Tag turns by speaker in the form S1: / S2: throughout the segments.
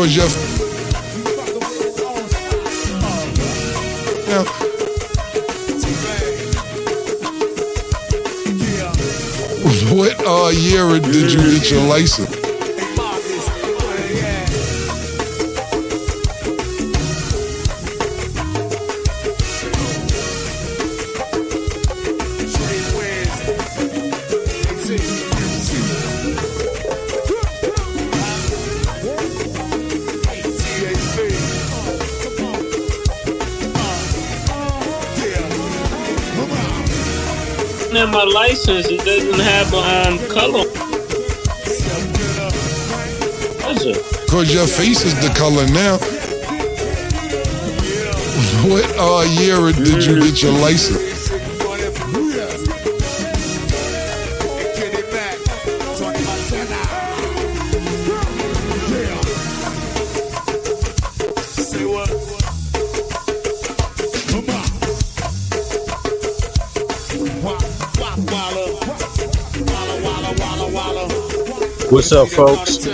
S1: Cause you're now, what year did you get your license?
S2: In my license, it doesn't have color.
S1: Cause your face is the color now. What year did you get your license?
S2: What's up, folks?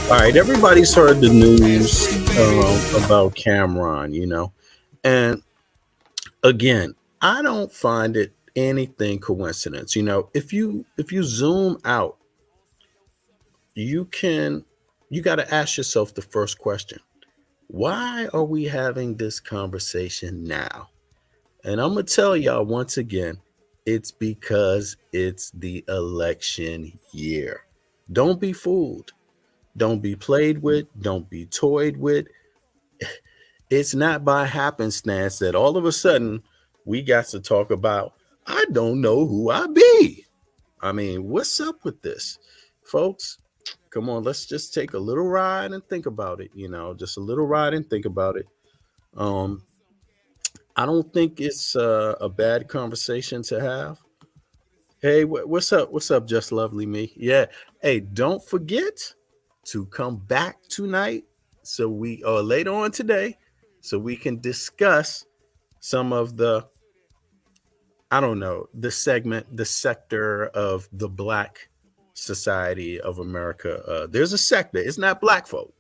S2: All right, everybody's heard the news about Cameron, you know, and again, I don't find it anything coincidence. You know, if you zoom out, you got to ask yourself the first question: why are we having this conversation now? And I'm gonna tell y'all once again, it's because it's the election year. Don't be fooled. Don't be played with. Don't be toyed with. It's not by happenstance that all of a sudden we got to talk about, I don't know who I be. I mean, what's up with this? Folks, come on, let's just take a little ride and think about it. You know, just a little ride and think about it. I don't think it's a bad conversation to have. Hey, what's up? What's up, Just Lovely Me? Yeah. Hey, don't forget to come back tonight. So we or later on today, so we can discuss some of the, I don't know, the sector of the Black Society of America. There's a sector. It's not Black folk.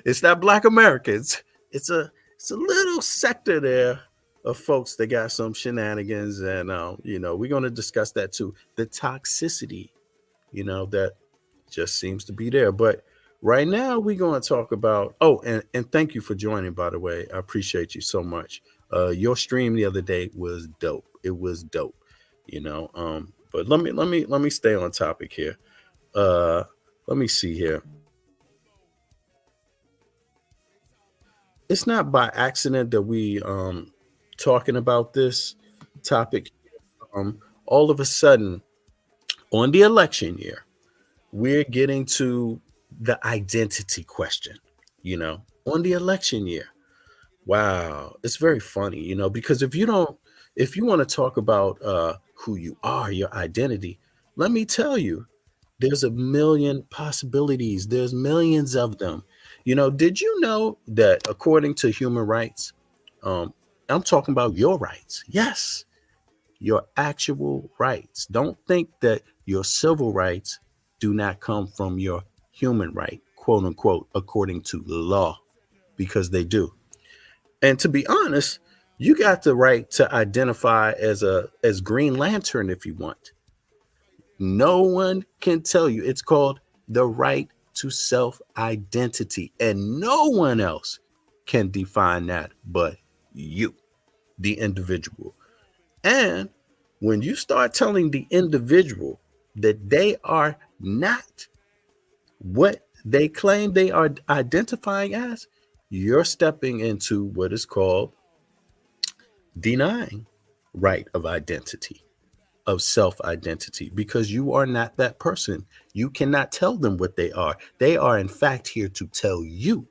S2: It's not Black Americans. It's a little sector there of folks that got some shenanigans, and you know, we're going to discuss that too. The toxicity, you know, that just seems to be there. But right now we're going to talk about, and thank you for joining, by the way. I appreciate you so much. Your stream the other day was dope. It was dope, you know. But let me stay on topic here. Let me see here. It's not by accident that we talking about this topic. All of a sudden on the election year, we're getting to the identity question, you know, on the election year. Wow. It's very funny, you know, because if you want to talk about who you are, your identity, let me tell you, there's a million possibilities. There's millions of them. You know, did you know that according to human rights, I'm talking about your rights. Yes, your actual rights. Don't think that your civil rights do not come from your human right, quote unquote, according to the law, because they do. And to be honest, you got the right to identify as Green Lantern if you want. No one can tell you. It's called the right to self-identity, and no one else can define that but you, the individual. And when you start telling the individual that they are not what they claim they are identifying as, you're stepping into what is called denying right of identity, of self-identity, because you are not that person. You cannot tell them what they are. They are in fact here to tell you,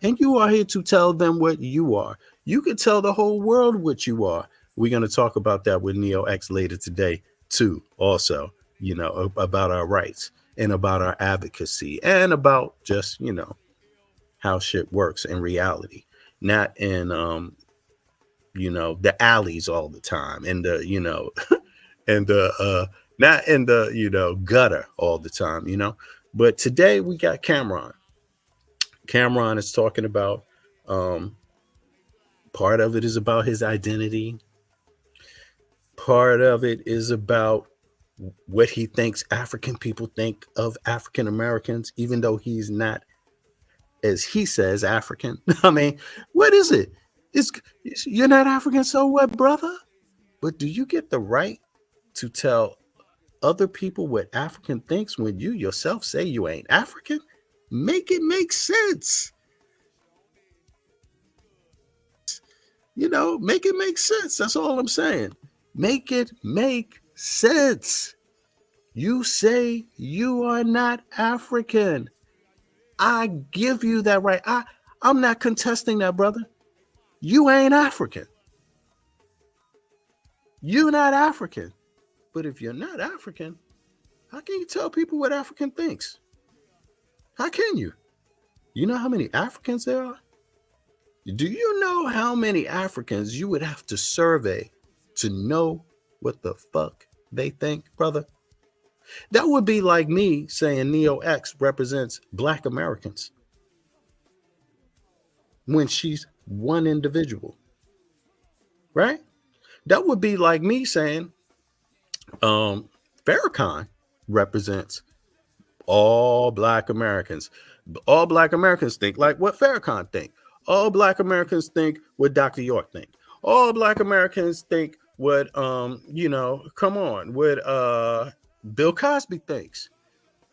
S2: and you are here to tell them what you are. You can tell the whole world what you are, We're going to talk about that with Neo X later today, too, also, about our rights and about our advocacy and about just, how shit works in reality, not in, the alleys all the time and and not in the, gutter all the time. But today we got Cameron. Cameron is talking about, part of it is about his identity. Part of it is about what he thinks African people think of African Americans, even though he's not, as he says, African. I mean, what is it? You're not African, so what, brother? But do you get the right to tell other people what African thinks when you yourself say you ain't African? Make it make sense. Make it make sense. That's all I'm saying. Make it make sense. You say you are not African. I give you that right. I'm not contesting that, brother. You ain't African. You're not African. But if you're not African, how can you tell people what African thinks? How can you? You know how many Africans there are? Do you know how many Africans you would have to survey to know what the fuck they think, brother? That would be like me saying Neo X represents Black Americans when she's one individual, right? That would be like me saying Farrakhan represents all Black Americans. All Black Americans think like what Farrakhan think. All Black Americans think what Dr. York think. All Black Americans think what what Bill Cosby thinks.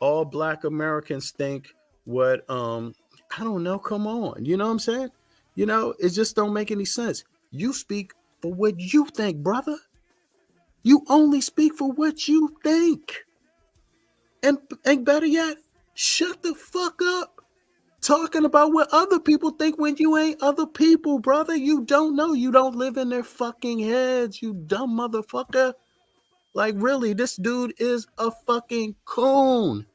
S2: All Black Americans think what I don't know, come on. You know what I'm saying? It just don't make any sense. You speak for what you think, brother. You only speak for what you think. And better yet, shut the fuck up talking about what other people think when you ain't other people, brother. You don't know. You don't live in their fucking heads, you dumb motherfucker. Like, really, this dude is a fucking coon.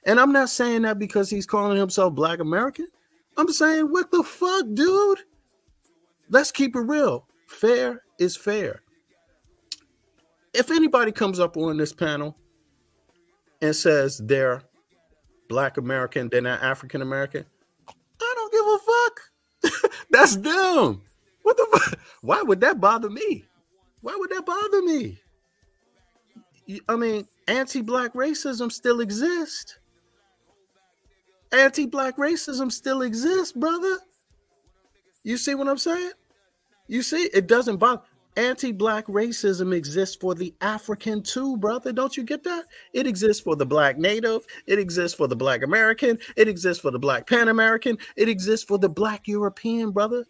S2: And I'm not saying that because he's calling himself Black American. I'm saying, what the fuck, dude? Let's keep it real. Fair is fair. If anybody comes up on this panel and says they're Black American, they're not African American, I don't give a fuck. That's dumb. What the fuck? Why would that bother me? Why would that bother me? I mean, anti-Black racism still exists. Anti-Black racism still exists, brother. You see what I'm saying? You see, it doesn't bother. Anti-Black racism exists for the African too, brother. Don't you get that? It exists for the Black Native. It exists for the Black American. It exists for the Black Pan American. It exists for the Black European, brother.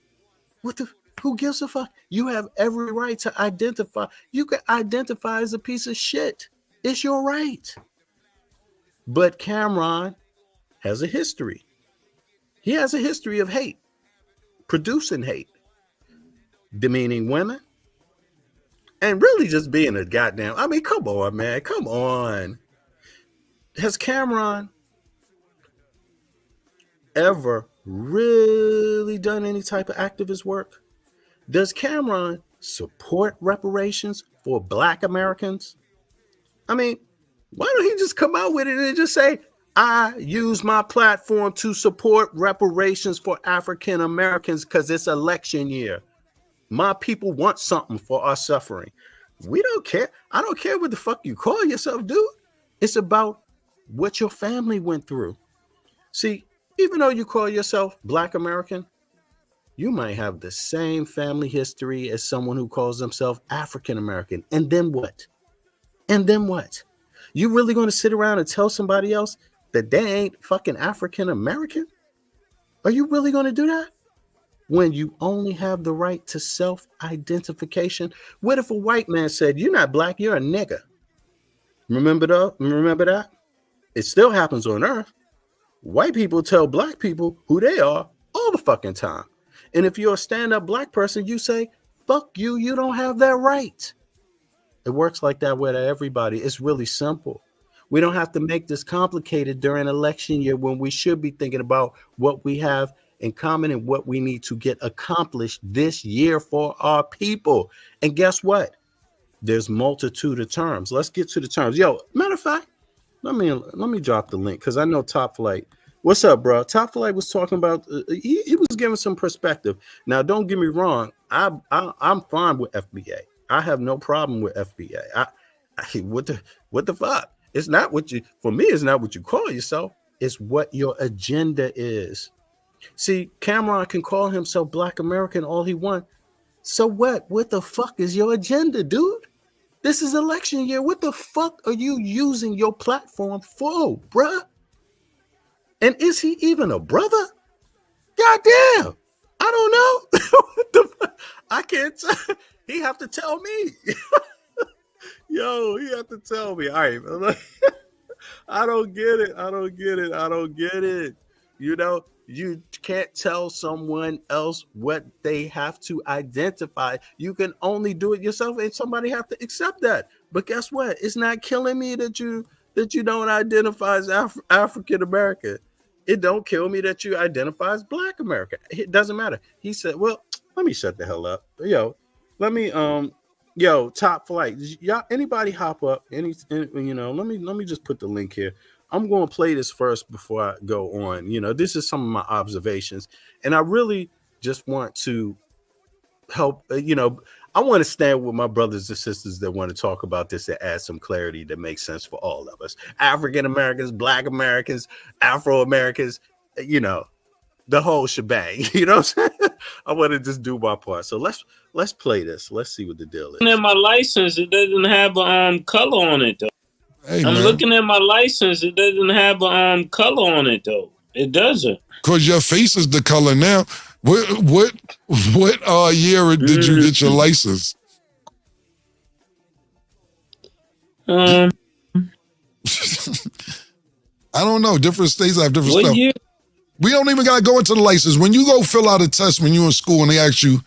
S2: Who gives a fuck? You have every right to identify. You can identify as a piece of shit. It's your right. But Cameron has a history. He has a history of hate, producing hate, demeaning women, and really just being a goddamn, I mean, come on, man. Come on. Has Cameron ever really done any type of activist work? Does Cameron support reparations for Black Americans? I mean, why don't he just come out with it and just say, I use my platform to support reparations for African Americans because it's election year. My people want something for our suffering. We don't care. I don't care what the fuck you call yourself, dude. It's about what your family went through. See, even though you call yourself Black American, you might have the same family history as someone who calls themselves African American. And then what? And then what? You really going to sit around and tell somebody else that they ain't fucking African American? Are you really going to do that? When you only have the right to self-identification? What if a white man said, you're not Black, you're a nigger? Remember that? It still happens on Earth. White people tell Black people who they are all the fucking time. And if you're a stand-up Black person, you say, fuck you. You don't have that right. It works like that with everybody. It's really simple. We don't have to make this complicated during election year when we should be thinking about what we have in common and what we need to get accomplished this year for our people. And guess what? There's multitude of terms. Let's get to the terms. Yo, matter of fact, let me drop the link because I know Top Flight. What's up, bro? Top Flight was talking about. He was giving some perspective. Now, don't get me wrong. I'm fine with FBA. I have no problem with FBA. What the fuck? It's not what you. For me, it's not what you call yourself. It's what your agenda is. See, Cameron can call himself Black American all he wants. So what? What the fuck is your agenda, dude? This is election year. What the fuck are you using your platform for, bruh? And is he even a brother? Goddamn. I don't know. What the fuck? I can't tell. He have to tell me. Yo, he have to tell me. All right. I don't get it. You know, you can't tell someone else what they have to identify. You can only do it yourself, and somebody have to accept that. But guess what? It's not killing me that you don't identify as African American. It don't kill me that you identify as Black American. It doesn't matter. He said, well, let me shut the hell up. Yo, let me Top Flight. Y'all, anybody hop up? Let me just put the link here. I'm going to play this first before I go on. You know, this is some of my observations, and I really just want to help. I want to stand with my brothers and sisters that want to talk about this and add some clarity that makes sense for all of us: African Americans, Black Americans, Afro Americans. You know, the whole shebang. You know what I'm saying? I want to just do my part. So let's play this. Let's see what the deal is.
S3: In my license, it doesn't have a color on it though.
S1: Hey,
S3: I'm
S1: man.
S3: looking at my license. It doesn't have a color on it though. It doesn't.
S1: Because your face is the color now. What year did you get your license?
S3: I
S1: don't know. Different states have different stuff.
S3: year?
S1: We don't even gotta go into the license. When you go fill out a test when you're in school and they ask you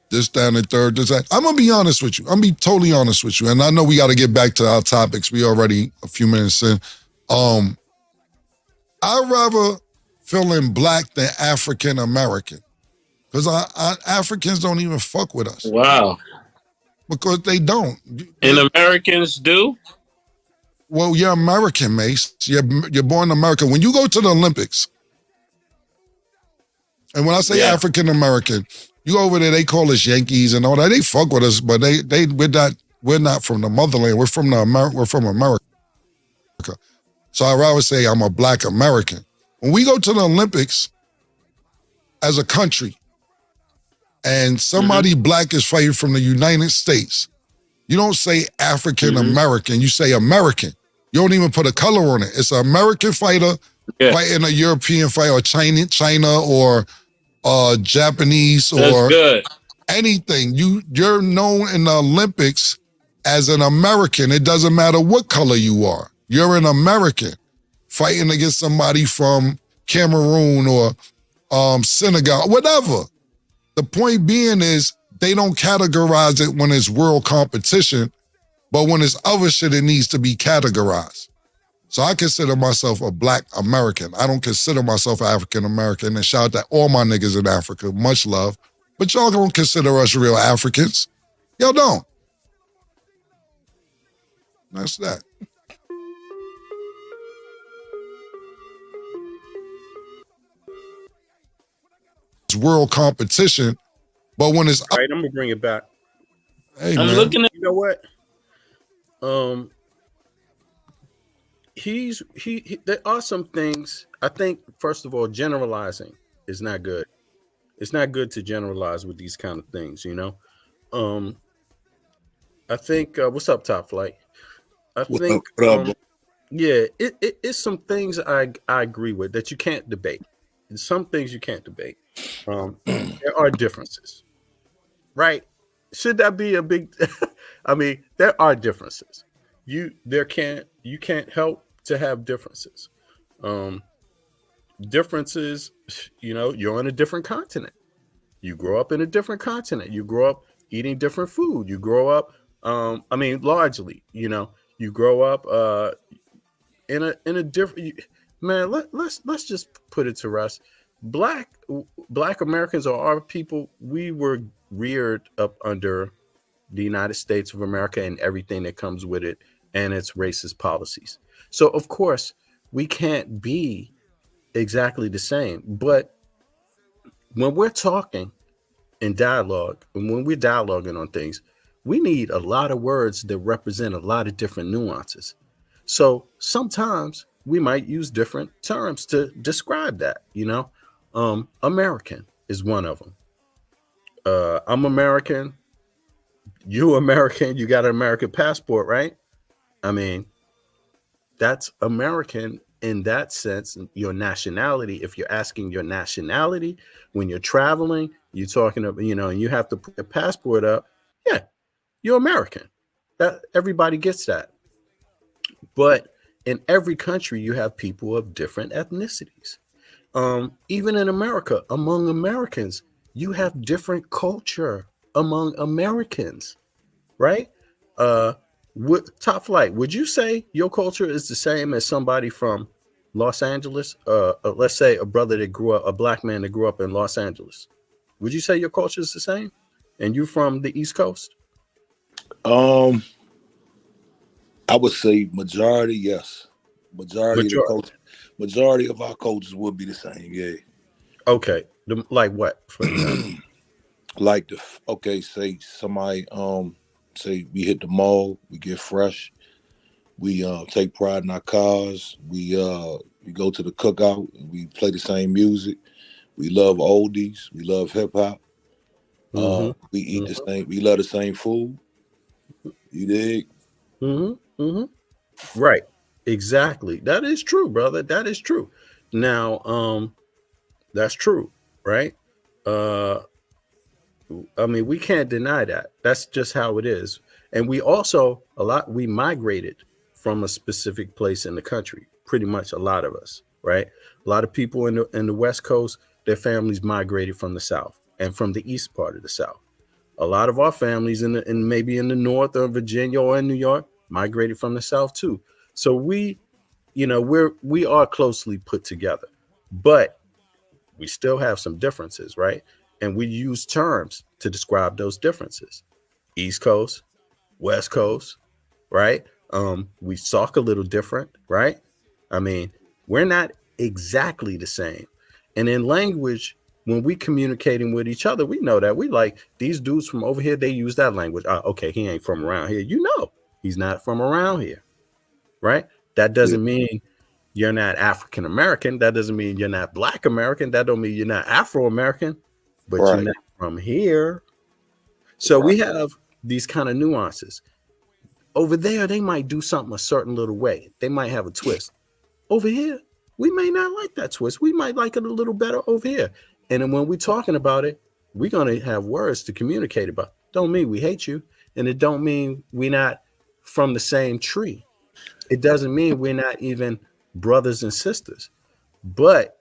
S1: this, down, and third, this, that. I'm gonna be honest with you. I'm gonna be totally honest with you. And I know we gotta get back to our topics. We already a few minutes in. I'd rather feel in Black than African American. Because Africans don't even fuck with us.
S3: Wow.
S1: Because they don't.
S3: And Americans do?
S1: Well, you're American, Mace. You're born American. When you go to the Olympics, and when I say African American, you go over there, they call us Yankees and all that. They fuck with us, but we're not from the motherland. We're from America. So I'd rather say I'm a Black American. When we go to the Olympics as a country, and somebody Black is fighting from the United States, you don't say African American, you say American. You don't even put a color on it. It's an American fighter fighting a European fighter, or China or Japanese or anything. You're known in the Olympics as an American. It doesn't matter what color you are. You're an American fighting against somebody from Cameroon or Senegal, whatever. The point being is they don't categorize it when it's world competition, but when it's other shit, it needs to be categorized. So I consider myself a Black American. I don't consider myself African American. And shout out to all my niggas in Africa. Much love. But y'all don't consider us real Africans. Y'all don't. That's that. It's world competition, but when it's
S2: all right, I'm gonna bring it back.
S1: Hey,
S3: I'm
S1: man.
S3: looking at.
S2: You know what? There are some things. I think, first of all, generalizing is not good. It's not good to generalize with these kind of things, you know. I think what's up, Top Flight? It's some things I agree with that you can't debate. Some things you can't debate. There are differences, right? Should that be a big? I mean, there are differences. You can't help to have differences. Differences. You know, you're on a different continent. You grow up in a different continent. You grow up eating different food. You grow up, largely, you grow up in a different. Man, let's just put it to rest. Black Americans are our people. We were reared up under the United States of America and everything that comes with it and its racist policies. So of course we can't be exactly the same. But when we're talking in dialogue and when we're dialoguing on things, we need a lot of words that represent a lot of different nuances. So sometimes we might use different terms to describe that, American is one of them. I'm American. You American. You got an American passport, right? I mean, that's American in that sense. Your nationality. If you're asking your nationality when you're traveling, you're talking about, and you have to put your passport up. Yeah, you're American. That everybody gets that. But in every country, you have people of different ethnicities. Even in America, among Americans, you have different culture among Americans, right? Top Flight, would you say your culture is the same as somebody from Los Angeles? Let's say a black man that grew up in Los Angeles. Would you say your culture is the same? And you from the East Coast?
S4: I would say majority, yes. Majority of our cultures would be the same, yeah.
S2: Okay. Like what?
S4: Like say somebody say we hit the mall, we get fresh, we take pride in our cars, we go to the cookout, and we play the same music, we love oldies, we love hip hop, we eat the same, we love the same food. You dig?
S2: Right. Exactly. That is true, brother. That is true. Now, that's true, right? I mean, we can't deny that. That's just how it is. And we also we migrated from a specific place in the country. Pretty much a lot of us, right? A lot of people in the West Coast, their families migrated from the South and from the east part of the South. A lot of our families maybe in the North or Virginia or in New York migrated from the South too. So we are closely put together, but we still have some differences, right? And we use terms to describe those differences. East Coast, West Coast, right? We talk a little different, right? I mean, we're not exactly the same. And in language, when we communicating with each other, we know that we like these dudes from over here, they use that language. Okay, he ain't from around here. He's not from around here, right? That doesn't mean you're not African American. That doesn't mean you're not Black American. That don't mean you're not Afro American, but you're not from here. So we have these kind of nuances. Over there, they might do something a certain little way. They might have a twist. Over here, we may not like that twist. We might like it a little better over here. And then when we're talking about it, we're going to have words to communicate about. Don't mean we hate you. And it don't mean we're not from the same tree. It doesn't mean we're not even brothers and sisters. But,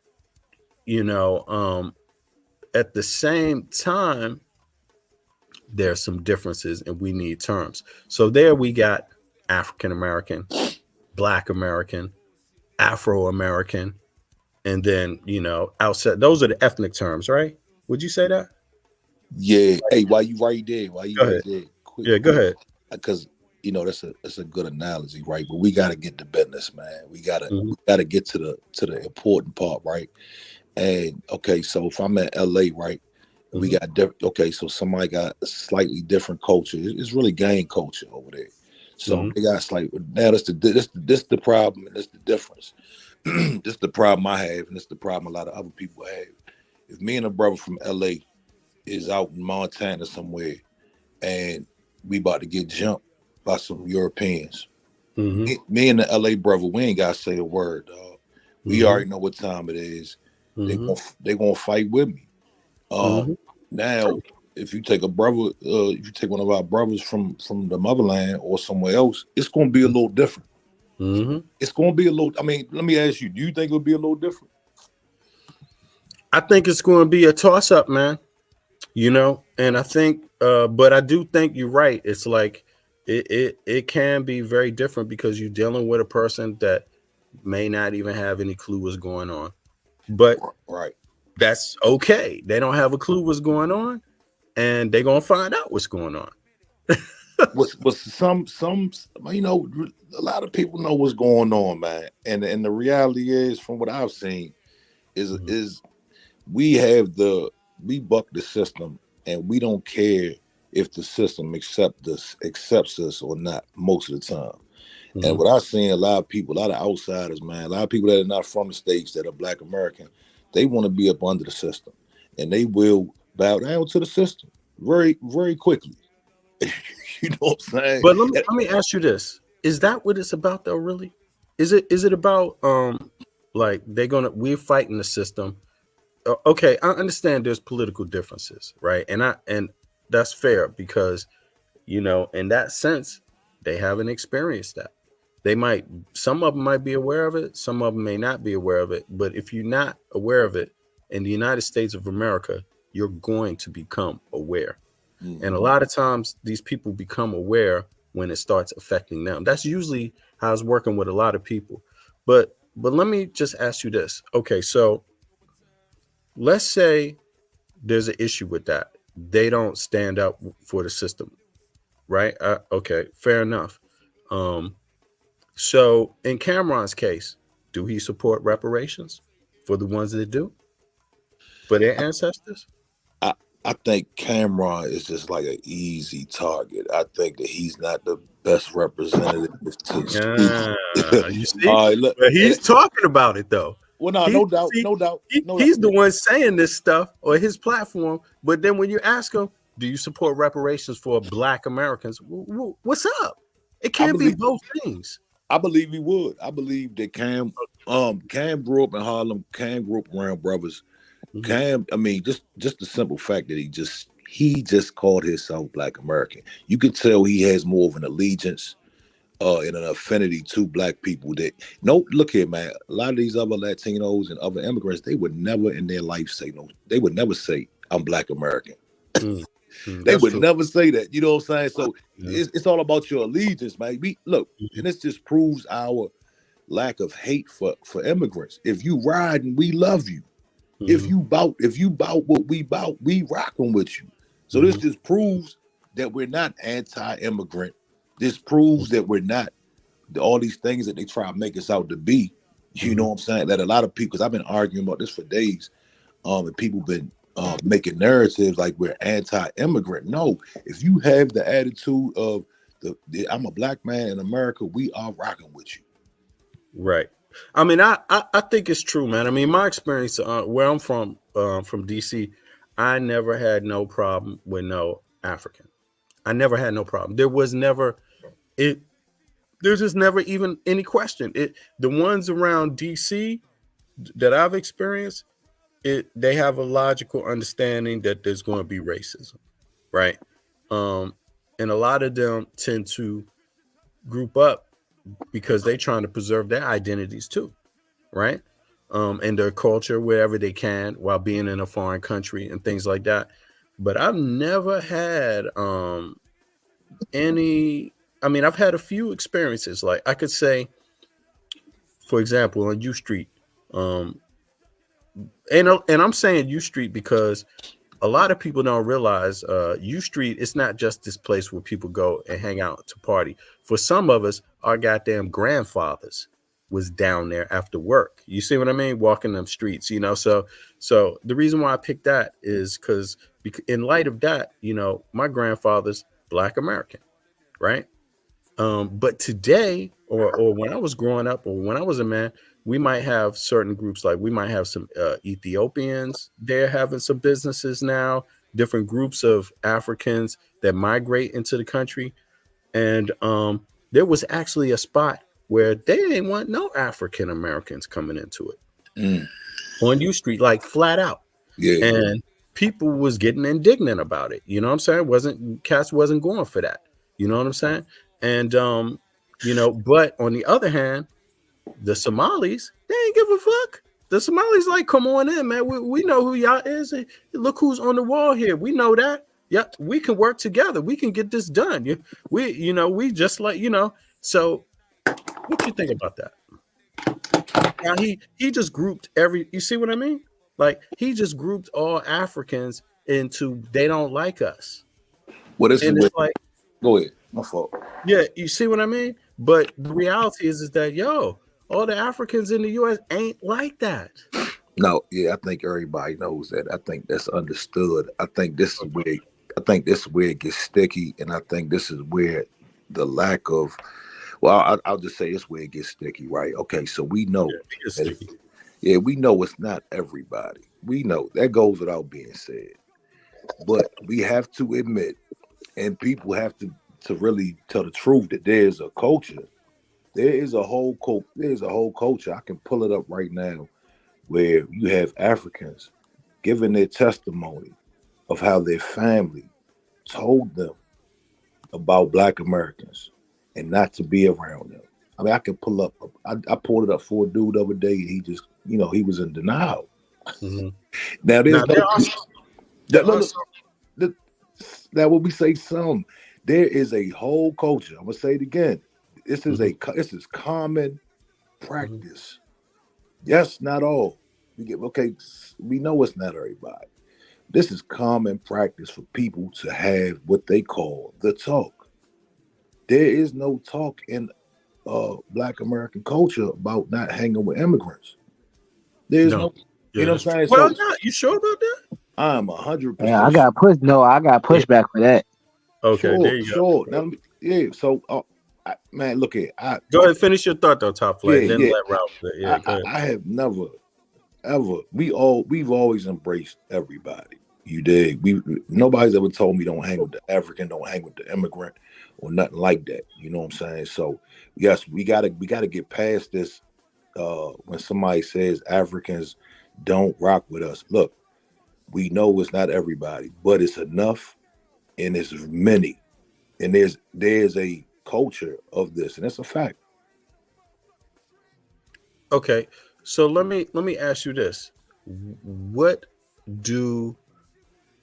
S2: at the same time, there are some differences and we need terms. So there we got African American, Black American, Afro American, and then, outside, those are the ethnic terms, right? Would you say that?
S4: Yeah. Hey, while you right there, quick,
S2: go ahead.
S4: Because that's a good analogy, right? But we got to get to business, man. We gotta get to the important part, right? And okay, so if I'm in LA, right, we got so somebody got a slightly different culture. It's really gang culture over there. So they got slightly. Now this the problem, and that's the difference. This the problem I have, and this the problem a lot of other people have. If me and a brother from LA is out in Montana somewhere, and we about to get jumped by some Europeans, me and the LA brother, we ain't gotta say a word, dog. We already know what time it is. They gonna fight with me. Now, if you take a brother, if you take one of our brothers from the motherland or somewhere else, it's gonna be a little different. It's gonna be a little. I mean, let me ask you: do you think it'll be a little different?
S2: I think it's going to be a toss-up, man. And I think, but I do think you're right. It's like it can be very different because you're dealing with a person that may not even have any clue what's going on, but
S4: Right.
S2: that's okay. They don't have a clue what's going on, and they're gonna find out what's going on.
S4: But some a lot of people know what's going on, man. And the reality is, from what I've seen, is we buck the system, and we don't care if the system accepts us or not most of the time. And what I've seen, a lot of outsiders, man, a lot of people that are not from the States that are Black American, they want to be up under the system, and they will bow down to the system very, very quickly. You know what I'm saying?
S2: But let me ask you this: is that what it's about, though? Really? Is it about like we're fighting the system? Okay, I understand there's political differences, right? And that's fair because in that sense they haven't experienced that. Some of them might be aware of it, some of them may not be aware of it. But if you're not aware of it in the United States of America, you're going to become aware. And a lot of times these people become aware when it starts affecting them. That's usually how it's working with a lot of people. But let me just ask you this. Okay, so let's say there's an issue with that. They don't stand up for the system, right? Okay, fair enough. So in Cameron's case, do he support reparations for the ones that do, for their ancestors?
S4: I think Cameron is just like an easy target. I think that he's not the best representative to speak.
S2: You see? Look, but he's talking about it, though.
S4: Well, no doubt.
S2: He's the one saying this stuff or his platform. But then when you ask him, do you support reparations for Black Americans? What's up? It can't be both things.
S4: I believe he would. I believe that Cam grew up in Harlem. Cam grew up around brothers. Cam, I mean, just the simple fact that he just called himself Black American. You could tell he has more of an allegiance and an affinity to Black people. Look here, man. A lot of these other Latinos and other immigrants, they would never in their life say no. They would never say I'm Black American. They would never say that. You know what I'm saying? So it's all about your allegiance, man. And this just proves our lack of hate for immigrants. If you ride and we love you. If you bout what we bout, we rocking with you. So this just proves that we're not anti-immigrant. This proves that we're not all these things that they try to make us out to be. You know what I'm saying? That a lot of people, because I've been arguing about this for days, and people been making narratives like we're anti-immigrant. No, if you have the attitude of I'm a Black man in America, we are rocking with you.
S2: Right. I mean, I think it's true, man. I mean, my experience where I'm from DC, I never had no problem with no African. I never had no problem. There was never there's just never even any question. The ones around DC that I've experienced, they have a logical understanding that there's going to be racism, right? And a lot of them tend to group up because they're trying to preserve their identities too, right? And their culture wherever they can while being in a foreign country and things like that. But I've never had I've had a few experiences. Like I could say, for example, on U Street, and I'm saying U Street because a lot of people don't realize U Street is not just this place where people go and hang out to party. For some of us, our goddamn grandfathers was down there after work. You see what I mean? Walking them streets, So the reason why I picked that is because in light of that, my grandfather's Black American, right? But today, or when I was growing up, or when I was a man, we might have certain groups, like we might have some Ethiopians. They're having some businesses now, different groups of Africans that migrate into the country. And there was actually a spot where they didn't want no African Americans coming into it on U Street, like flat out.
S4: Yeah.
S2: And people was getting indignant about it. You know what I'm saying? Cats wasn't going for that. You know what I'm saying? And, but on the other hand, the Somalis, they ain't give a fuck. The Somalis like, come on in, man. We know who y'all is. And look who's on the wall here. We know that. Yep, we can work together. We can get this done. We just like, So what you think about that? Now he just grouped you see what I mean? Like he just grouped all Africans into they don't like us.
S4: Well, this
S2: And
S4: is
S2: it's like,
S4: go ahead. My fault.
S2: yeah, you see what I mean? But the reality is that all the Africans in the US ain't like that.
S4: No, yeah, I think everybody knows that. I think that's understood. I think this is where it gets sticky, and I think this is where the lack of, I'll just say it's where it gets sticky, right? Okay, so we know, we know it's not everybody. We know that goes without being said, but we have to admit, and people have to really tell the truth that there's a culture. There is a whole culture. I can pull it up right now, where you have Africans giving their testimony of how their family told them about Black Americans and not to be around them. I mean, I can pull up. I pulled it up for a dude the other day, and he just, he was in denial.
S2: Mm-hmm.
S4: Now now when we say some, there is a whole culture. I'm gonna say it again. This is common practice. Yes, not all. We know it's not everybody. This is common practice for people to have what they call the talk. There is no talk in Black American culture about not hanging with immigrants. There's no you know what I'm saying?
S2: Well, you sure about that?
S4: I'm 100%.
S5: Yeah, I got pushback for that.
S2: Okay, there you go.
S4: Now, so man, look here.
S2: Go ahead, finish your thought though, Top Flight. Then let Ralph. Go ahead.
S4: I have never, ever. We've always embraced everybody. You dig? Nobody's ever told me don't hang with the African, don't hang with the immigrant, or nothing like that. You know what I'm saying? So yes, we gotta get past this. When somebody says Africans don't rock with us, look, we know it's not everybody, but it's enough, and it's many, and there's a culture of this, and it's a fact.
S2: Okay, so let me ask you this: what do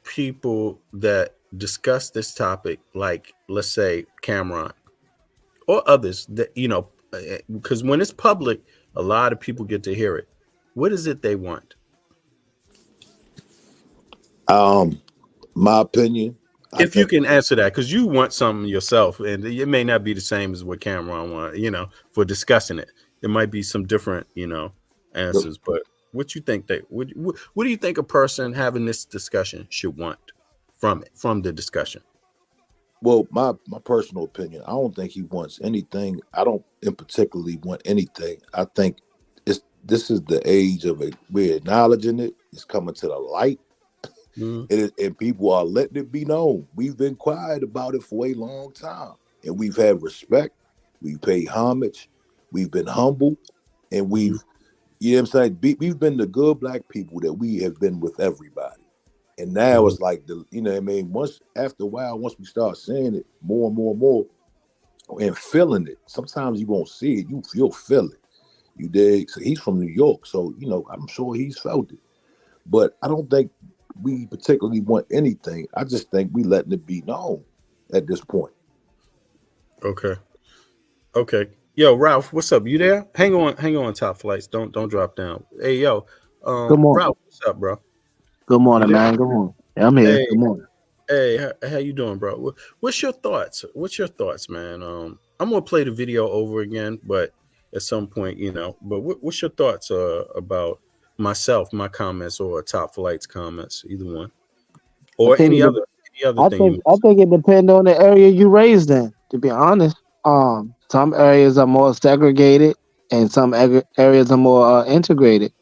S2: people that discuss this topic, like let's say Cameron or others, that because when it's public, a lot of people get to hear it. What is it they want?
S4: My opinion.
S2: If you can answer that, because you want something yourself, and it may not be the same as what Cameron want, for discussing it. There might be some different, answers. But what you think what do you think a person having this discussion should want from the discussion?
S4: Well, my personal opinion, I don't think he wants anything. I don't in particularly want anything. I think this is the age of it. We're acknowledging it. It's coming to the light. And people are letting it be known. We've been quiet about it for a long time, and we've had respect. We pay homage. We've been humble, and we've, we've been the good Black people that we have been with everybody. And now it's like once after a while, once we start seeing it more and more and more, and feeling it, sometimes you won't see it, you'll feel it. You dig? So he's from New York, so I'm sure he's felt it. But I don't think we particularly want anything. I just think we letting it be known at this point.
S2: Okay. Yo, Ralph, what's up? You there? Hang on, Top Flights. Don't drop down. Hey, yo,
S5: good morning.
S2: Ralph, what's up, bro?
S5: Good morning, man. Good morning. Yeah, I'm here.
S2: Hey,
S5: good morning.
S2: Hey, how you doing, bro? What's your thoughts? Man? I'm gonna play the video over again, but at some point, But what's your thoughts about myself, my comments, or Top Flight's comments, either one, or any other thing?
S5: I think it depends on the area you raised in. To be honest, some areas are more segregated, and some areas are more integrated.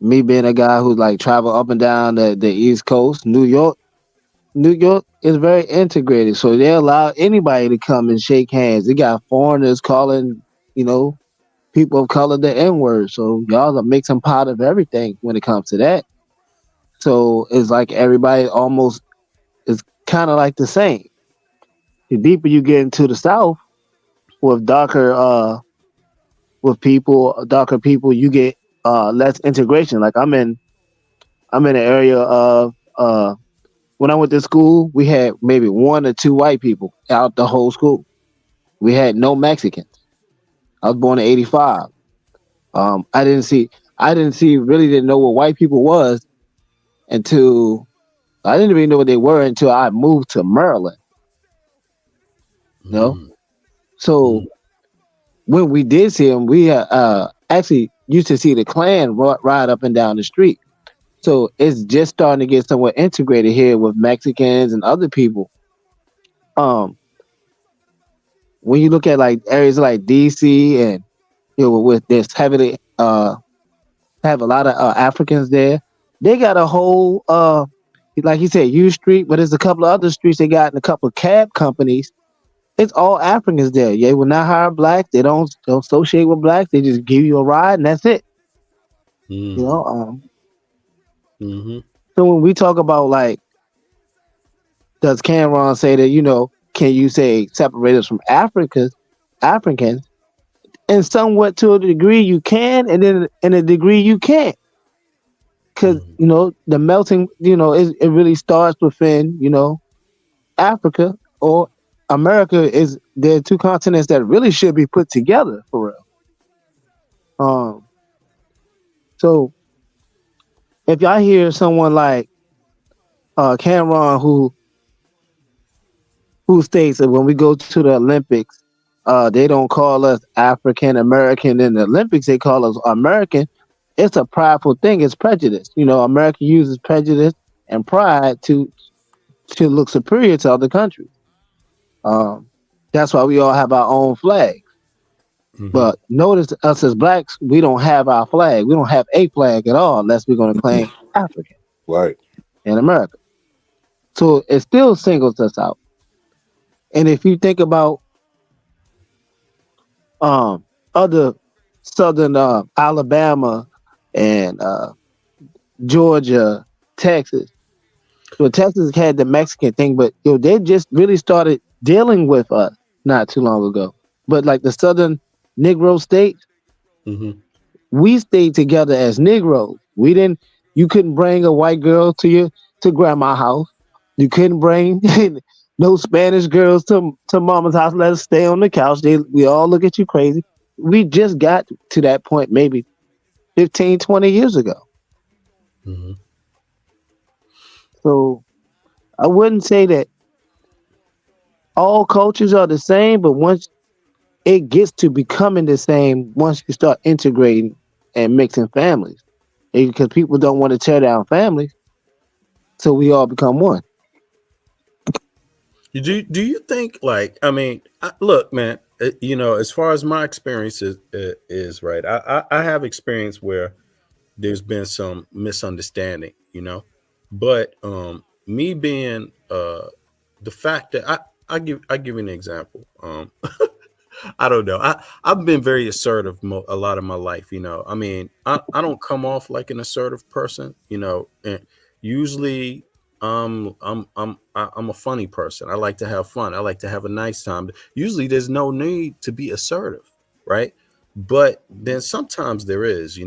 S5: Me being a guy who travel up and down the East Coast, New York is very integrated, so they allow anybody to come and shake hands. They got foreigners calling, people of color the N-word. So y'all are mixing pot of everything when it comes to that. So it's like everybody almost is kind of like the same. The deeper you get into the South with darker with people, darker people, you get less integration. Like I'm in an area of when I went to school, we had maybe one or two white people out the whole school. We had no Mexicans. I was born in '85. I really didn't know what white people was until I didn't even know what they were until I moved to Maryland. You know, so when we did see them, we actually used to see the Klan ride up and down the street. So it's just starting to get somewhat integrated here with Mexicans and other people. Um, when you look at like areas like DC and with this heavily have a lot of Africans there, they got a whole like you said U Street, but there's a couple of other streets they got and a couple of cab companies. It's all Africans there. They will not hire blacks. They don't associate with blacks. They just give you a ride and that's it. You know. So when we talk about like, does Cameron say that can you say separate us from Africans? And somewhat to a degree you can, and then in a degree you can't, because the melting, it really starts within Africa or America. There are two continents that really should be put together for real. So if y'all hear someone like Cameron who states that when we go to the Olympics, they don't call us African American in the Olympics, they call us American, it's a prideful thing. It's prejudice. America uses prejudice and pride to look superior to other countries. That's why we all have our own flag. But notice us as blacks, we don't have our flag. We don't have a flag at all unless we're going to claim African.
S4: Right.
S5: In America. So it still singles us out. And if you think about other southern Alabama and Georgia, Texas. Well, Texas had the Mexican thing, but they just really started dealing with us not too long ago. But like the southern Negro states, we stayed together as Negroes. You couldn't bring a white girl to grandma's house. You couldn't bring no Spanish girls to mama's house. Let us stay on the couch. We all look at you crazy. We just got to that point maybe 15, 20 years ago. So I wouldn't say that all cultures are the same, but once it gets to becoming the same, once you start integrating and mixing families, because people don't want to tear down families, so we all become one.
S2: Do you think, like, I mean, look, man, as far as my experience is right, I have experience where there's been some misunderstanding, but me being the fact that I give you an example. I don't know. I've been very assertive a lot of my life. I mean, I don't come off like an assertive person. And usually I'm a funny person. I like to have fun. I like to have a nice time. Usually there's no need to be assertive, right? But then sometimes there is,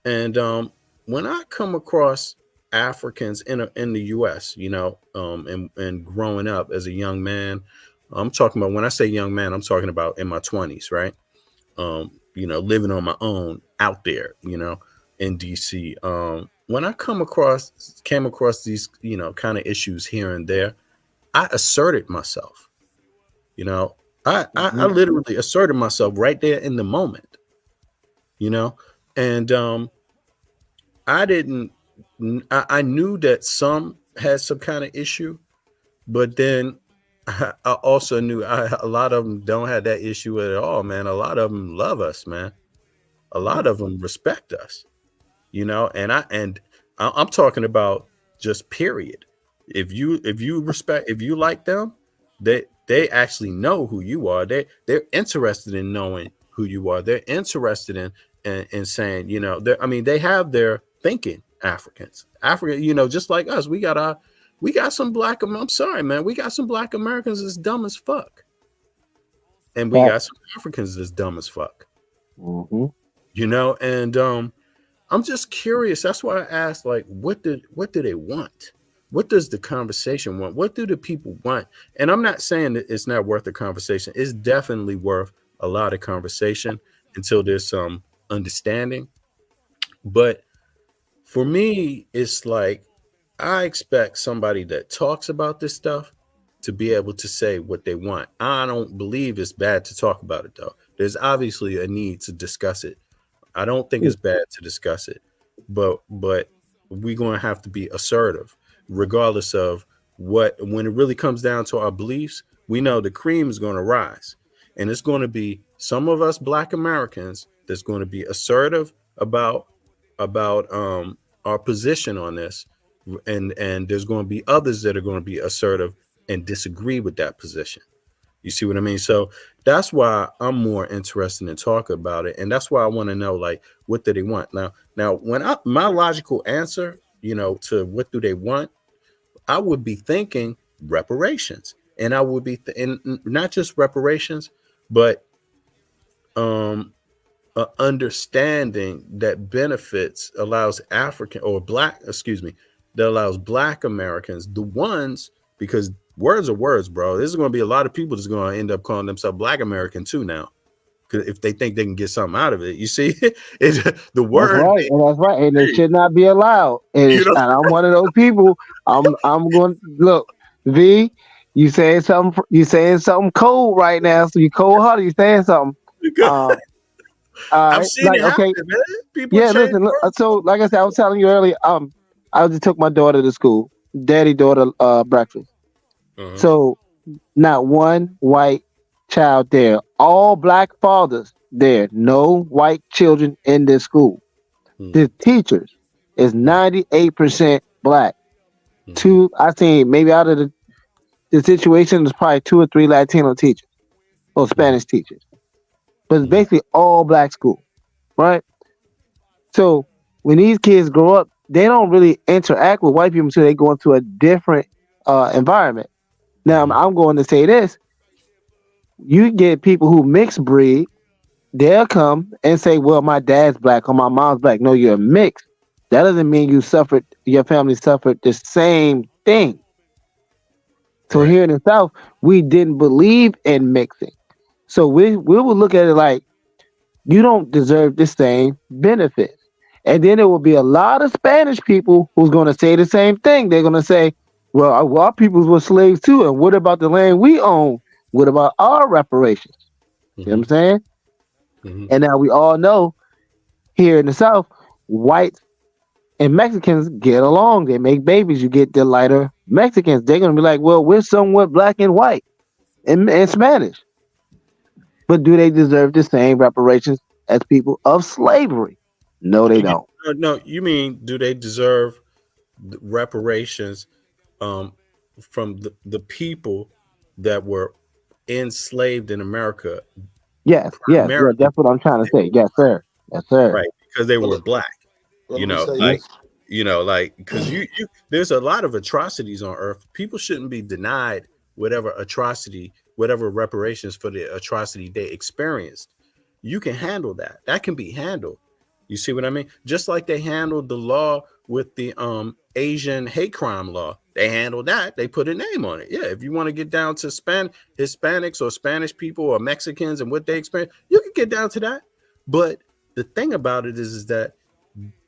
S2: And when I come across Africans in the U.S., and growing up as a young man, I'm talking about, when I say young man, I'm talking about in my 20s, right? Living on my own out there, in DC. When I came across these, kind of issues here and there, I asserted myself. I literally asserted myself right there in the moment, and I knew that some had some kind of issue, but then I also knew a lot of them don't have that issue at all, man. A lot of them love us, man. A lot of them respect us, and I'm talking about just period. If you like them, they actually know who you are. They're interested in knowing who you are. They're interested in saying, they have their thinking. Africa, just like us, we got some black. I'm sorry, man. We got some black Americans that's dumb as fuck, and we got some Africans that's dumb as fuck.
S5: Mm-hmm.
S2: You know, and I'm just curious. That's why I asked, like, what do they want? What does the conversation want? What do the people want? And I'm not saying that it's not worth a conversation. It's definitely worth a lot of conversation until there's some understanding. But for me, it's like I expect somebody that talks about this stuff to be able to say what they want. I don't believe it's bad to talk about it, though. There's obviously a need to discuss it. I don't think it's bad to discuss it, but we're going to have to be assertive, regardless of what. When it really comes down to our beliefs, we know the cream is going to rise, and it's going to be some of us Black Americans that's going to be assertive about our position on this, and there's going to be others that are going to be assertive and disagree with that position. You see what I mean? So that's why I'm more interested in talking about it. And that's why I want to know, like, what do they want? Now, when my logical answer, you know, to what do they want, I would be thinking reparations. And I would be, and not just reparations, but understanding that benefits allows African or Black, that allows Black Americans, the ones, because words are words, bro. There's going to be a lot of people that's going to end up calling themselves Black American too now, because if they think they can get something out of it. You see, the word.
S5: That's right, and it should not be allowed. And,
S2: You know?
S5: and I'm one of those people. I'm going to look, V. You saying something? You saying something cold right now? So you cold hearted. You saying something?
S2: I've seen it happen, man. People
S5: listen. Look, so, like I said, I was telling you earlier. I just took my daughter to school. Daddy-daughter breakfast. So not one white child there. All Black fathers there. No white children in this school. The teachers is 98% Black. I think maybe out of the situation, there's probably 2 or 3 Latino teachers or Spanish teachers. But it's basically all Black school, right? So when these kids grow up, they don't really interact with white people until they go into a different environment. Now, I'm going to say this. You get people who mix breed, they'll come and say, well, my dad's Black or my mom's Black. No, you're mixed. That doesn't mean your family suffered the same thing. So here in the South, we didn't believe in mixing. So we will look at it like, you don't deserve the same benefits. And then there will be a lot of Spanish people who's going to say the same thing. They're going to say, well, our peoples were slaves too. And what about the land we own? What about our reparations? You know what I'm saying? And now we all know here in the South, whites and Mexicans get along. They make babies. You get the lighter Mexicans. They're going to be like, well, we're somewhat Black and white and Spanish. But do they deserve the same reparations as people of slavery? No, they don't.
S2: No, you mean, do they deserve reparations from the people that were enslaved in America?
S5: Yes, that's what I'm trying to say. Yes, sir. Yes, sir.
S2: Right, because they were Black. Because there's a lot of atrocities on Earth. People shouldn't be denied whatever atrocity, whatever reparations for the atrocity they experienced. You can handle that. That can be handled. You see what I mean? Just like they handled the law with the Asian hate crime law. They handled that. They put a name on it. Yeah, if you want to get down to Hispanics or Spanish people or Mexicans and what they experience, you can get down to that. But the thing about it is that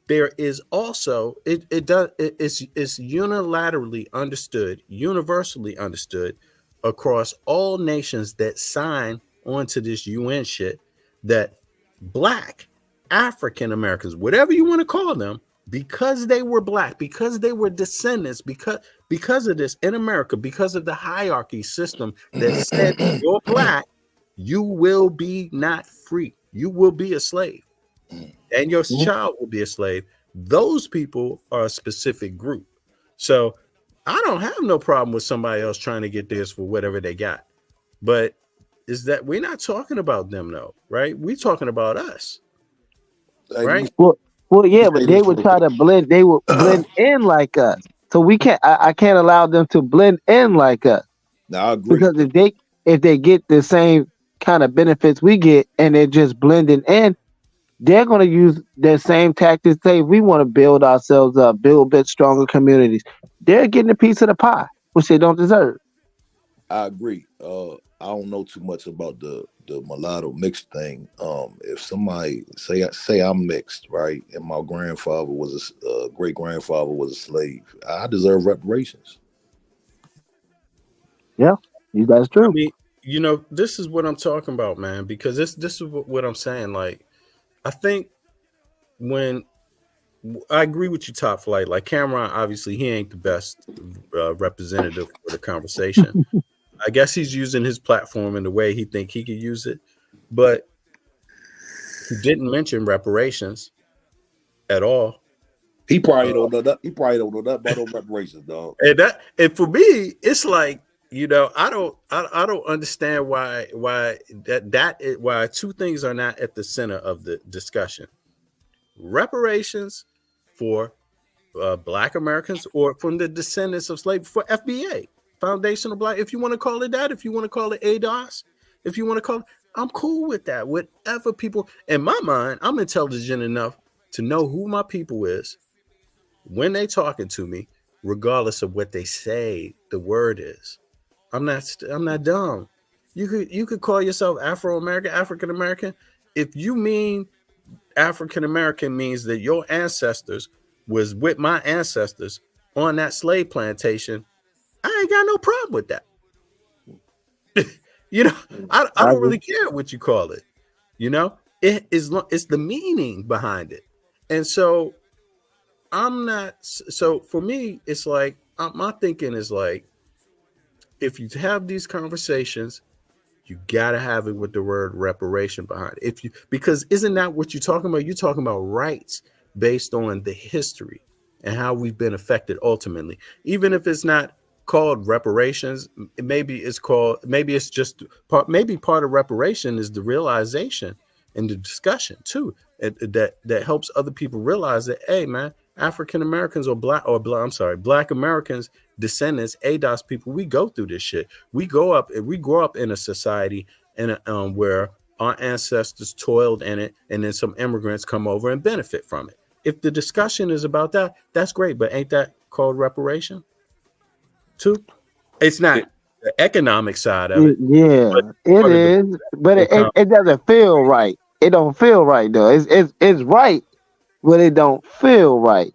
S2: there is also it's unilaterally understood, universally understood across all nations that sign onto this UN shit that Black African Americans, whatever you want to call them, because they were Black, because they were descendants, because of this in America, because of the hierarchy system that said you're Black, you will be not free. You will be a slave, and your child will be a slave. Those people are a specific group. So I don't have no problem with somebody else trying to get theirs for whatever they got. But is that we're not talking about them though, right? We're talking about us. Right.
S5: Well, yeah, but they would try to blend. They would blend in like us. So we can't. I can't allow them to blend in like us.
S4: No, I agree.
S5: Because if they get the same kind of benefits we get, and they're just blending in, they're going to use their same tactics. Say, we want to build ourselves up, build a bit stronger communities. They're getting a piece of the pie, which they don't deserve.
S4: I agree. I don't know too much about the mulatto mixed thing. If somebody say I'm mixed, right, and my grandfather was great grandfather was a slave, I deserve reparations.
S5: Yeah, that's
S2: I
S5: true.
S2: mean, this is what I'm talking about, man, because this is what I'm saying. Like, I think when I agree with you, Top Flight, like Cameron, obviously he ain't the best representative for the conversation. I guess he's using his platform in the way he think he could use it, but he didn't mention reparations at all.
S4: He probably don't know that. He probably don't know that about no reparations, dog.
S2: And for me, it's like, I don't understand why why two things are not at the center of the discussion: reparations for Black Americans or from the descendants of slavery, for FBA, Foundational Black, if you want to call it that, if you want to call it ADOS, if you want to call it, I'm cool with that. Whatever people, in my mind, I'm intelligent enough to know who my people is when they talking to me, regardless of what they say the word is. I'm not dumb. You could call yourself Afro-American, African American. If you mean African American means that your ancestors was with my ancestors on that slave plantation, I ain't got no problem with that. I don't really care what you call it. It's the meaning behind it. And so I'm not, so for me, it's like, my thinking is like, if you have these conversations, you got to have it with the word reparation behind it. Because isn't that what you're talking about? You're talking about rights based on the history and how we've been affected ultimately. Even if it's not called reparations, maybe it's just part of reparation is the realization and the discussion too, that helps other people realize that, hey man, African Americans Black Americans, descendants, ADOS people, we go through this shit. We grow up in a society where our ancestors toiled in it, and then some immigrants come over and benefit from it. If the discussion is about that, that's great, but ain't that called reparation too? It's not the economic side of it.
S5: Yeah, it is, but it doesn't feel right. It don't feel right though. It's right, but it don't feel right.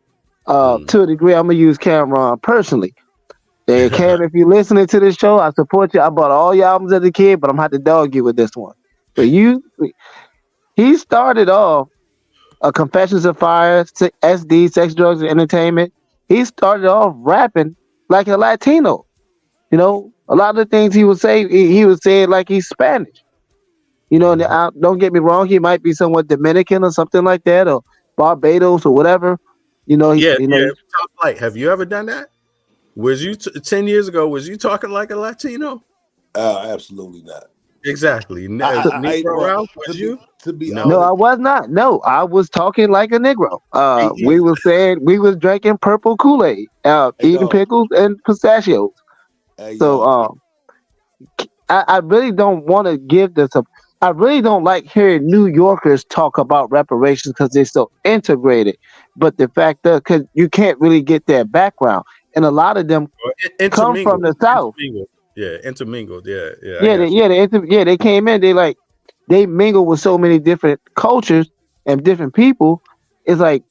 S5: To a degree, I'm gonna use Cameron personally. Hey, Cam, if you're listening to this show, I support you. I bought all your albums as a kid, but I'm gonna have to dog you with this one. So he started off a Confessions of Fire, SD, Sex, Drugs, and Entertainment. He started off rapping like a Latino. A lot of the things he would say, he would say it like he's Spanish. Don't get me wrong, he might be somewhat Dominican or something like that, or Barbados or whatever.
S2: Top Flight. Have you ever done that? Was you 10 years ago? Was you talking like a Latino?
S4: Absolutely not.
S2: Exactly. Was you?
S4: To be
S5: honest, no, I was not. No, I was talking like a Negro. We was drinking purple Kool-Aid, eating pickles and pistachios. So I really don't want to give this up. I really don't like hearing New Yorkers talk about reparations because they're so integrated. But the fact that because you can't really get their background, and a lot of them come from the South.
S2: Intermingled.
S5: They came in. They mingle with so many different cultures and different people. It's like,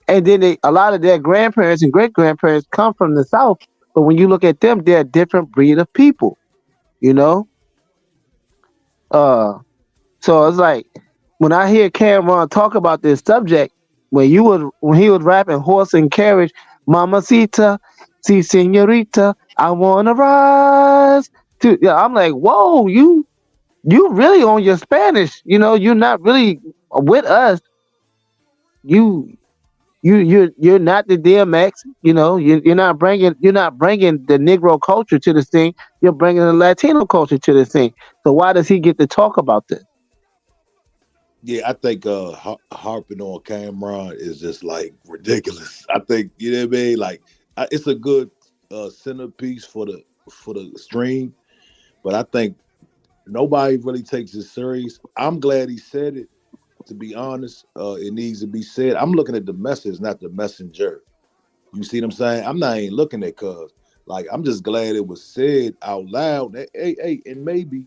S5: and then a lot of their grandparents and great grandparents come from the South. But when you look at them, they're a different breed of people. So it's like when I hear Cameron talk about this subject, when he was rapping horse and carriage, Mamacita, si señorita, I wanna rise. I'm like, whoa, you really on your Spanish? You're not really with us. You're not the DMX. You're not bringing the Negro culture to this thing. You're bringing the Latino culture to this thing. So why does he get to talk about this?
S4: Yeah, I think harping on Cameron is just like ridiculous. I think, you know what I mean. Like, it's a good centerpiece for the stream, but I think nobody really takes it serious. I'm glad he said it to be honest, it needs to be said. I'm looking at the message, not the messenger. You see what I'm saying? I'm not even looking at cuz. Like, I'm just glad it was said out loud. Hey, and maybe,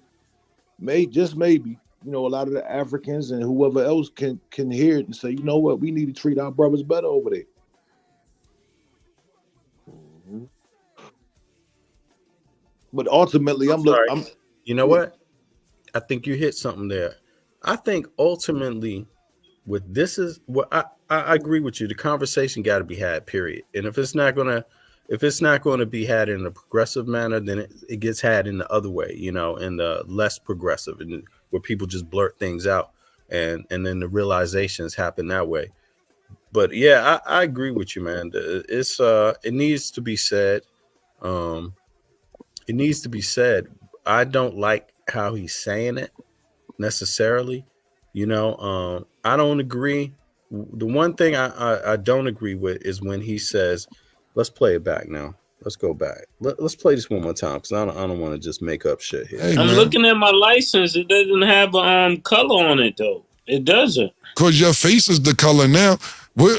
S4: just maybe, a lot of the Africans and whoever else can hear it and say, you know what, we need to treat our brothers better over there. Mm-hmm. But ultimately,
S2: you know what? I think you hit something there. I think ultimately, with this is what I agree with you. The conversation got to be had, period. And if it's not gonna be had in a progressive manner, then it gets had in the other way, in the less progressive, and where people just blurt things out, and then the realizations happen that way. But yeah, I agree with you, man. It needs to be said. It needs to be said. I don't like how he's saying it necessarily. I don't agree. The one thing I don't agree with is when he says, let's play it back now. Let's go back. Let's play this one more time, because I don't want to just make up shit here.
S1: Hey,
S3: I'm
S1: man,
S3: looking at my license. It doesn't have color on it though. It doesn't.
S1: because your face is the color now. What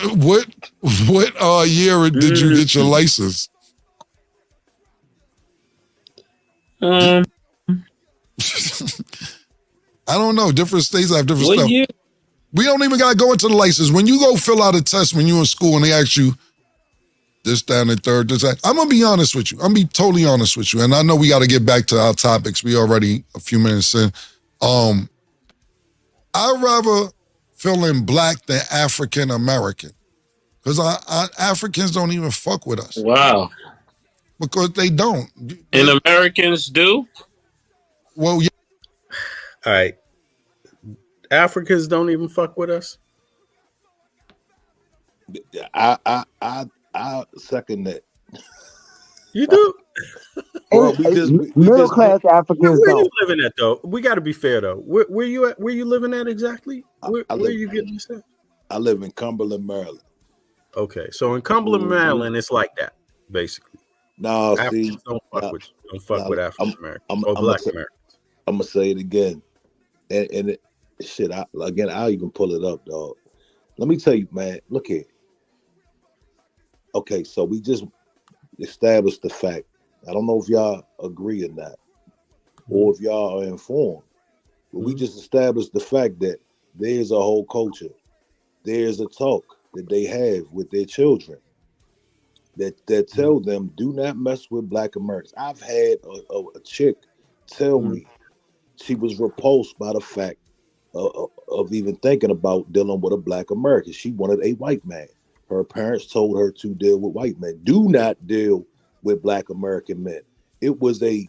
S1: year did you get your license? I don't know. Different states have different stuff.
S3: Year?
S1: We don't even gotta go into the license. When you go fill out a test when you're in school and they ask you this, down, and third, this, that, I'm gonna be honest with you. I'm gonna be totally honest with you. And I know we gotta get back to our topics. We already a few minutes in. I'd rather feel in black than African American. Because Africans don't even fuck with us.
S3: Wow.
S1: Because they don't.
S3: And Americans do?
S1: Well, yeah.
S2: All right. Africans don't even fuck with us.
S4: I second that.
S2: You do?
S4: Well,
S5: middle class Africans
S2: Where
S5: don't.
S2: you living at though? We got to be fair though. Where you at? Where you living at exactly? Where you getting this at?
S4: I live in Cumberland, Maryland.
S2: Okay, so in Cumberland, Maryland, it's like that basically.
S4: No,
S2: Africans don't fuck with African Americans or Black Americans.
S4: I'm gonna say it again, and shit. I'll even pull it up, dog. Let me tell you, man. Look here. Okay, so we just established the fact. I don't know if y'all agree or not, or if y'all are informed, but we just established the fact that there's a whole culture. There's a talk that they have with their children that tell them, do not mess with Black Americans. I've had a chick tell me she was repulsed by the fact of even thinking about dealing with a Black American. She wanted a white man. Her parents told her to deal with white men. Do not deal with Black American men. It's a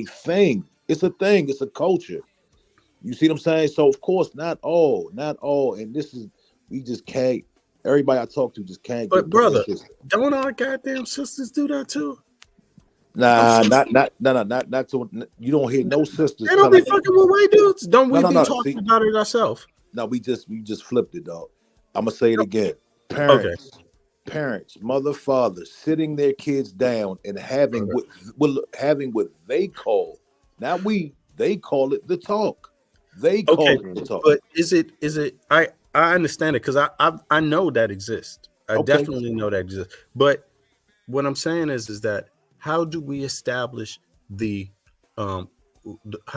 S4: thing. It's a thing. It's a culture. You see what I'm saying? So of course, not all. And we just can't. Everybody I talk to just can't.
S2: But brother, don't our goddamn sisters do that too?
S4: Nah, not to. You don't hear no sisters.
S2: They don't be fucking with white dudes. Don't we be talking about it ourselves?
S4: No, we just flipped it, dog. I'm gonna say it again. Parents, mother, father, sitting their kids down and having what they call, not we, they call it the talk. They call it the talk.
S2: But is it? I understand it because I know that exists. I definitely know that exists. But what I'm saying is that how do we establish how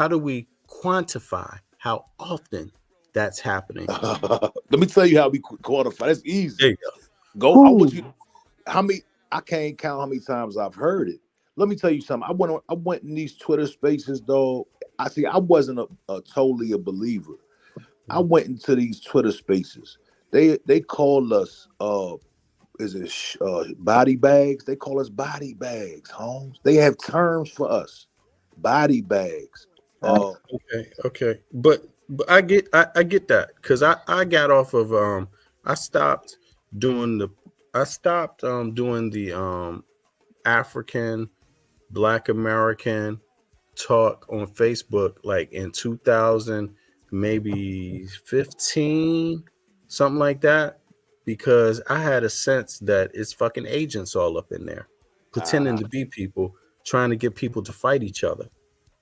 S2: do we quantify how often that's happening?
S4: Let me tell you how we quantify. That's easy.
S2: There you
S4: go. I want you. I can't count how many times I've heard it. Let me tell you something. I went in these Twitter spaces, dog. I wasn't totally a believer. I went into these Twitter spaces. They call us body bags? They call us body bags, Holmes. They have terms for us. Body bags.
S2: Okay. But I get that because I got off of I stopped doing the African Black American talk on Facebook like in 2000 maybe 15, something like that, because I had a sense that it's fucking agents all up in there pretending to be people, trying to get people to fight each other,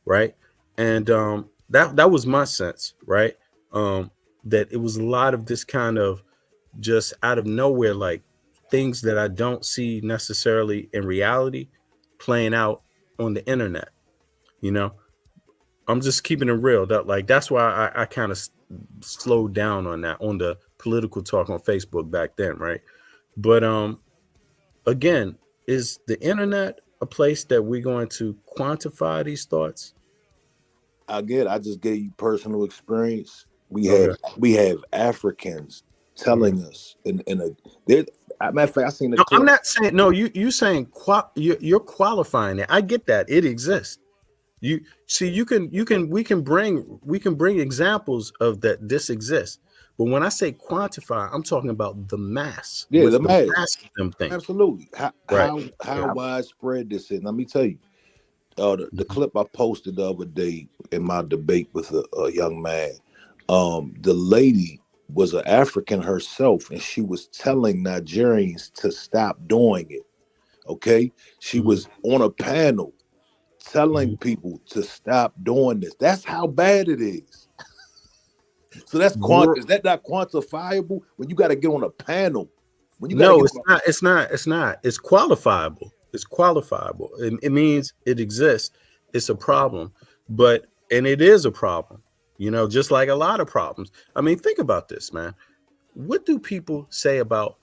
S2: right? And that was my sense, right? that it was a lot of this kind of just out of nowhere, like things that I don't see necessarily in reality playing out on the internet. You know, I'm just keeping it real. That's why I kind of slowed down on that, on the political talk on Facebook back then, right? But again, is the internet a place that we're going to quantify these thoughts?
S4: I just gave you personal experience. We have Africans telling us in a matter of fact, I seen the clip.
S2: I'm not saying no. You saying you're qualifying it. I get that it exists. You see, we can bring examples of that this exists. But when I say quantify, I'm talking about the mass.
S4: Yeah, the mass
S2: of them things.
S4: Absolutely. How widespread this is. Let me tell you. The clip I posted the other day in my debate with a young man, the lady was an African herself, and she was telling Nigerians to stop doing it. Okay, she was on a panel telling people to stop doing this. That's how bad it is. So is that not quantifiable when you got to get on a panel?
S2: No, it's not. It's qualifiable. It's qualifiable. It means it exists. It's a problem, and it is a problem, you know, just like a lot of problems. I mean, think about this, man. What do people say about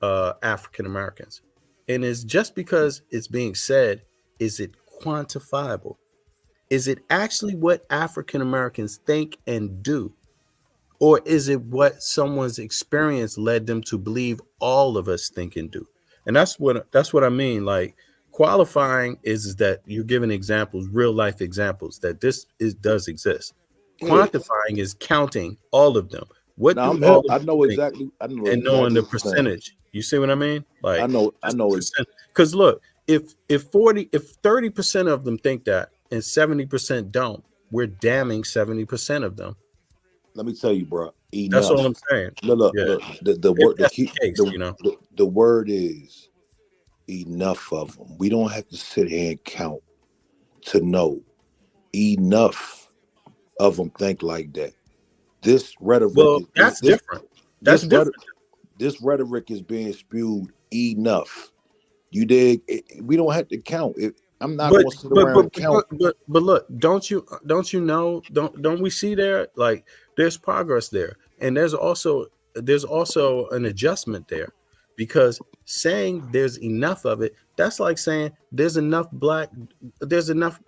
S2: African Americans? And it's just because it's being said, is it quantifiable? Is it actually what African Americans think and do? Or is it what someone's experience led them to believe all of us think and do? And that's what I mean. Like, qualifying is that you're giving examples, real life examples that does exist. Quantifying is counting all of them. I know exactly. And knowing the percentage. You see what I mean? Like,
S4: I know.
S2: Because look, if 30% of them think that and 70% don't, we're damning 70% of them.
S4: Let me tell you, bro. Enough.
S2: That's all I'm saying.
S4: Look, the word is enough of them. We don't have to sit here and count to know. Enough of them think like that. This rhetoric.
S2: Well, that's different. That's different.
S4: This rhetoric is being spewed enough. You dig? We don't have to count it. I'm not going to sit around and count.
S2: But look, don't you know? Don't we see there? Like, there's progress there, and there's also an adjustment there, because saying there's enough of it, that's like saying there's enough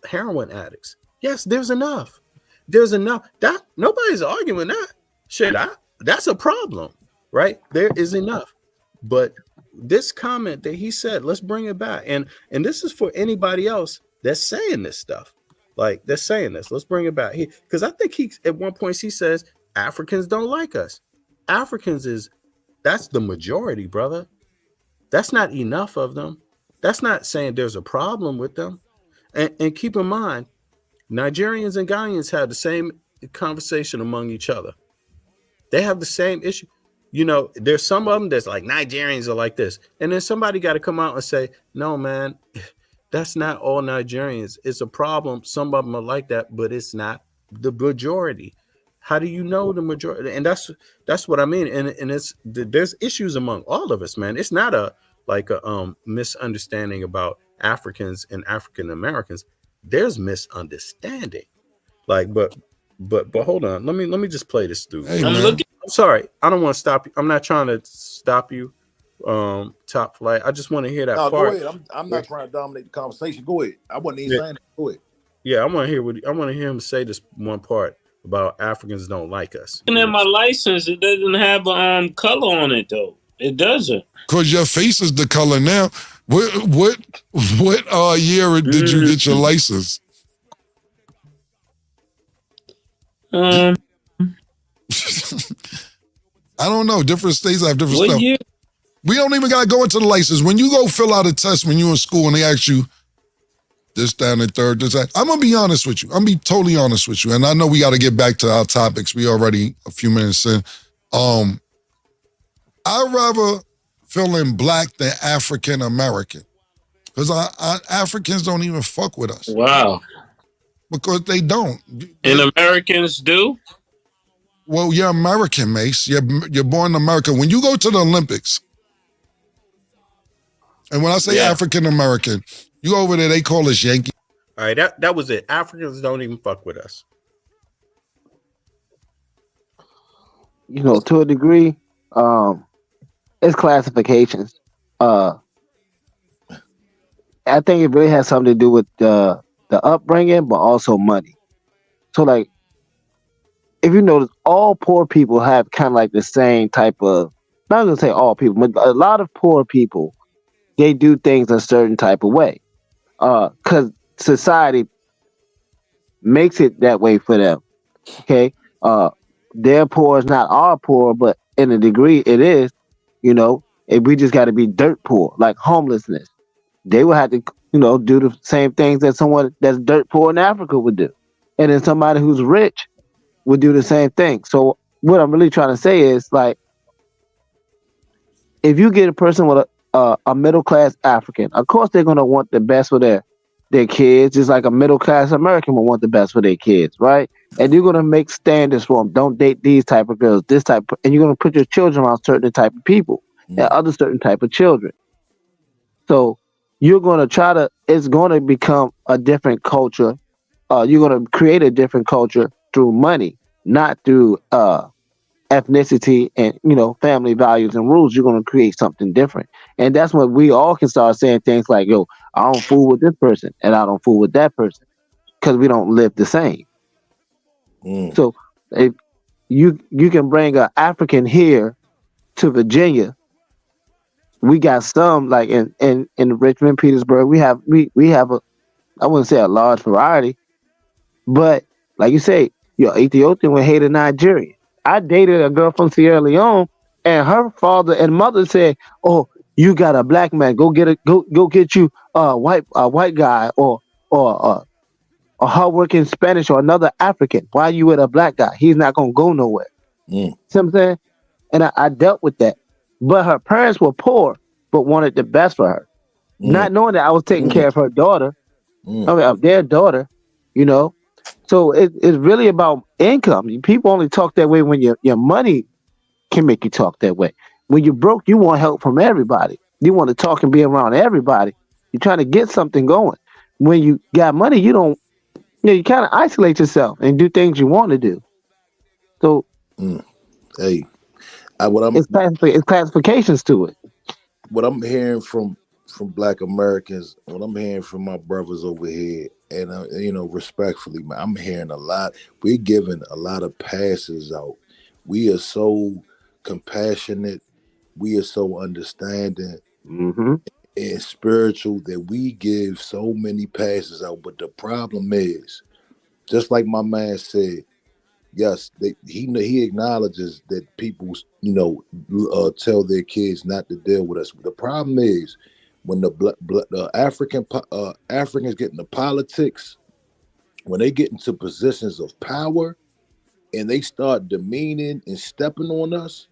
S2: heroin addicts. Yes, there's enough. There's enough. That nobody's arguing that. Shit, that's a problem, right? There is enough, but this comment that he said, let's bring it back. And this is for anybody else that's saying this stuff. Like, they're saying this. Let's bring it back. Because I think at one point he says Africans don't like us. That's the majority, brother. That's not enough of them. That's not saying there's a problem with them. And keep in mind, Nigerians and Ghanaians have the same conversation among each other. They have the same issue. You know, there's some of them that's like, Nigerians are like this. And then somebody got to come out and say, no, man, that's not all Nigerians. It's a problem. Some of them are like that, but it's not the majority. How do you know the majority? And that's what I mean. And there's issues among all of us, man. It's not a misunderstanding about Africans and African Americans. There's misunderstanding. Like, but hold on. Let me just play this through.
S1: Hey,
S2: I'm sorry. I don't want to stop you. I'm not trying to stop you. Top flight. I just want to hear that part.
S4: Go ahead. I'm not trying to dominate the conversation. Go ahead. I wasn't even saying that. Go ahead.
S2: Yeah, I want to hear him say this one part about Africans don't like us.
S3: And in my license, it doesn't have color on it though. It doesn't.
S1: Because your face is the color now. What year did you get your license? I don't know. Different states have different stuff.
S3: Year?
S1: We don't even got to go into the license. When you go fill out a test when you're in school and they ask you this, that, and the third, this, that, I'm going to be honest with you. I'm going to be totally honest with you. And I know we got to get back to our topics. We already a few minutes in. I'd rather fill in black than African American, because Africans don't even fuck with us.
S3: Wow.
S1: Because they don't.
S3: And Americans do?
S1: Well, you're American, Mace. You're born American. When you go to the Olympics, and when I say African American, you go over there, they call us Yankee.
S2: All right, that was it. Africans don't even fuck with us.
S5: You know, to a degree, it's classifications. I think it really has something to do with the upbringing, but also money. So, like, if you notice, all poor people have kind of like the same type of. Not gonna say all people, but a lot of poor people, they do things a certain type of way, because society makes it that way for them. Okay, their poor is not our poor, but in a degree, it is. You know, if we just got to be dirt poor, like homelessness, they would have to, do the same things that someone that's dirt poor in Africa would do, and then somebody who's rich would do the same thing. So what I'm really trying to say is, like, if you get a person with a middle class African, of course they're gonna want the best for their kids, just like a middle class American will want the best for their kids, right? And you're gonna make standards for them. Don't date these type of girls, this type, and you're gonna put your children around certain type of people and other certain type of children. So you're gonna try to. It's gonna become a different culture. You're gonna create a different culture through money, not through ethnicity and family values and rules. You're going to create something different, and that's when we all can start saying things like, "Yo, I don't fool with this person, and I don't fool with that person," because we don't live the same. So if you can bring an African here to Virginia, we got some like in Richmond, Petersburg. We have a, I wouldn't say a large variety, but like you say, you're Ethiopian with hated Nigerian. I dated a girl from Sierra Leone, and her father and mother said, "Oh, you got a black man. Go get you a white guy or hardworking Spanish or another African. Why you with a black guy? He's not gonna go nowhere." See what I'm saying? And I dealt with that, but her parents were poor, but wanted the best for her, not knowing that I was taking care of her daughter, of their daughter, So it's really about income. People only talk that way when your money can make you talk that way. When you're broke, you want help from everybody. You want to talk and be around everybody. You're trying to get something going. When you got money, you don't. You kind of isolate yourself and do things you want to do. So,
S4: hey,
S5: it's classifications to it.
S4: What I'm hearing from Black Americans, what I'm hearing from my brothers over here, and respectfully, man, I'm hearing a lot. We're giving a lot of passes out. We are so compassionate. We are so understanding and spiritual that we give so many passes out. But the problem is, just like my man said, yes, he acknowledges that people, tell their kids not to deal with us. But the problem is, when the Africans get into politics, when they get into positions of power, and they start demeaning and stepping on us,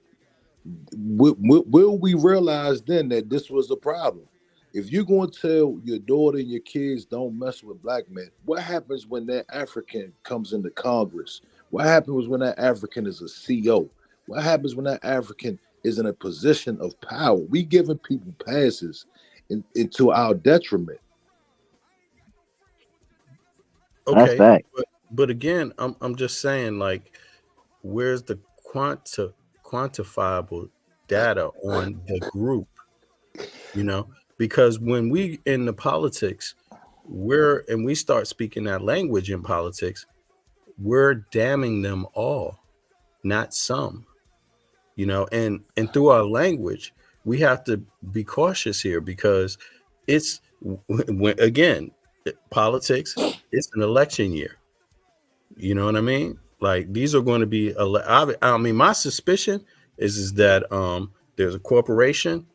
S4: will we realize then that this was a problem? If you're going to tell your daughter and your kids don't mess with black men, what happens when that African comes into Congress? What happens when that African is a CEO? What happens when that African is in a position of power? We giving people passes into our detriment.
S2: Okay, but again, I'm just saying, like, where's the quantifiable data on the group? Because when we in the politics, we start speaking that language in politics, we're damning them all, not some. And through our language, we have to be cautious here, because it's again, politics. It's an election year. You know what I mean? Like, these are going to be. I mean, my suspicion is that there's a corporation.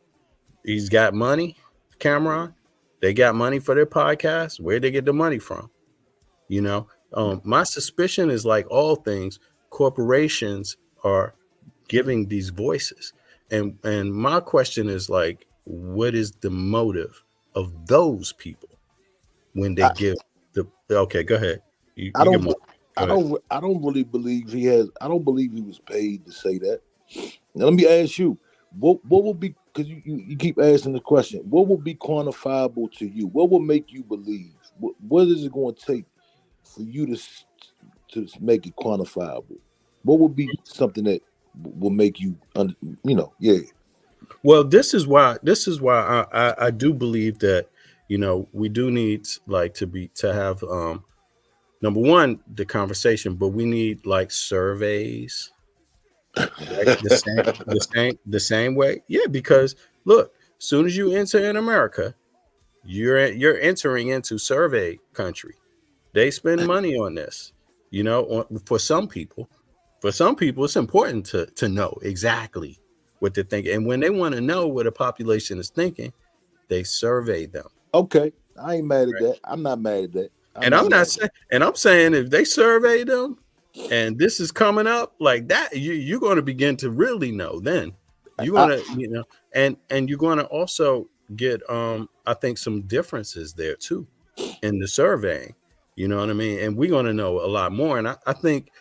S2: He's got money, Cameron. They got money for their podcast. Where'd they get the money from? My suspicion is, like all things, corporations are giving these voices. And my question is, like, what is the motive of those people when they give the? Okay, go ahead.
S4: I don't really believe he has. I don't believe he was paid to say that. Now let me ask you, what will be, because you keep asking the question, what will be quantifiable to you? What will make you believe? What is it going to take for you to make it quantifiable? What will be something that will make you, yeah.
S2: Well, this is why I do believe that, we do need like to have number one, the conversation, but we need like surveys, right? the same way. Yeah, because look, as soon as you enter in America, you're entering into survey country. They spend money on this, for some people. For some people, it's important to know exactly what they're thinking. And when they want to know what a population is thinking, they survey them.
S4: Okay. I ain't mad at that. I'm not mad at that.
S2: I'm saying if they survey them and this is coming up like that, you're going to begin to really know. Then you're going to, and you're going to also get, I think, some differences there too in the surveying. You know what I mean? And we're going to know a lot more. And I think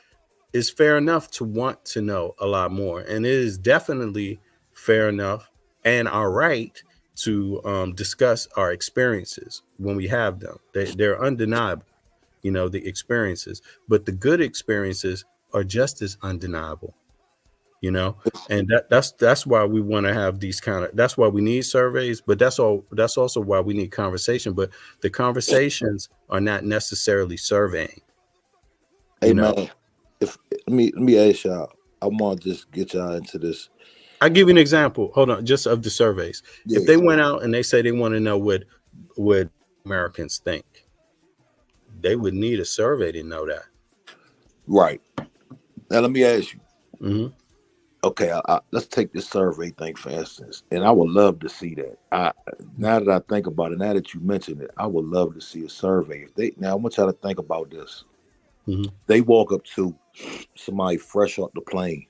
S2: it's fair enough to want to know a lot more. And it is definitely fair enough and our right to discuss our experiences when we have them. They're undeniable, the experiences. But the good experiences are just as undeniable, and that's why we want to have these that's why we need surveys, but that's also why we need conversation. But the conversations are not necessarily surveying.
S4: Hey man, let me ask y'all, I want to just get y'all into this.
S2: I'll give you an example. Hold on, just of the surveys. Yeah. If they went out and they say they want to know what Americans think, they would need a survey to know that.
S4: Right. Now let me ask you.
S2: Mm-hmm.
S4: Okay, let's take this survey thing for instance, and I would love to see that. Now that I think about it, now that you mentioned it, I would love to see a survey. Now I want y'all to think about this.
S2: Mm-hmm.
S4: They walk up to somebody fresh off the plane,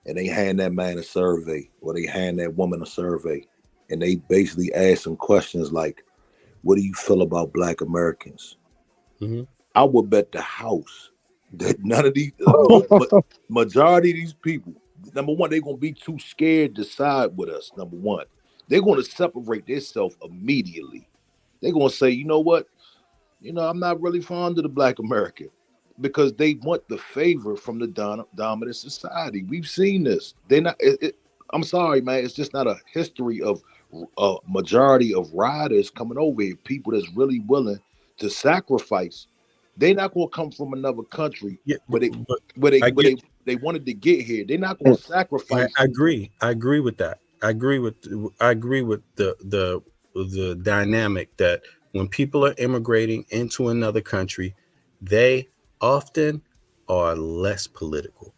S4: and they hand that man a survey, or they hand that woman a survey, and they basically ask them questions like, "What do you feel about Black Americans?"
S2: Mm-hmm.
S4: I would bet the house that none of these, majority of these people, number one, they're going to be too scared to side with us. Number one, they're going to separate themselves immediately. They're going to say, you know what? I'm not really fond of the Black American, because they want the favor from the dominant society. We've seen this. They're not. I'm sorry, man. It's just not a history of a majority of riders coming over here. People that's really willing to sacrifice. They're not going to come from another country where they wanted to get here. They're not going to sacrifice.
S2: I agree with that. I agree with the dynamic that when people are immigrating into another country, they often are less political.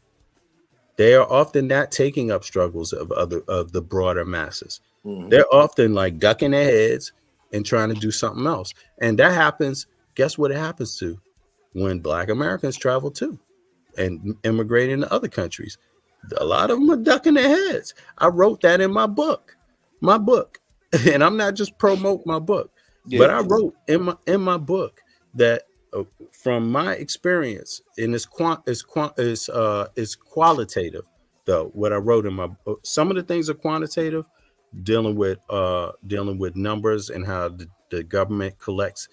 S2: They are often not taking up struggles of the broader masses. Mm-hmm. They're often like ducking their heads and trying to do something else. And that happens. Guess what it happens to when Black Americans travel too and immigrate into other countries? A lot of them are ducking their heads. I wrote that in my book, and I'm not just promote my book, but I wrote in my book that from my experience, and it's qualitative though. What I wrote in my book, some of the things are quantitative, dealing with numbers and how the government collects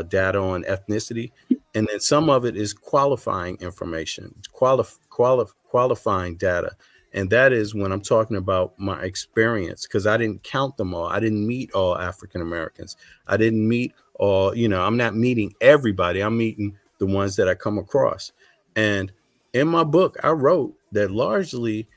S2: data on ethnicity, and then some of it is qualifying information, qualifying data, and that is when I'm talking about my experience, because I didn't count them all. I didn't meet all African Americans. I didn't meet all. I'm not meeting everybody. I'm meeting the ones that I come across. And in my book, I wrote that largely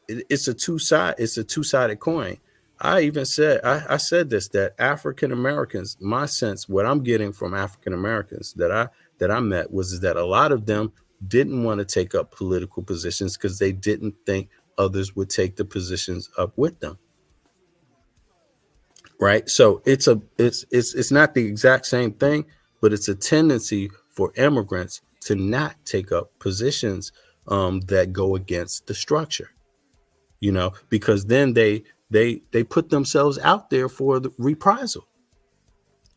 S2: it's a two-sided coin. I even said, I said this, that African Americans, my sense, what I'm getting from African Americans that I met was that a lot of them didn't want to take up political positions because they didn't think others would take the positions up with them. Right. So it's not the exact same thing, but it's a tendency for immigrants to not take up positions that go against the structure, because then they put themselves out there for the reprisal.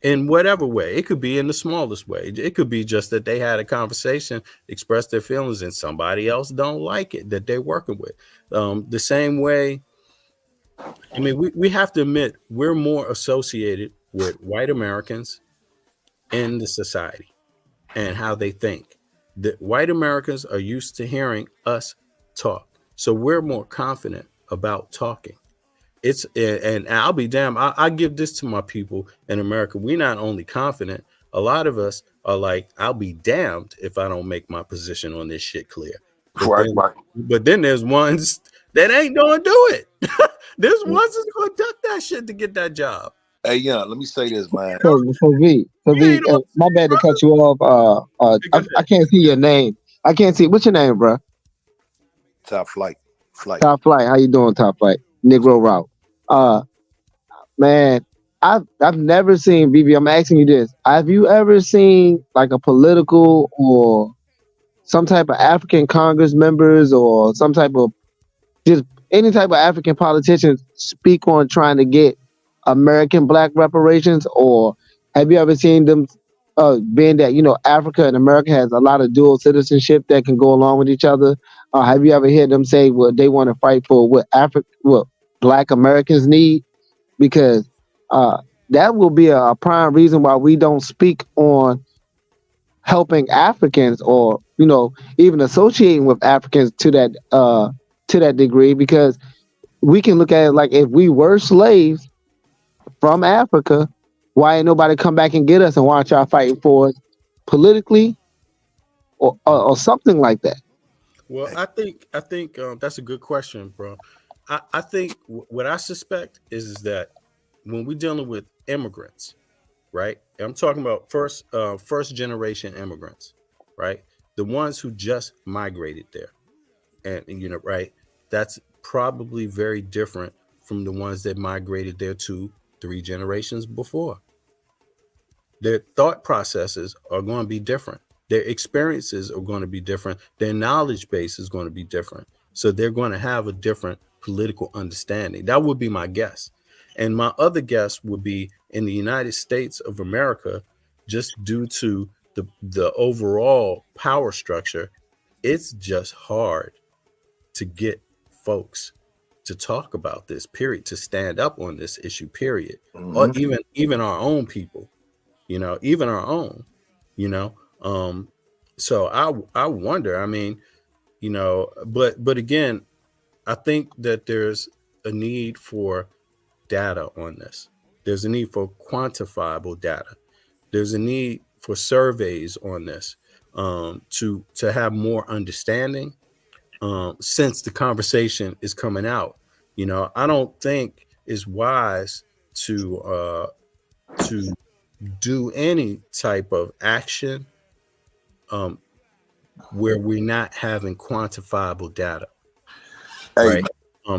S2: in whatever way. It could be in the smallest way. It could be just that they had a conversation, expressed their feelings, and somebody else don't like it that they're working with. The same way, I mean, we have to admit we're more associated with white Americans in the society and how they think. The white Americans are used to hearing us talk, so we're more confident about talking. And I'll be damned. I give this to my people in America. We're not only confident. A lot of us are like, I'll be damned if I don't make my position on this shit clear. But then there's ones that ain't gonna do it. There's ones that's gonna duck that shit to get that job.
S4: Hey, yeah, let me say this, man.
S5: For V, my bad to cut you off. I can't see your name. I can't see. What's your name, bro?
S4: Top Flight.
S5: Top Flight. How you doing, Top Flight? Negro Route. Man, I've never seen, BB, I'm asking you this. Have you ever seen like a political or some type of African Congress members or some type of just any type of African politicians speak on trying to get American black reparations? Or have you ever seen them, being that, Africa and America has a lot of dual citizenship that can go along with each other? Have you ever heard them say, well, they want to fight for what black Americans need? Because that will be a prime reason why we don't speak on helping Africans or, even associating with Africans to that degree, because we can look at it like, if we were slaves from Africa, why ain't nobody come back and get us, and why aren't y'all fighting for us politically or something like that?
S2: Well, I think that's a good question, bro. I think what I suspect is that when we're dealing with immigrants, right? I'm talking about first generation immigrants, right? The ones who just migrated there, and right, that's probably very different from the ones that migrated there 2-3 generations before. Their thought processes are going to be different. Their experiences are going to be different. Their knowledge base is going to be different. So they're going to have a different political understanding. That would be my guess. And my other guess would be in the United States of America, just due to the overall power structure, it's just hard to get folks to talk about this, period, to stand up on this issue, period. Mm-hmm. Or even our own people, even our own, so I wonder, I mean, but again, I think that there's a need for data on this. There's a need for quantifiable data. There's a need for surveys on this, to have more understanding, since the conversation is coming out. I don't think it's wise to do any type of action where we're not having quantifiable data, right?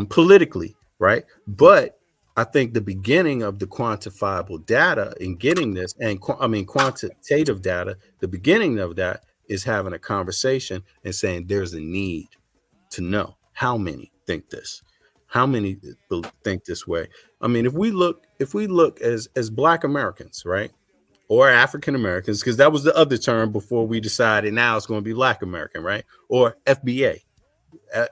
S2: Politically, right? But I think the beginning of the quantifiable data in getting this, and quantitative data, the beginning of that is having a conversation and saying there's a need to know how many think this, how many think this way. I mean, if we look as Black Americans, right, or African Americans, because that was the other term before we decided now it's going to be Black American, right, or FBA.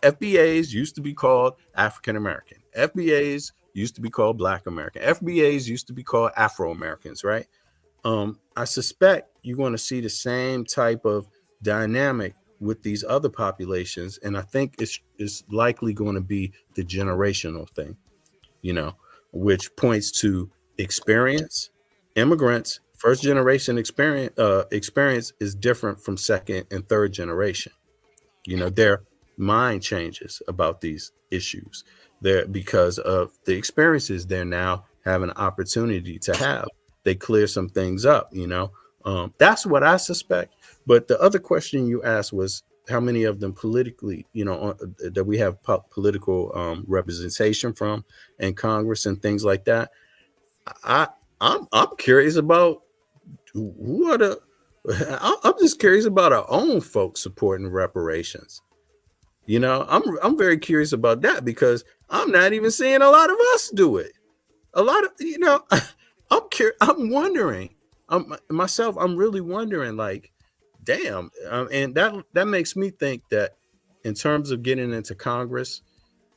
S2: FBAs used to be called African American. FBAs used to be called Black American. FBAs used to be called Afro Americans, right? I suspect you're going to see the same type of dynamic with these other populations, and I think it's likely going to be the generational thing, which points to experience. Immigrants, first generation experience is different from second and third generation. Their mind changes about these issues there because of the experiences they're now having an opportunity to have. They clear some things up, that's what I suspect. But the other question you asked was how many of them politically, that we have political representation from in Congress and things like that. I'm curious about who are I'm just curious about our own folks supporting reparations. I'm very curious about that because I'm not even seeing a lot of us do it. A lot of, I'm wondering myself, I'm really wondering, like, damn, and that makes me think that in terms of getting into Congress,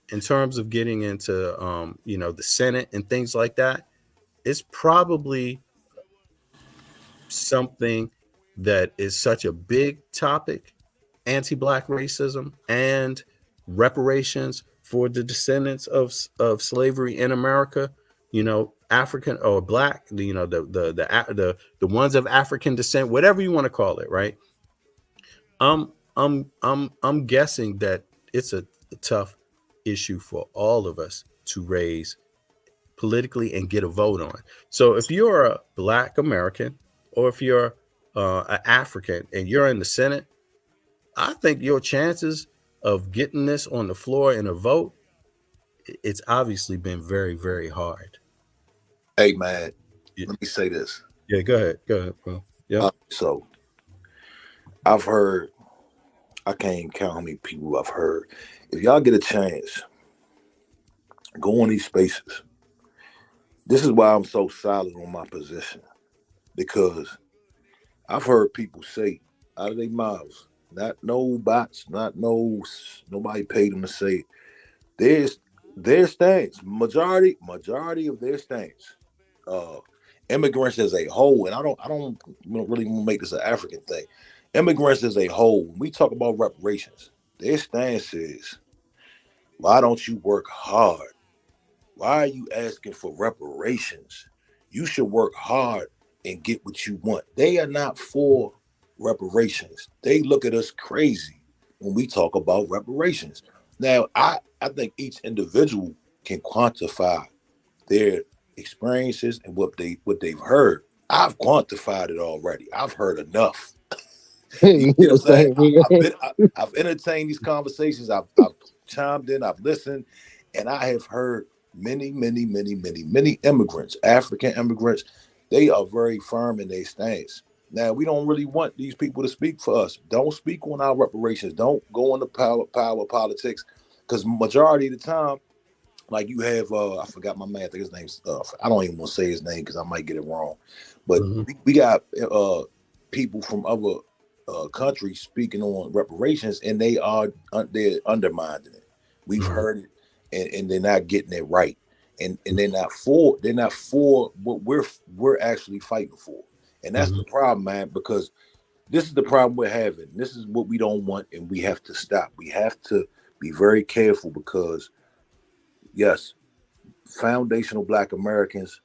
S2: in terms of getting into the Senate and things like that, it's probably something that is such a big topic, anti-black racism and reparations for the descendants of slavery in America, African or black, the ones of African descent, whatever you want to call it, right? I'm guessing that it's a tough issue for all of us to raise politically and get a vote on. So if you're a black American or if you're an African and you're in the Senate, I think your chances of getting this on the floor in a vote, it's obviously been very, very hard.
S4: Hey man,
S2: Yeah.
S4: let me say this.
S2: Yeah, go ahead, bro. Yeah.
S4: So I've heard, I can't even count how many people I've heard. If y'all get a chance, go in these spaces. This is why I'm so solid on my position, because I've heard people say out of their mouths, not no bots, nobody paid them to say it. Their stance, majority of their stance, immigrants as a whole, and I don't really want to make this an African thing. Immigrants as a whole, when we talk about reparations, their stance is, why don't you work hard? Why are you asking for reparations? You should work hard and get what you want. They are not for reparations. They look at us crazy when we talk about reparations. Now, I think each individual can quantify their experiences and what they've heard. I've quantified it already. I've heard enough. You know what I'm saying? I've entertained these conversations. I've chimed in. I've listened, and I have heard many immigrants, African immigrants. They are very firm in their stance. Now, we don't really want these people to speak for us. Don't speak on our reparations. Don't go into power politics, because majority of the time, like you have, I forgot my man. I think his name's. I don't even want to say his name because I might get it wrong. But we got people from other countries speaking on reparations, and they're undermining it. We've heard it, and they're not getting it right, and they're not for what we're actually fighting for, and that's the problem, man. Because this is the problem we're having. This is what we don't want, and we have to stop. We have to be very careful, because yes, foundational Black Americans,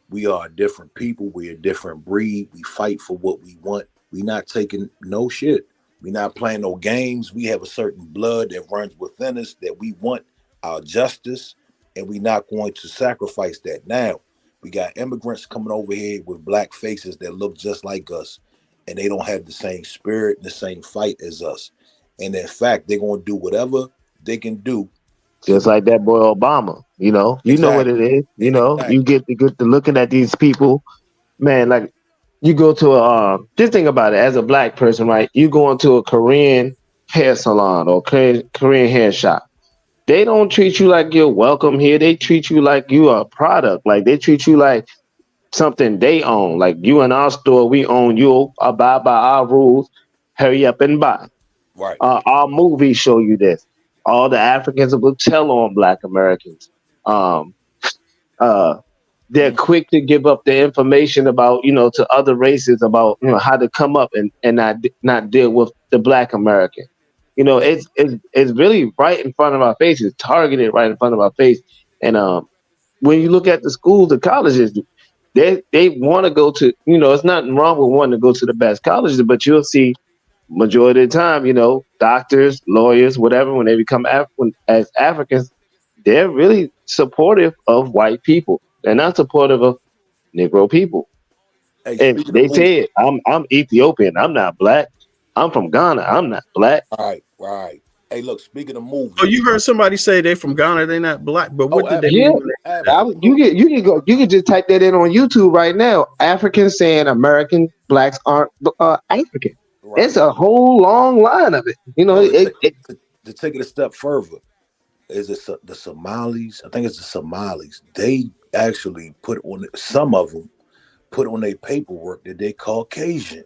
S4: we are a different people. We're a different breed. We fight for what we want. We're not taking no shit. We're not playing no games. We have a certain blood that runs within us that we want our justice, and we're not going to sacrifice that. Now, we got immigrants coming over here with black faces that look just like us, and they don't have the same spirit and the same fight as us. And in fact, they're going to do whatever they can do.
S5: Just like that boy Obama, you know what it is.
S4: Exactly.
S5: You get to looking at these people, man. Like, you go to just think about it as a black person, right? You go into a Korean hair salon or Korean hair shop. They don't treat you like you're welcome here. They treat you like you are a product. Like, they treat you like something they own. Like, you in our store, we own you. Abide by our rules. Hurry up and buy.
S4: Right.
S5: Our movies show you this. All the Africans will tell on Black Americans. They're quick to give up the information about, to other races about, how to come up and not deal with the Black American. It's really right in front of our faces, targeted right in front of our face. And when you look at the schools, the colleges, they want to go to, it's nothing wrong with wanting to go to the best colleges, but you'll see majority of the time, doctors, lawyers, whatever, when they become as Africans, they're really supportive of white people. They're not supportive of Negro people.
S4: Hey,
S5: And they say, I'm Ethiopian. I'm not black. I'm from Ghana. I'm not black.
S4: Right. Hey, look, speaking of movies.
S2: Oh, you heard somebody say they from Ghana, they're not black. But what did they mean?
S5: You can just type that in on YouTube right now. Africans saying American blacks aren't African. Right. It's a whole long line of it.
S4: To take it a step further, is it the Somalis? I think it's the Somalis. They actually some of them put on their paperwork that they Caucasian.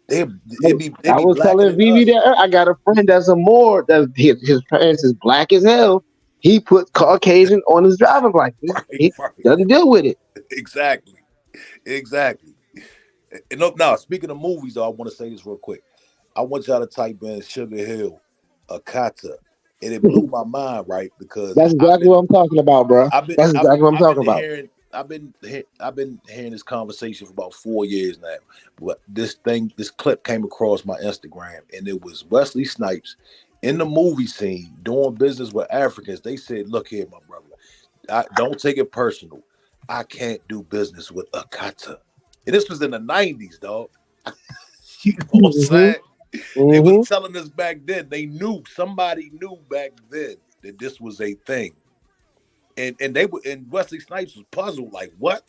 S4: They
S5: I
S4: be
S5: was
S4: blacker
S5: telling
S4: than
S5: Vivi
S4: us.
S5: that I got a friend that's a Moor that his parents is black as hell. He put Caucasian on his driver's license. He
S4: Right.
S5: doesn't deal with it.
S4: Exactly. And now, speaking of movies, though, I want to say this real quick. I want y'all to type in Sugar Hill, Akata, and it blew my mind, right? Because
S5: That's exactly what I'm talking about, bro.
S4: I've been
S5: That's exactly what I'm talking about.
S4: I've been hearing this conversation for about 4 years now. But this clip came across my Instagram, and it was Wesley Snipes in the movie scene doing business with Africans. They said, "Look here, my brother, don't take it personal. I can't do business with Akata." And this was in the 90s, dog. You know what I'm saying? They was telling us back then. Somebody knew back then that this was a thing. And Wesley Snipes was puzzled, like, what?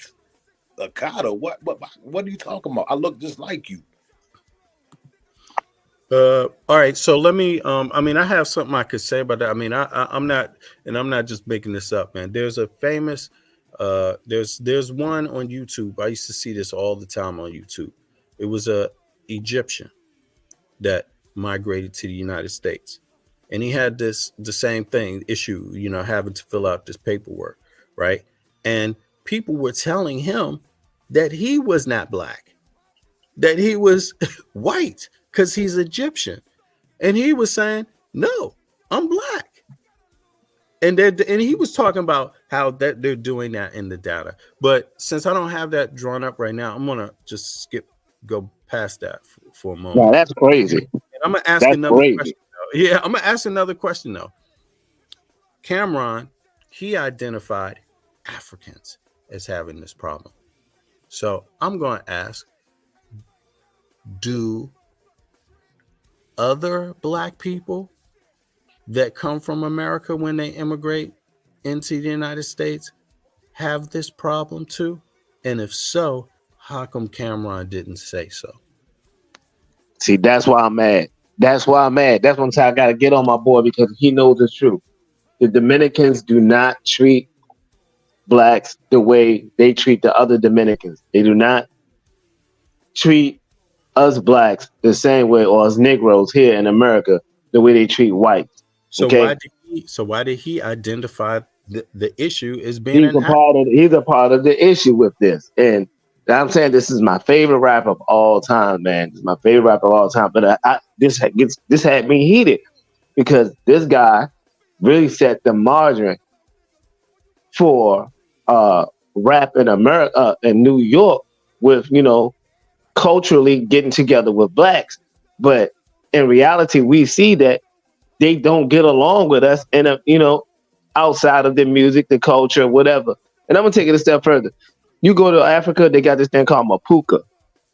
S4: Akata? What are you talking about? I look just like you.
S2: All right, so let me I have something I could say about that. I mean, I'm not just making this up, man. There's a famous there's one on YouTube. I used to see this all the time on YouTube. It was a Egyptian that migrated to the United States, and he had the same thing issue, having to fill out this paperwork, right? And people were telling him that he was not black, that he was white because he's Egyptian, and he was saying, "No, I'm black." And he was talking about how that they're doing that in the data. But since I don't have that drawn up right now, I'm gonna just go past that for a moment.
S5: No, that's crazy.
S2: And I'm gonna ask another question. Yeah, I'm gonna ask another question though. Cameron, he identified Africans as having this problem. So I'm gonna ask, do other black people that come from America when they immigrate into the United States have this problem too? And if so, how come Cameron didn't say so?
S5: See, that's why I'm mad. That's why I'm mad. That's one time I got to get on my boy because he knows it's true. The Dominicans do not treat blacks the way they treat the other Dominicans. They do not treat us blacks the same way, or us Negroes here in America, the way they treat whites.
S2: So
S5: okay?
S2: why did he identify the issue as being
S5: he's a part of the issue with this? And I'm saying this is my favorite rapper of all time, man. This is my favorite rapper of all time. But this had me heated because this guy really set the margin for rap in America, in New York, with culturally getting together with blacks. But in reality, we see that they don't get along with us outside of the music, the culture, whatever. And I'm gonna take it a step further. You go to Africa, they got this thing called mapuka.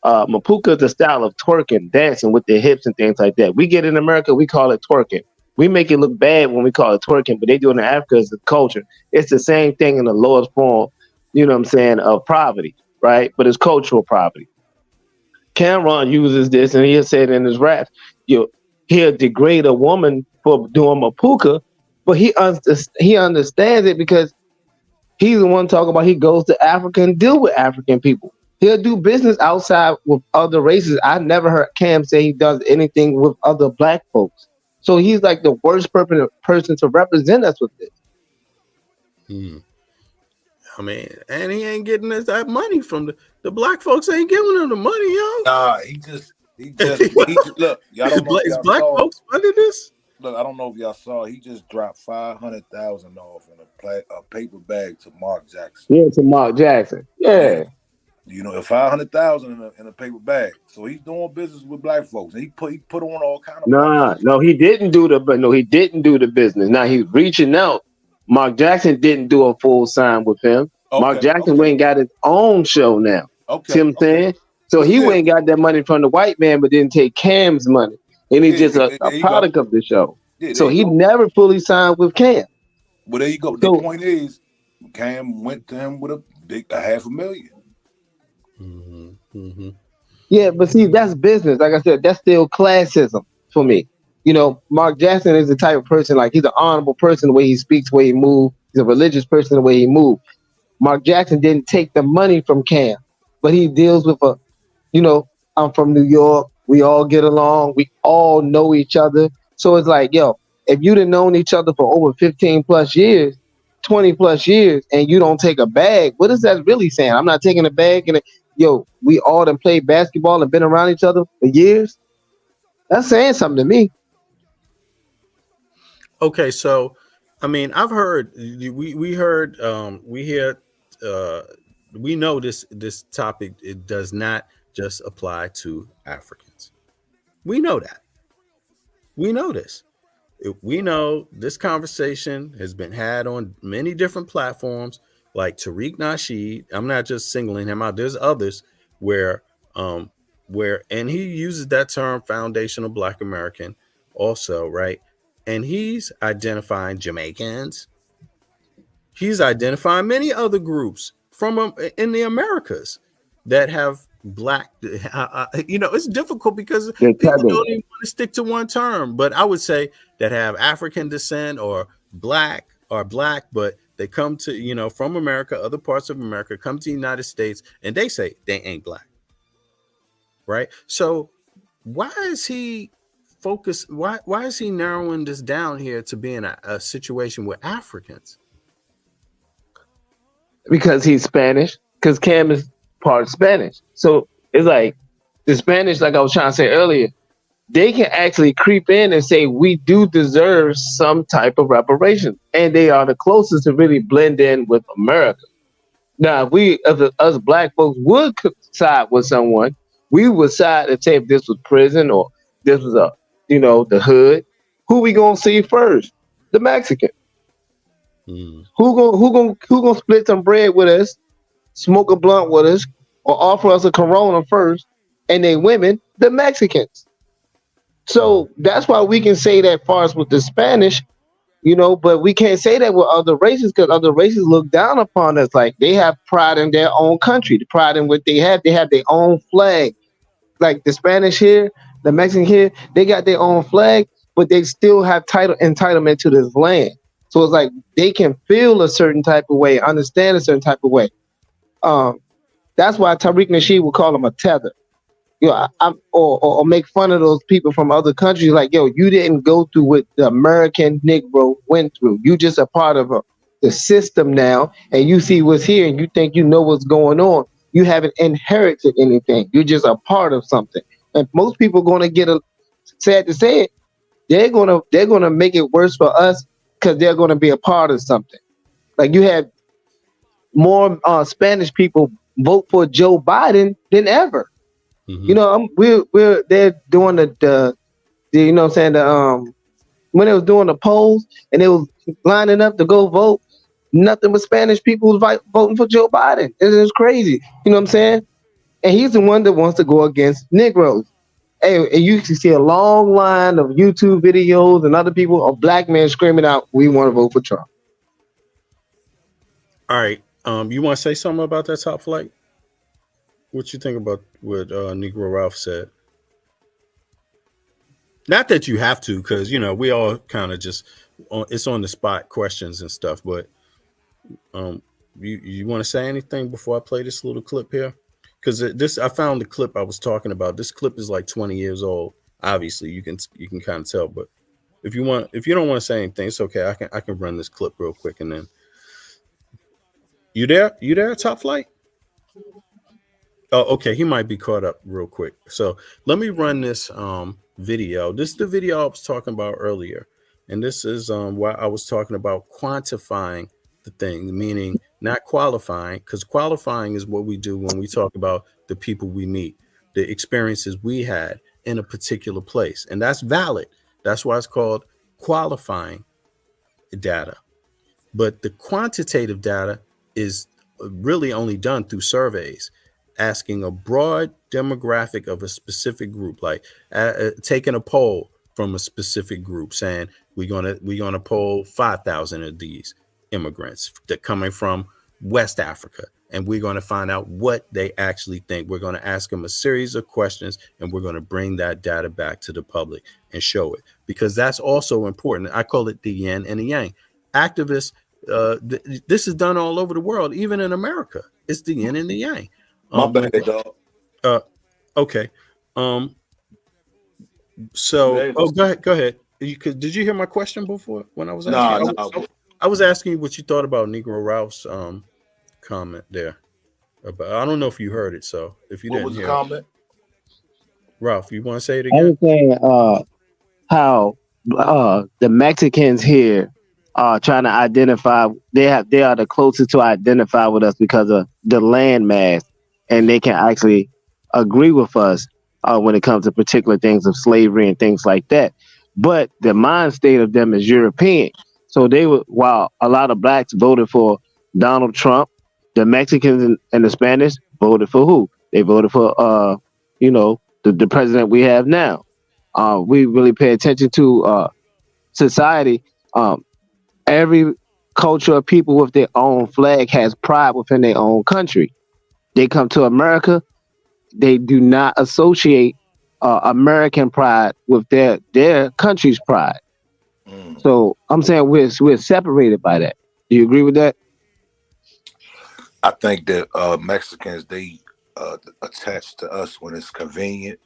S5: Mapuka is a style of twerking, dancing with their hips and things like that. We get in America, we call it twerking. We make it look bad when we call it twerking, but they do it in Africa as a culture. It's the same thing in the lowest form, of poverty, right? But it's cultural poverty. Cameron uses this, and he'll say it in his raps. He'll degrade a woman for doing mapuka, but he understands it because he's the one talking about he goes to Africa and deal with African people. He'll do business outside with other races. I never heard Cam say he does anything with other black folks. So he's like the worst person to represent us with this.
S2: I mean, and he ain't getting that money from the black folks. Ain't giving him the money, yo.
S4: Nah, he just look. Y'all don't know
S2: is black folks funding this?
S4: Look, I don't know if y'all saw. He just dropped $500,000 off in a paper bag to Mark Jackson.
S5: Yeah, to Mark Jackson. Yeah.
S4: $500,000 in a paper bag. So he's doing business with black folks. And he put on all kind of.
S5: No, he didn't do the business. Now he's reaching out. Mark Jackson didn't do a full sign with him. Okay, Mark Jackson went and got his own show now.
S4: Okay.
S5: See what I'm saying? So he went and got that money from the white man, but didn't take Cam's money. And he's just a product of the show. Yeah, so he never fully signed with Cam.
S4: Well, there you go. The point is, Cam went to him with a $500,000.
S2: Mm-hmm.
S5: Yeah, but see, that's business. Like I said, that's still classism for me. Mark Jackson is the type of person, like he's an honorable person, the way he speaks, the way he moves. He's a religious person, the way he moves. Mark Jackson didn't take the money from Cam. but he deals with a, you know, I'm from New York. We all get along. We all know each other. So it's like, yo, if you'd have known each other for over 15 plus years, 20 plus years, and you don't take a bag, what is that really saying? I'm not taking a bag. And yo, we all done played basketball and been around each other for years. That's saying something to me.
S2: Okay, so I mean, I've heard we heard we hear we know this topic, it does not just apply to Africans. We know that. We know this. We know this conversation has been had on many different platforms, like Tariq Nasheed. I'm not just singling him out. There's others where and he uses that term foundational Black American also, right? And he's identifying Jamaicans. He's identifying many other groups from in the Americas that have Black. It's difficult because people don't even want to stick to one term. But I would say that have African descent or Black, but they come to, from America, other parts of America, come to the United States, and they say they ain't Black. Right? So why is he focused? Why is he narrowing this down here to be in a situation with Africans?
S5: Because he's Spanish. Because Cam is part Spanish. So it's like the Spanish, like I was trying to say earlier, they can actually creep in and say we do deserve some type of reparation, and they are the closest to really blend in with America. Now, if us Black folks would side with someone, we would side and say if this was prison or this was the hood. Who we gonna see first? The Mexican. Who gonna split some bread with us, smoke a blunt with us, or offer us a Corona first? And they women, the Mexicans. So that's why we can say that far as with the Spanish, but we can't say that with other races because other races look down upon us. Like they have pride in their own country, the pride in what they have. They have their own flag. Like the Spanish here, the Mexican here, they got their own flag, but they still have entitlement to this land. So it's like they can feel a certain type of way, understand a certain type of way. That's why Tariq Nasheed would call them a tether. Or make fun of those people from other countries, like, yo, you didn't go through what the American Negro went through. You just a part of the system now, and you see what's here, and you think you know what's going on. You haven't inherited anything. You're just a part of something. And most people are going to get sad to say it, they're gonna make it worse for us because they're going to be a part of something. Like you have more Spanish people vote for Joe Biden than ever. They're doing the when they was doing the polls and they was lining up to go vote, nothing but Spanish people was voting for Joe Biden. It was crazy. You know what I'm saying? And he's the one that wants to go against Negroes. Hey, and you can see a long line of YouTube videos and other people of Black men screaming out, "We want to vote for Trump."
S2: All right. You want to say something about that top flight? What you think about what Negro Ralph said? Not that you have to, because we all kind of just it's on the spot questions and stuff. But you want to say anything before I play this little clip here? Because I found the clip I was talking about. This clip is like 20 years old. Obviously, you can kind of tell. But if you don't want to say anything, it's okay. I can run this clip real quick and then. You there, Top Flight? Oh, okay. He might be caught up real quick. So let me run this video. This is the video I was talking about earlier. And this is why I was talking about quantifying the thing, meaning not qualifying, because qualifying is what we do when we talk about the people we meet, the experiences we had in a particular place. And that's valid. That's why it's called qualifying data. But the quantitative data is really only done through surveys, asking a broad demographic of a specific group, like taking a poll from a specific group, saying we're gonna poll 5,000 of these immigrants that coming from West Africa, and we're going to find out what they actually think. We're going to ask them a series of questions, and we're going to bring that data back to the public and show it, because that's also important. I call it the yin and the yang. Activists, this is done all over the world, even in America. It's the yin and the yang.
S4: My
S2: when
S4: bad, dog.
S2: okay. So,
S4: Yeah,
S2: go ahead. Did you hear my question before when I was asking?
S4: nah.
S2: I was asking you what you thought about Negro Ralph's comment there. But I don't know if you heard it. So if you
S4: What
S2: didn't
S4: was the
S2: hear it,
S4: comment?
S2: Ralph, you want to say it
S5: I
S2: again?
S5: was saying how the Mexicans here are trying to identify. They are the closest to identify with us because of the landmass, and they can actually agree with us when it comes to particular things of slavery and things like that. But the mind state of them is European. So they were while a lot of blacks voted for Donald Trump, the Mexicans and the Spanish voted for who? They voted for the president we have now. We really pay attention to society. Every culture of people with their own flag has pride within their own country. They come to America, they do not associate American pride with their country's pride.
S4: Mm.
S5: So I'm saying we're separated by that. Do you agree with that?
S4: I think that Mexicans, they attach to us when it's convenient,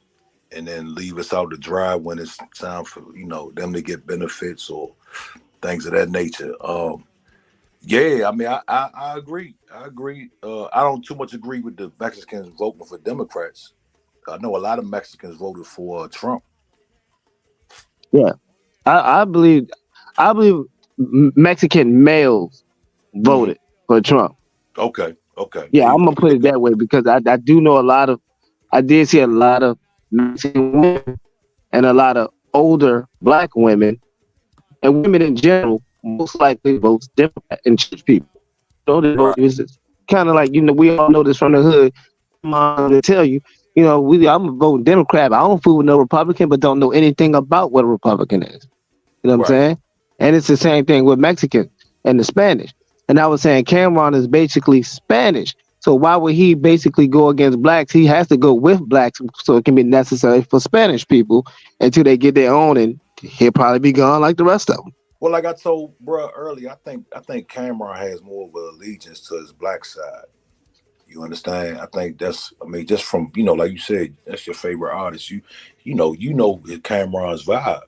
S4: and then leave us out to dry when it's time for them to get benefits or things of that nature. Yeah, I mean, I agree. I don't too much agree with the Mexicans voting for Democrats. I know a lot of Mexicans voted for Trump.
S5: Yeah, I believe Mexican males voted for Trump.
S4: Okay.
S5: Yeah, I'm gonna put it that way because I do know I did see a lot of Mexican women and a lot of older black women and women in general most likely votes Democrat and church people. So they vote, it's kind of like we all know this from the hood. Mom to tell you, I'm voting Democrat. I don't fool with no Republican, but don't know anything about what a Republican is. You know what I'm saying? And it's the same thing with Mexicans and the Spanish. And I was saying Cameron is basically Spanish. So why would he basically go against blacks? He has to go with blacks so it can be necessary for Spanish people until they get their own, and he'll probably be gone like the rest of them.
S4: Well, like I told bro earlier, I think Cameron has more of an allegiance to his black side. You understand? I think just from like you said, that's your favorite artist. You know Cameron's vibe.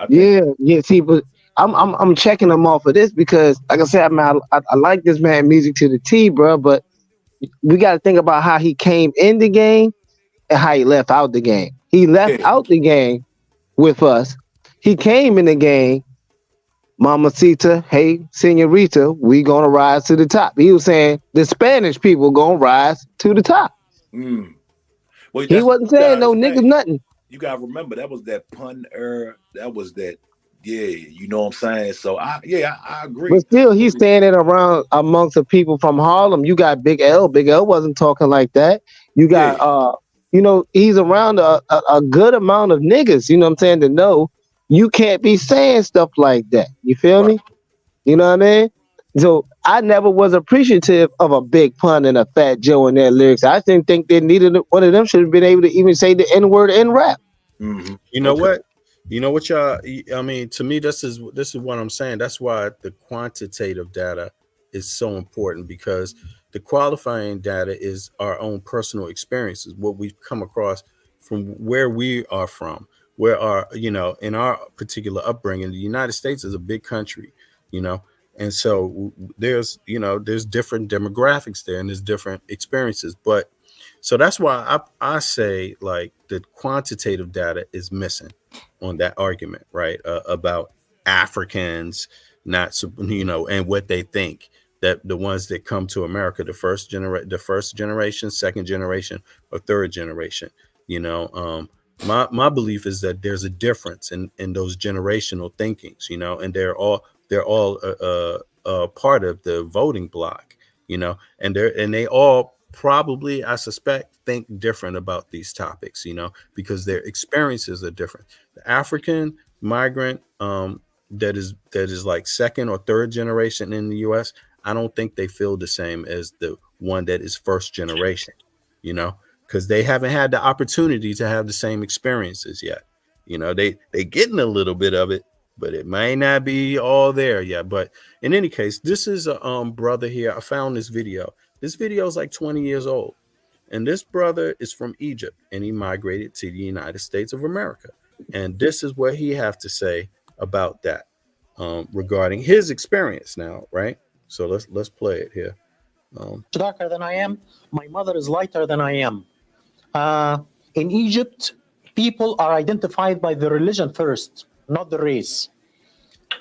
S5: Yeah. See, but I'm checking him off of this because, like I said, I like this man music to the T, bro. But we got to think about how he came in the game and how he left out the game. He left out the game with us. He came in the game, Mamacita, hey, Senorita, we gonna rise to the top. He was saying the Spanish people gonna rise to the top.
S4: Well,
S5: he wasn't saying no niggas nothing.
S4: You gotta remember that was that pun era. That was that. Yeah, you know what I'm saying. So I agree.
S5: But still, he's standing around amongst the people from Harlem. You got Big L. Big L wasn't talking like that. You got he's around a good amount of niggas. You know what I'm saying? To know you can't be saying stuff like that. You feel me? You know what I mean? So I never was appreciative of a Big Pun and a Fat Joe in their lyrics. I didn't think they needed one of them should have been able to even say the N-word in rap.
S2: Mm-hmm. You know what? You know what, y'all? I mean, to me, this is what I'm saying. That's why the quantitative data is so important, because the qualifying data is our own personal experiences, what we've come across from where we are from, where our, in our particular upbringing. The United States is a big country, and so there's different demographics there, and there's different experiences. But so that's why I say, like, the quantitative data is missing on that argument, right? About Africans, not, and what they think, that the ones that come to America, the first generation, second generation, or third generation, my belief is that there's a difference in those generational thinkings, and they're all part of the voting block, and they all probably, I suspect, think different about these topics, because their experiences are different. The African migrant that is like second or third generation in the US, I don't think they feel the same as the one that is first generation, because they haven't had the opportunity to have the same experiences yet. They getting a little bit of it, but it may not be all there yet. But in any case, this is a brother here. I found this video. This video is like 20 years old. And this brother is from Egypt, and he migrated to the United States of America. And this is what he have to say about that regarding his experience now, right? So let's play it here.
S6: Darker than I am. My mother is lighter than I am. In Egypt, people are identified by the religion first, not the race.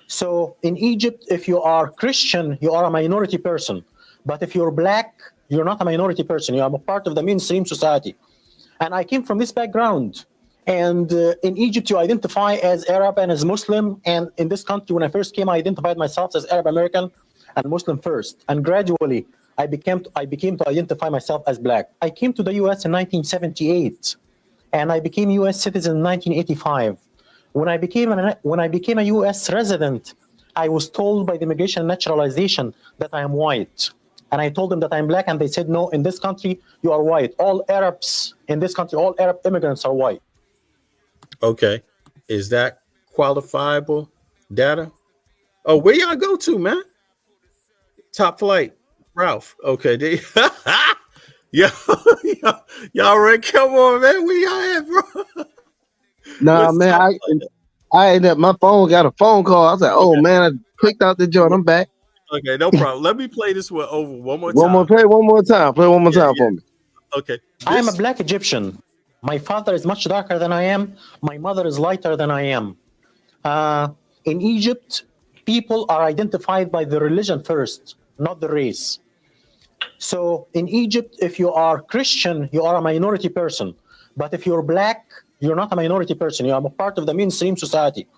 S6: So in Egypt, if you are Christian, you are a minority person. But if you're black, you're not a minority person. You are a part of the mainstream society. And I came from this background. And in Egypt, you identify as Arab and as Muslim. And in this country, when I first came, I identified myself as Arab American and Muslim first. And gradually, I became to identify myself as black. I came to the U.S. in 1978, and I became U.S. citizen in 1985. When I became a U.S. resident, I was told by the Immigration and Naturalization that I am white. And I told them that I'm black, and they said, no, in this country, you are white. All Arabs in this country, all Arab immigrants are white.
S2: Okay. Is that qualifiable data? Oh, where y'all go to, man? Top flight. Ralph. Okay. Y'all right? Come on, man. Where y'all at, bro?
S5: Nah, man, I ended up, my phone got a phone call. I was like, oh, okay. Man, I clicked out the joint. I'm back.
S2: Okay, no problem. Let me play this one over one more time.
S5: Play one more time for me.
S2: Okay.
S6: I am a black Egyptian. My father is much darker than I am. My mother is lighter than I am. In Egypt, people are identified by the religion first, not the race. So in Egypt, if you are Christian, you are a minority person. But if you're black, you're not a minority person. You are a part of the mainstream society.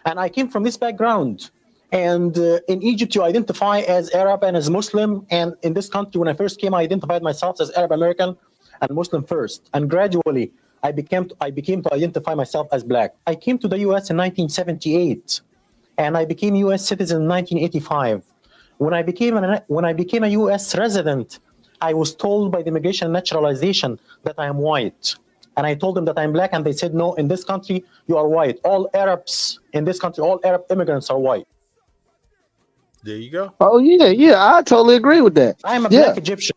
S6: And I came from this background. And in Egypt, you identify as Arab and as Muslim. And in this country, when I first came, I identified myself as Arab American and Muslim first. And gradually, I became to identify myself as black. I came to the U.S. in 1978, and I became U.S. citizen in 1985. When I became a U.S. resident, I was told by the Immigration and Naturalization that I am white. And I told them that I'm black, and they said, no, in this country, you are white. All Arabs in this country, all Arab immigrants are white.
S2: There you go.
S5: Oh, yeah, I totally agree with that.
S6: I am a black Egyptian.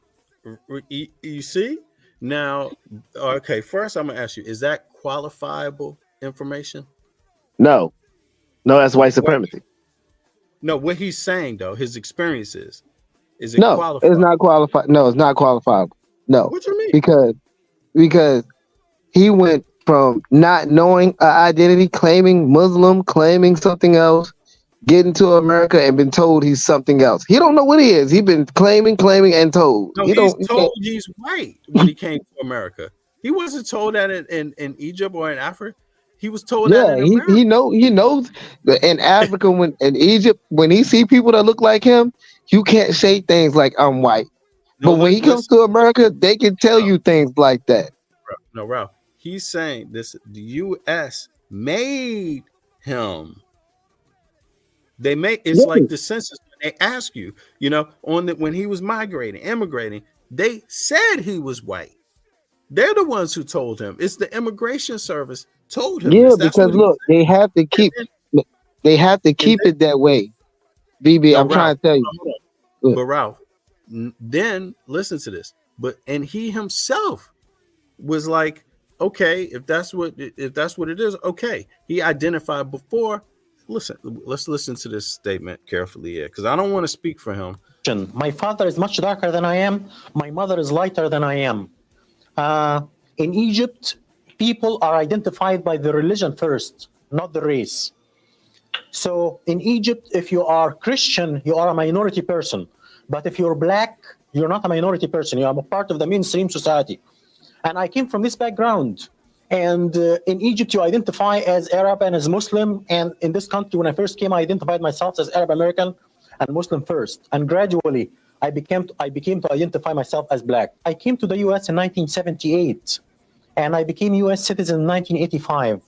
S2: You see? Now, okay, first I'm going to ask you, is that qualifiable information?
S5: No, that's white supremacy.
S2: No, what he's saying, though, his experience is it
S5: no,
S2: qualified?
S5: It's not qualified. No, it's not qualifiable. No.
S2: What you mean?
S5: Because he went from not knowing an identity, claiming Muslim, claiming something else, getting to America and been told he's something else. He don't know what he is. He's been claiming and told.
S2: No, he's told he's white when he came to America. He wasn't told that in Egypt or in Africa. He was told that in America.
S5: He knows in Africa, when in Egypt, when he see people that look like him, you can't say things like I'm white. But when he comes to America, they can tell you things like that.
S2: No, Ralph. He's saying the U.S. made him. They make it's like the census. They ask you, when he was immigrating, they said he was white. They're the ones who told him. It's the immigration service told him.
S5: Yeah, because look, they have to keep it that way. BB, I'm trying to tell you.
S2: But Ralph, then listen to this. And he himself was like, okay, if that's what it is, okay. He identified before. Listen, let's listen to this statement carefully here, because I don't want to speak for him.
S6: My father is much darker than I am. My mother is lighter than I am. In Egypt, people are identified by the religion first, not the race. So in Egypt, if you are Christian, you are a minority person. But if you're black, you're not a minority person. You are a part of the mainstream society. And I came from this background. And in Egypt, you identify as Arab and as Muslim. And in this country, when I first came, I identified myself as Arab American and Muslim first. And gradually, I became to identify myself as black. I came to the U.S. in 1978, and I became U.S. citizen in 1985.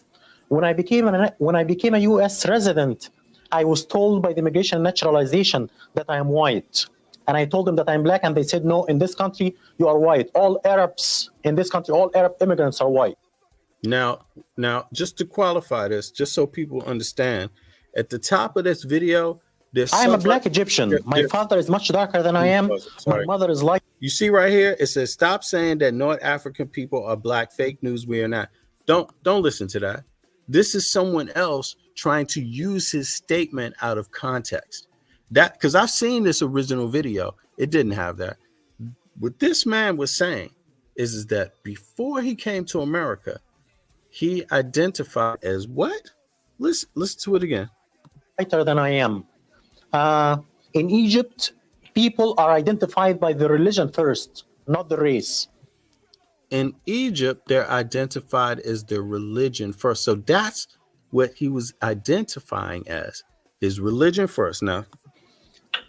S6: When I became a U.S. resident, I was told by the Immigration and Naturalization that I am white. And I told them that I'm black, and they said, no, in this country, you are white. All Arabs in this country, all Arab immigrants are white.
S2: Now, just to qualify this, just so people understand, at the top of this video,
S6: I am a black Egyptian. My father is much darker than I am. My mother is light.
S2: You see right here, it says, "Stop saying that North African people are black. Fake news. We are not." Don't listen to that. This is someone else trying to use his statement out of context. That, because I've seen this original video, it didn't have that. What this man was saying is that before he came to America, he identified as what? Listen to it again.
S6: Lighter than I am. In Egypt, people are identified by the religion first, not the race.
S2: In Egypt, they're identified as their religion first. So that's what he was identifying as, his religion first. Now,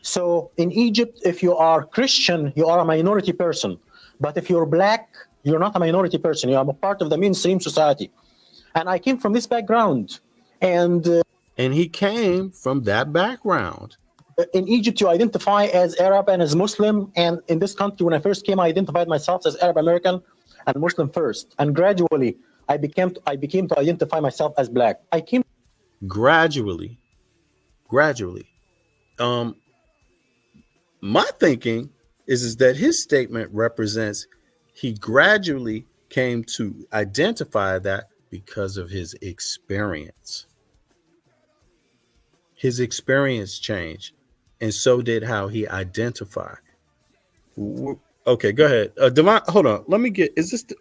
S6: so in Egypt, if you are Christian, you are a minority person. But if you're black, you're not a minority person. You are a part of the mainstream society. And I came from this background. And
S2: he came from that background.
S6: In Egypt, you identify as Arab and as Muslim. And in this country, when I first came, I identified myself as Arab American and Muslim first. And gradually, I became to identify myself as black. I came
S2: gradually. My thinking is that his statement represents he gradually came to identify that because of his experience. His experience changed, and so did how he identified. Okay, go ahead. Devon, hold on. Let me get,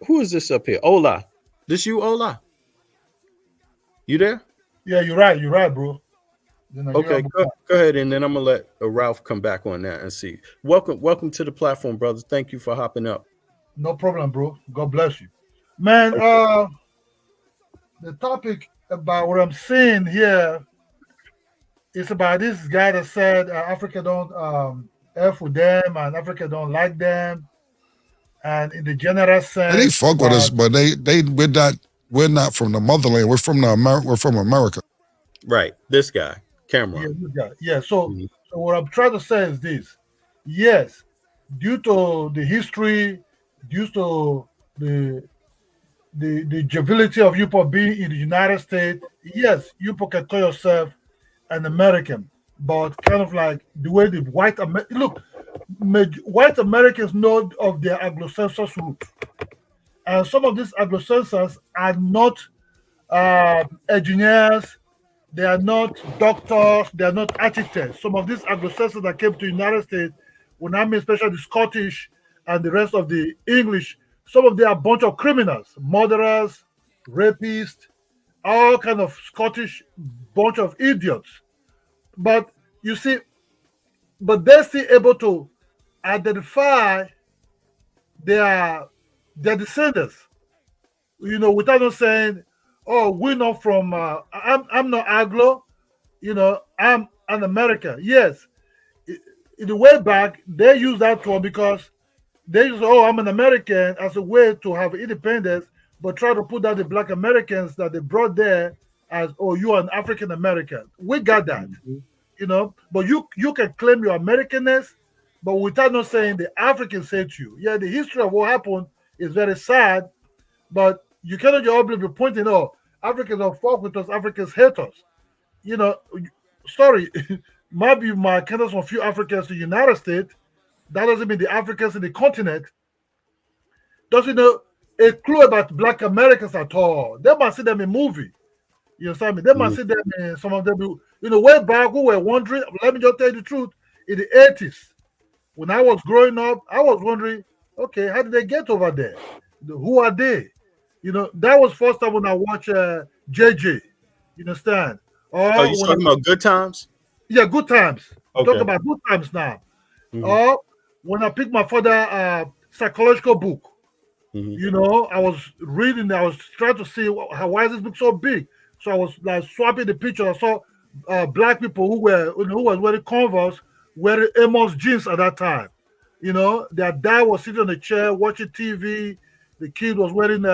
S2: who is this up here? Ola. This you, Ola? You there?
S7: Yeah, you're right, bro.
S2: Okay, go ahead, and then I'm gonna let Ralph come back on that and see. Welcome to the platform, brothers. Thank you for hopping up.
S7: No problem, bro. God bless you, man. The topic about what I'm seeing here is about this guy that said Africa don't F with them and Africa don't like them, and in the general sense,
S1: they fuck with us, but we're not from the motherland. We're from America.
S2: Right, this guy. Cameron.
S7: Yeah. So what I'm trying to say is this: yes, due to the history, due to the joviality of you being in the United States, yes, you can call yourself an American, but kind of like the way the white Americans know of their Anglo-Saxon roots, and some of these Anglo-Saxons are not engineers. They are not doctors. They are not architects. Some of these Anglo-Saxons that came to the United States, when I mean especially the Scottish and the rest of the English, some of them are a bunch of criminals, murderers, rapists, all kind of Scottish bunch of idiots. But you see, they're still able to identify their descendants, without them saying, "Oh, we're not from. I'm not Anglo. I'm an American." Yes, in the way back, they use that term because they use, "Oh, I'm an American" as a way to have independence, but try to put down the Black Americans that they brought there as, "Oh, you're an African American." We got that, But you can claim your Americanness, but without not saying the Africans said to you. Yeah, the history of what happened is very sad, but you cannot just be pointing out Africans don't fuck with us, Africans hate us. Sorry, might be my acquaintance from a few Africans in the United States. That doesn't mean the Africans in the continent doesn't know a clue about Black Americans at all. They might see them in movie. You understand me? They might see them in some of them, way back who were wondering. Let me just tell you the truth. In the 80s, when I was growing up, I was wondering, okay, how did they get over there? Who are they? That was first time when I watched JJ. You understand?
S2: Or you talking about Good Times?
S7: Yeah, Good Times.
S2: Okay.
S7: Talk about Good Times now. Or when I picked my father psychological book, I was reading. I was trying to see why is this book so big. So I was like swapping the picture. I saw black people who was wearing Converse, wearing Amos jeans at that time. Their dad was sitting on a chair watching TV. The kid was wearing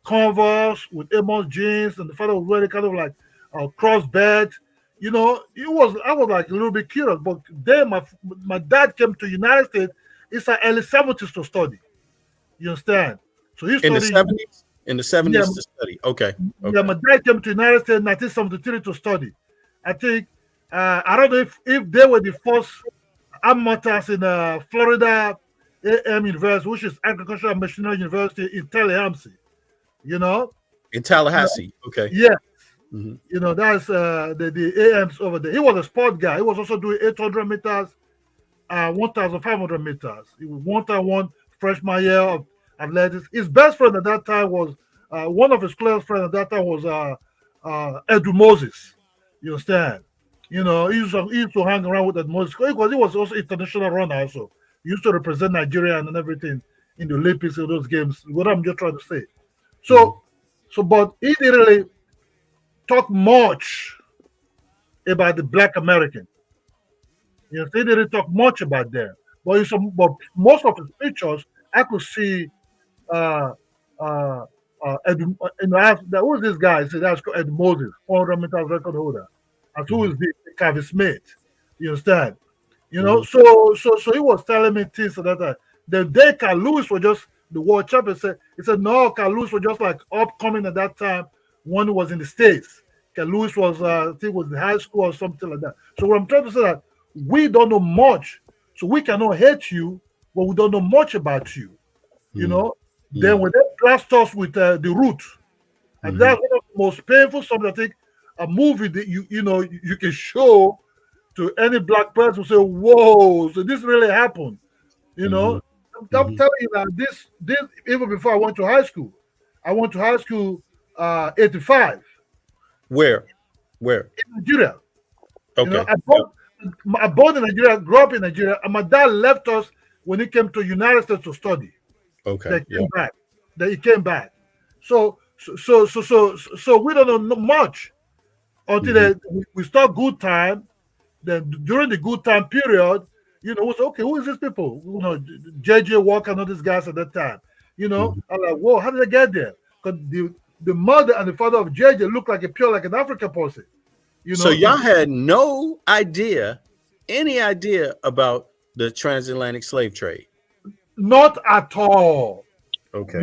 S7: Converse with Amos jeans, and the father was wearing kind of like crossbed. I was like a little bit curious. But then my dad came to the United States. It's like early 70s to study. You understand? So he studied
S2: in the 70s to study. Okay.
S7: Yeah, my dad came to the United States in 1973 to study. I think I don't know if they were the first amateurs in Florida AM University, which is Agricultural and Machinery University in Tallahassee. You know,
S2: In Tallahassee. Okay.
S7: yeah,
S2: hmm
S7: you know that's the AMs over there. He was a sport guy. He was also doing 800 meters, 1,500 meters. He was one freshman year of athletics. His best friend at that time was one of his close friends at that time was Edu Moses. You understand? You know, he used to hang around with Edu Moses because he was also international runner. Also, he used to represent Nigeria and everything in the Olympics and those games. What I'm just trying to say. So, but he didn't really talk much about the Black American. You know, he didn't talk much about them. But most of his pictures, I could see uh, uh, and I asked, who is this guy? He said, that's Ed Moses, 400 meters record holder. And who is the Kevin Smith? You understand? You know, so he was telling me things so that the day Carl Lewis was just the world champion. He said no, Carl Lewis was just like upcoming at that time when he was in the States. Carl Lewis was I think was in high school or something like that. So what I'm trying to say that we don't know much, so we cannot hate you, but we don't know much about you. You know. Then when they blast us with the root, and that's one of the most painful something I think a movie that you know you can show to any black person say, whoa, so this really happened. You know, I'm telling you that this even before I went to high school. I went to high school 85
S2: Where?
S7: in Nigeria.
S2: Okay.
S7: You know, I born in Nigeria, grew up in Nigeria, and my dad left us when he came to United States to study.
S2: Okay.
S7: They came back. He came back. So we don't know much until we start good time. Then during the good time period, you know, it's okay. Who is these people? You know, JJ Walker and all these guys at that time. You know, I'm like, whoa, how did they get there? Because the mother and the father of JJ look like like an African person. You know,
S2: So y'all had no idea, any idea about the transatlantic slave trade?
S7: not at all.
S2: Okay.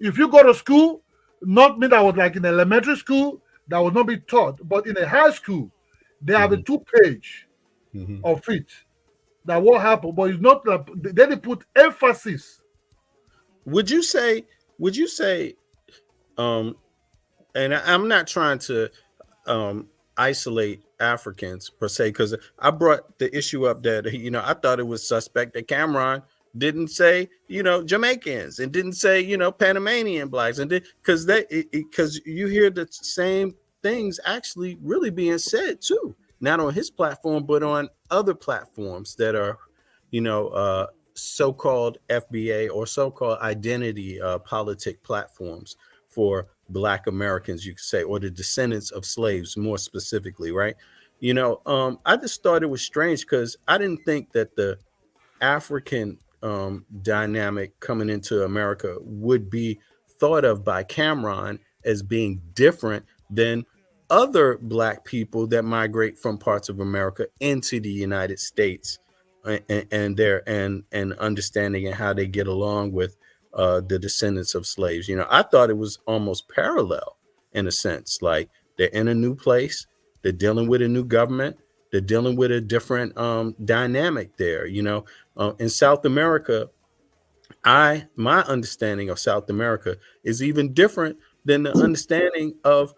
S7: If you go to school, not me that was like in elementary school, that would not be taught. But in a high school, they have a 2-page of it. That what happened, but it's not like they put emphasis.
S2: Would you say, and I'm not trying to isolate Africans per se, because I brought the issue up that, you know, I thought it was suspect that Cameron didn't say, you know, Jamaicans and didn't say, you know, Panamanian blacks, and because you hear the same things actually really being said too, not on his platform, but on other platforms that are, you know, so-called FBA or so-called identity politic platforms for Black Americans, you could say, or the descendants of slaves more specifically, right? You know, I just thought it was strange because I didn't think that the African dynamic coming into America would be thought of by Cameron as being different than other Black people that migrate from parts of America into the United States, and understanding and how they get along with the descendants of slaves. You know, I thought it was almost parallel in a sense, like they're in a new place, they're dealing with a new government, they're dealing with a different dynamic there. You know, in South America, my understanding of South America is even different than the understanding of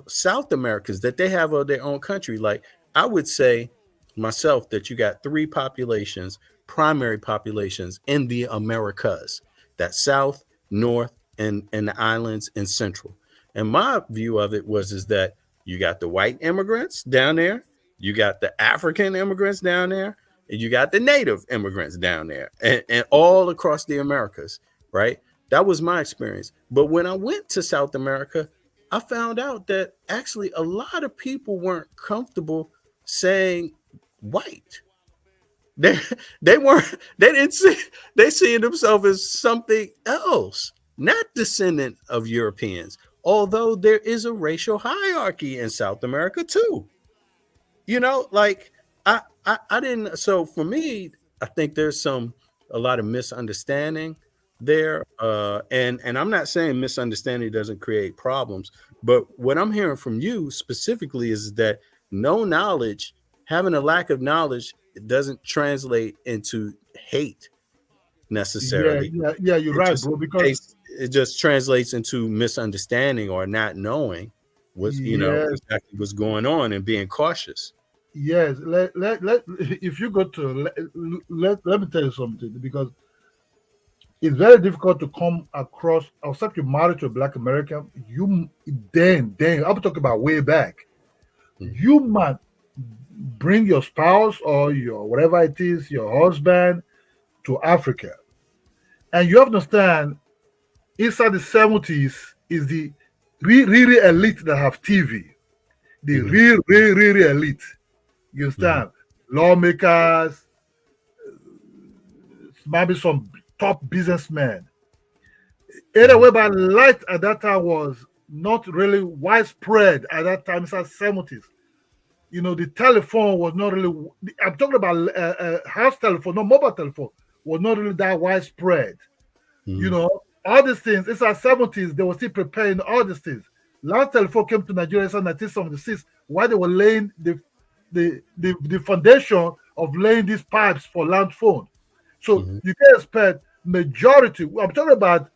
S2: South Americans that they have of their own country. Like I would say myself that you got 3 populations, primary populations in the Americas: that South, North, and the islands and Central. And my view of it is that you got the white immigrants down there, you got the African immigrants down there, and you got the native immigrants down there, and all across the Americas, right? That was my experience. But when I went to South America, I found out that actually a lot of people weren't comfortable saying white. They see themselves as something else, not descendant of Europeans, although there is a racial hierarchy in South America too. You know, like I didn't. So for me, I think there's a lot of misunderstanding there, and I'm not saying misunderstanding doesn't create problems, but what I'm hearing from you specifically is that no knowledge, having a lack of knowledge, it doesn't translate into hate necessarily.
S7: Yeah, you're right, bro. Because
S2: It just translates into misunderstanding or not knowing what's exactly what's going on and being cautious.
S7: yes, if you go to let me tell you something, because it's very difficult to come across, except you're married to a black American. Then I'm talking about way back. You might bring your spouse or your whatever it is, your husband, to Africa, and you have to understand, inside the 70s is the really elite that have TV, the really elite. You understand? Lawmakers, maybe some top businessmen. Anyway, but light at that time was not really widespread at that time. It's the 70s. The telephone was not really. I'm talking about house telephone, no mobile telephone, was not really that widespread. All these things. It's our 70s. They were still preparing all these things. Last telephone came to Nigeria in 1976, while they were laying the foundation of laying these pipes for land phone. So you can expect majority. I'm talking about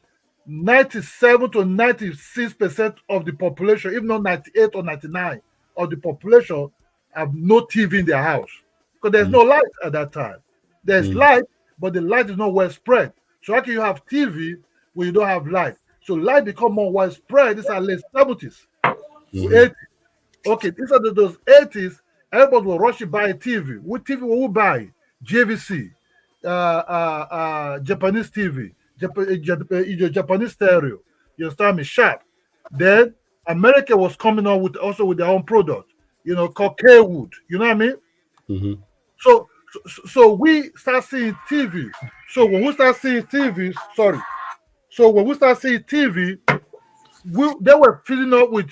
S7: 97 to 96% of the population, if not 98 or 99 of the population, have no TV in their house because there's no light at that time. There's light, but the light is not well spread. So how can you have TV when you don't have light? So light become more widespread. These are late 70s, 80s. Okay, these are those 80s. Everybody will rush to buy a TV. What TV will we buy? JVC, Japanese TV, Japanese stereo. You understand me? Sharp. Then America was coming out with their own product. Called K-Wood. You know what I mean? So we start seeing TV. So when we start seeing TV, they were filling up with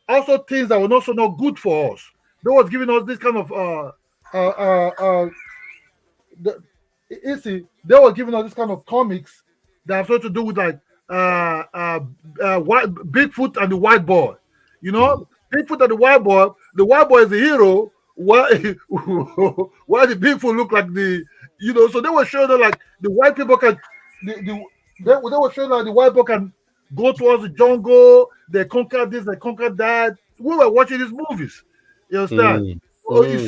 S7: also things that were also not good for us. They was giving us this kind of they were giving us this kind of comics that have something to do with like Bigfoot and the White Boy. Bigfoot and the White Boy. The White Boy is the hero. Why the Bigfoot look like the So they were showing that like the white people can they were showing that the white people can go towards the jungle. They conquer this. They conquer that. We were watching these movies. You understand? You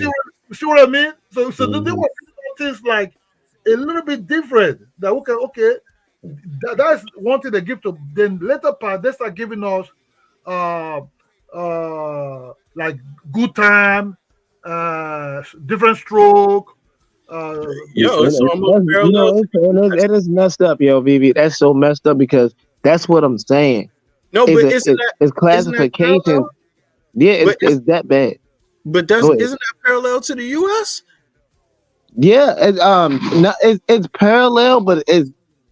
S7: see what I mean? So they were doing things like a little bit different. That okay, that's one thing they give to. Then later part they start giving us like Good Time, Different Stroke.
S5: It is messed up, yo, Vivi. That's so messed up because that's what I'm saying.
S2: No, but
S5: it's classification. Yeah, it's that bad.
S2: But isn't that parallel to the U.S.?
S5: Yeah, it's parallel, but it's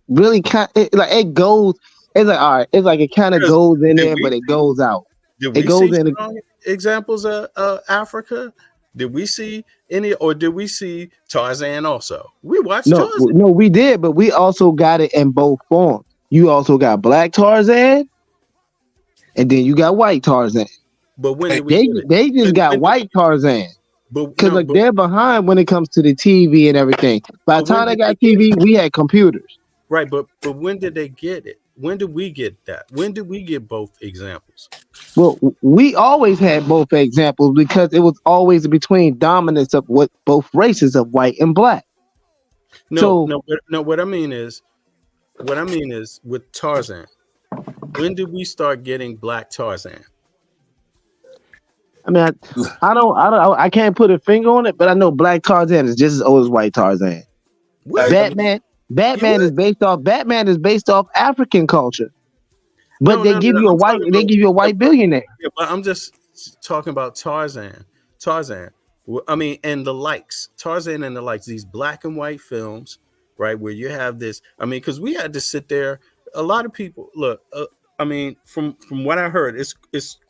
S5: really it goes. It's like all right. It's like it kind of goes in there, but it goes out.
S2: It goes in. Examples of Africa. Did we see any, or did we see Tarzan also? We watched Tarzan.
S5: No, we did, but we also got it in both forms. You also got Black Tarzan, and then you got White Tarzan.
S2: But when
S5: they just got White Tarzan, because they're behind when it comes to the TV and everything. By the time they got TV, we had computers.
S2: Right, but when did they get it? When did we get that? When did we get both examples?
S5: Well, we always had both examples because it was always between dominance of both races of white and black.
S2: No. What I mean is with Tarzan. When did we start getting Black Tarzan?
S5: I mean, I can't put a finger on it, but I know Black Tarzan is just as old as White Tarzan. What? Batman is based off African culture, but they give you a white billionaire.
S2: Yeah, but I'm just talking about Tarzan. I mean, and the likes, Tarzan and the likes, these black and white films, right? Where you have this. I mean, because we had to sit there. A lot of people look. I mean, from what I heard, it's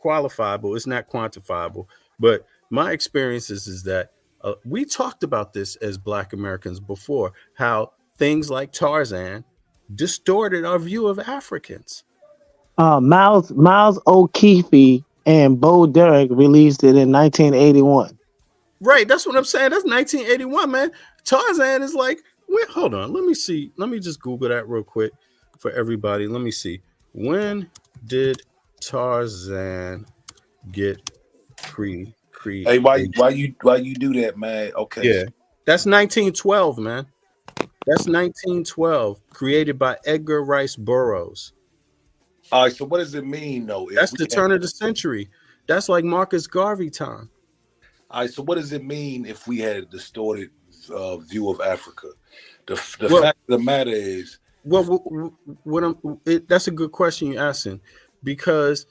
S2: qualifiable. It's not quantifiable. But my experience is that we talked about this as Black Americans before. How things like Tarzan distorted our view of Africans.
S5: Miles O'Keefe and Bo Derek released it in 1981.
S2: Right, that's what I'm saying. That's 1981, man. Tarzan is like, wait, hold on. Let me see. Let me just Google that real quick for everybody. Let me see. When did Tarzan get created?
S4: Hey, why you do that, man? Okay.
S2: Yeah, that's 1912, man. That's 1912, created by Edgar Rice Burroughs.
S4: All right. So what does it mean, though?
S2: That's the turn of the century. That's like Marcus Garvey time.
S4: All right. So what does it mean if we had a distorted view of Africa? The fact of the matter is,
S2: that's a good question you're asking, because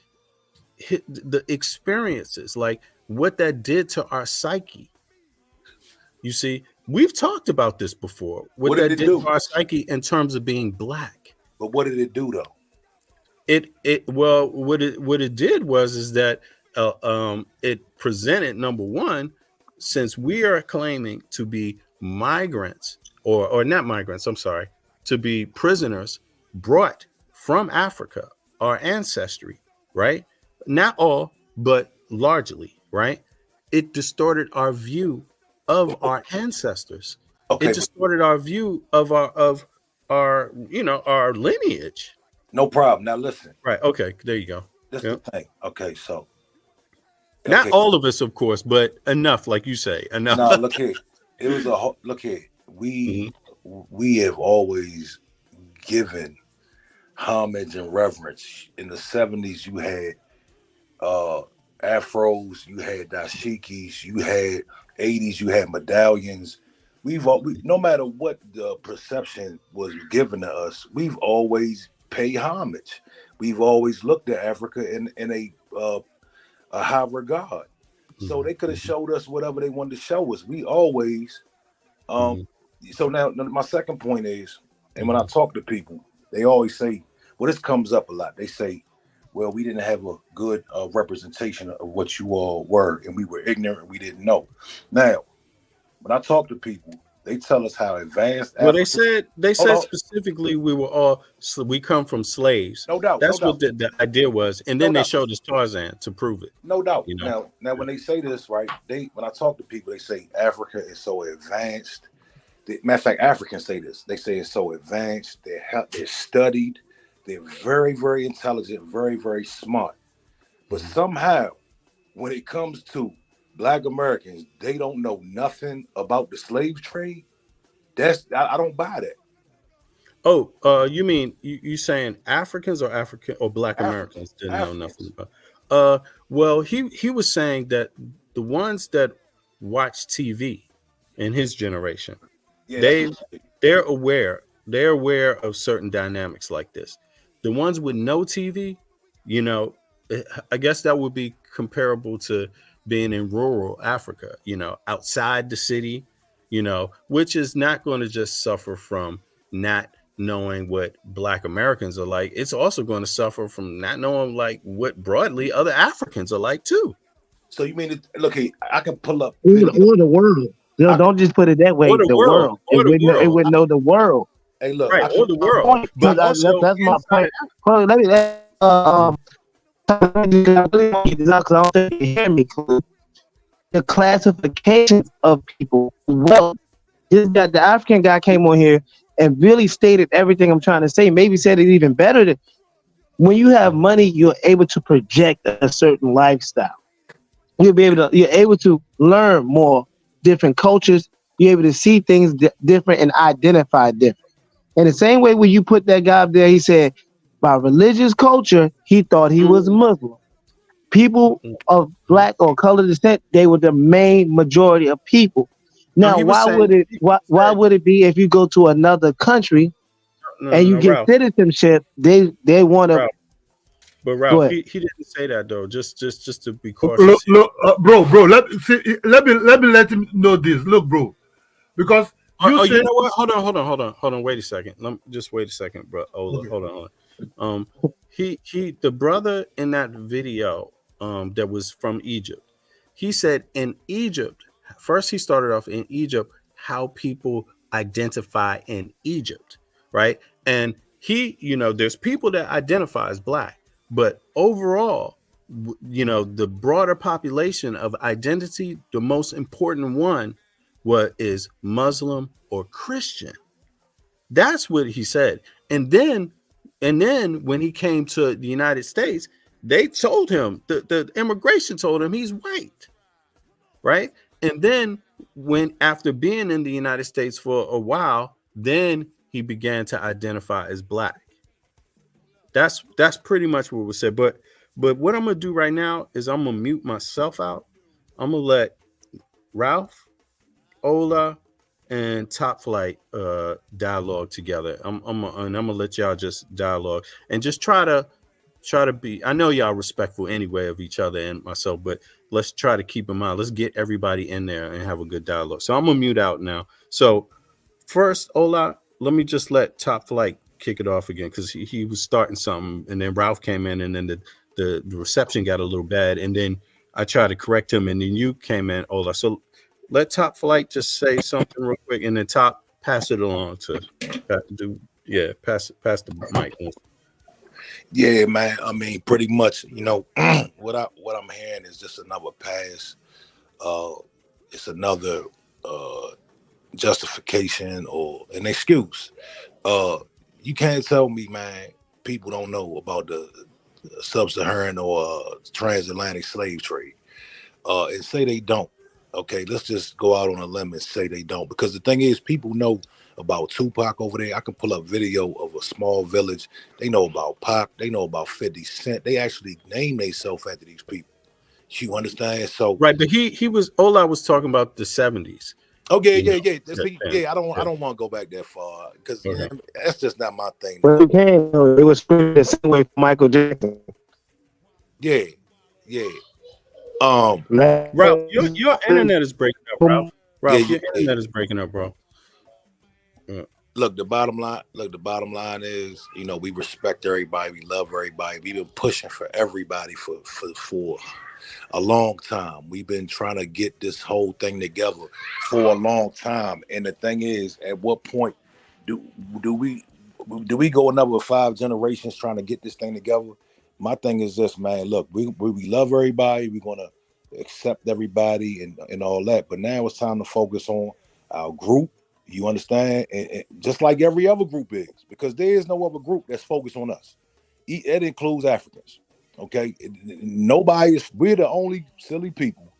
S2: the experiences, like what that did to our psyche. You see, we've talked about this before. What that did to our psyche in terms of being black.
S4: But what did it do, though?
S2: What it did was that it presented, number one, since we are claiming to be migrants or not migrants, I'm sorry, to be prisoners brought from Africa, our ancestry, right? Not all, but largely, right? It distorted our view of our ancestors. Okay. It distorted our view of our lineage.
S4: No problem. Now listen.
S2: Right. Okay. There you go.
S4: That's the thing. Okay. So.
S2: Not all of us, of course, but enough, like you say, enough.
S4: No, look here. It was look here. We have always given homage and reverence. In the 70s, you had afros, you had dashikis, you had 80s, you had medallions. No matter what the perception was given to us, we've always paid homage. We've always looked at Africa in a high regard. So they could have showed us whatever they wanted to show us. We always so now my second point is, and when I talk to people, they always say, well, this comes up a lot. They say, well, we didn't have a good representation of what you all were, and we were ignorant, we didn't know. Now, when I talk to people, they tell us how advanced.
S2: Well, they said specifically we come from slaves.
S4: No doubt.
S2: That's what the idea was, and then they showed us Tarzan to prove it.
S4: No doubt. You know? Now when they say this, right? When I talk to people, they say Africa is so advanced. Matter of fact, Africans say this. They say it's so advanced. They're studied. They're very, very intelligent, very, very smart. But somehow, when it comes to Black Americans, they don't know nothing about the slave trade. I don't buy that.
S2: Oh, you mean you saying Africans or Black Americans didn't know nothing about? Well, he was saying that the ones that watch TV in his generation, they're aware of certain dynamics like this. The ones with no TV, I guess that would be comparable to being in rural Africa, outside the city, which is not going to just suffer from not knowing what Black Americans are like. It's also going to suffer from not knowing like what broadly other Africans are like too.
S4: So you mean, look, I can pull up
S5: or the world. Don't just put it that way. The world. It would know the world.
S4: Hey, look,
S2: right, or the world.
S5: But also, that's my point. Well, let me because I don't think you hear me. The classification of people. Well, the African guy came on here and really stated everything I'm trying to say. Maybe said it even better. Than when you have money, you're able to project a certain lifestyle. You're able to learn more different cultures. You're able to see things different and identify different. In the same way, when you put that guy up there, he said, by religious culture, he thought he was Muslim. People of Black or colored descent, they were the main majority of people. Now, why would it be if you go to another country and you get Ralph, citizenship, they want to.
S2: But Ralph, he didn't say that though. Just to be cautious.
S7: Look, bro. Let me let him know this. Look, bro, because
S2: you know what? Hold on. Wait a second. Just wait a second, bro. Hold on. The brother in that video, that was from Egypt. He said in Egypt. First, he started off in Egypt, how people identify in Egypt, right? And there's people that identify as black, but overall, the broader population of identity, the most important one is Muslim or Christian. That's what he said. And then when he came to the United States, they told him, the immigration told him he's white, right? And then after being in the United States for a while, then he began to identify as black. That's pretty much what was said. But what I'm gonna do right now is I'm gonna mute myself out. I'm gonna let Ralph, Ola, and Top Flight dialogue together. I'm gonna let y'all just dialogue and just try to be. I know y'all respectful anyway of each other and myself, but let's try to keep in mind. Let's get everybody in there and have a good dialogue. So I'm gonna mute out now. So first, Ola, let me just let Top Flight kick it off again because he was starting something, and then Ralph came in, and then the reception got a little bad, and then I tried to correct him, and then you came in, Ola. So let Top Flight just say something real quick, and then Top pass it along to pass the mic.
S4: Yeah, man. I mean, pretty much, what I'm hearing is just another pass. It's another justification or an excuse. You can't tell me, man, people don't know about the sub-Saharan or transatlantic slave trade, and say they don't. Okay, let's just go out on a limb and say they don't, because the thing is, people know about Tupac over there. I can pull up video of a small village. They know about Pac. They know about 50 Cent. They actually name themselves after these people. You understand? So
S2: right, but Ola was talking about the 70s.
S4: Oh yeah. I don't want to go back that far because that's just not my thing.
S5: Well, you can. It was the same way for Michael Jackson.
S4: Yeah.
S2: Ralph, your internet is breaking up, Ralph. Your internet is breaking up, bro.
S4: Yeah. Look, the bottom line is, we respect everybody, we love everybody. We've been pushing for everybody for a long time. We've been trying to get this whole thing together for a long time. And the thing is, at what point do we go another 5 generations trying to get this thing together? My thing is this, man. Look, we love everybody. We're gonna accept everybody and all that. But now it's time to focus on our group. You understand? And just like every other group is, because there is no other group that's focused on us. It includes Africans. Okay, we're the only silly people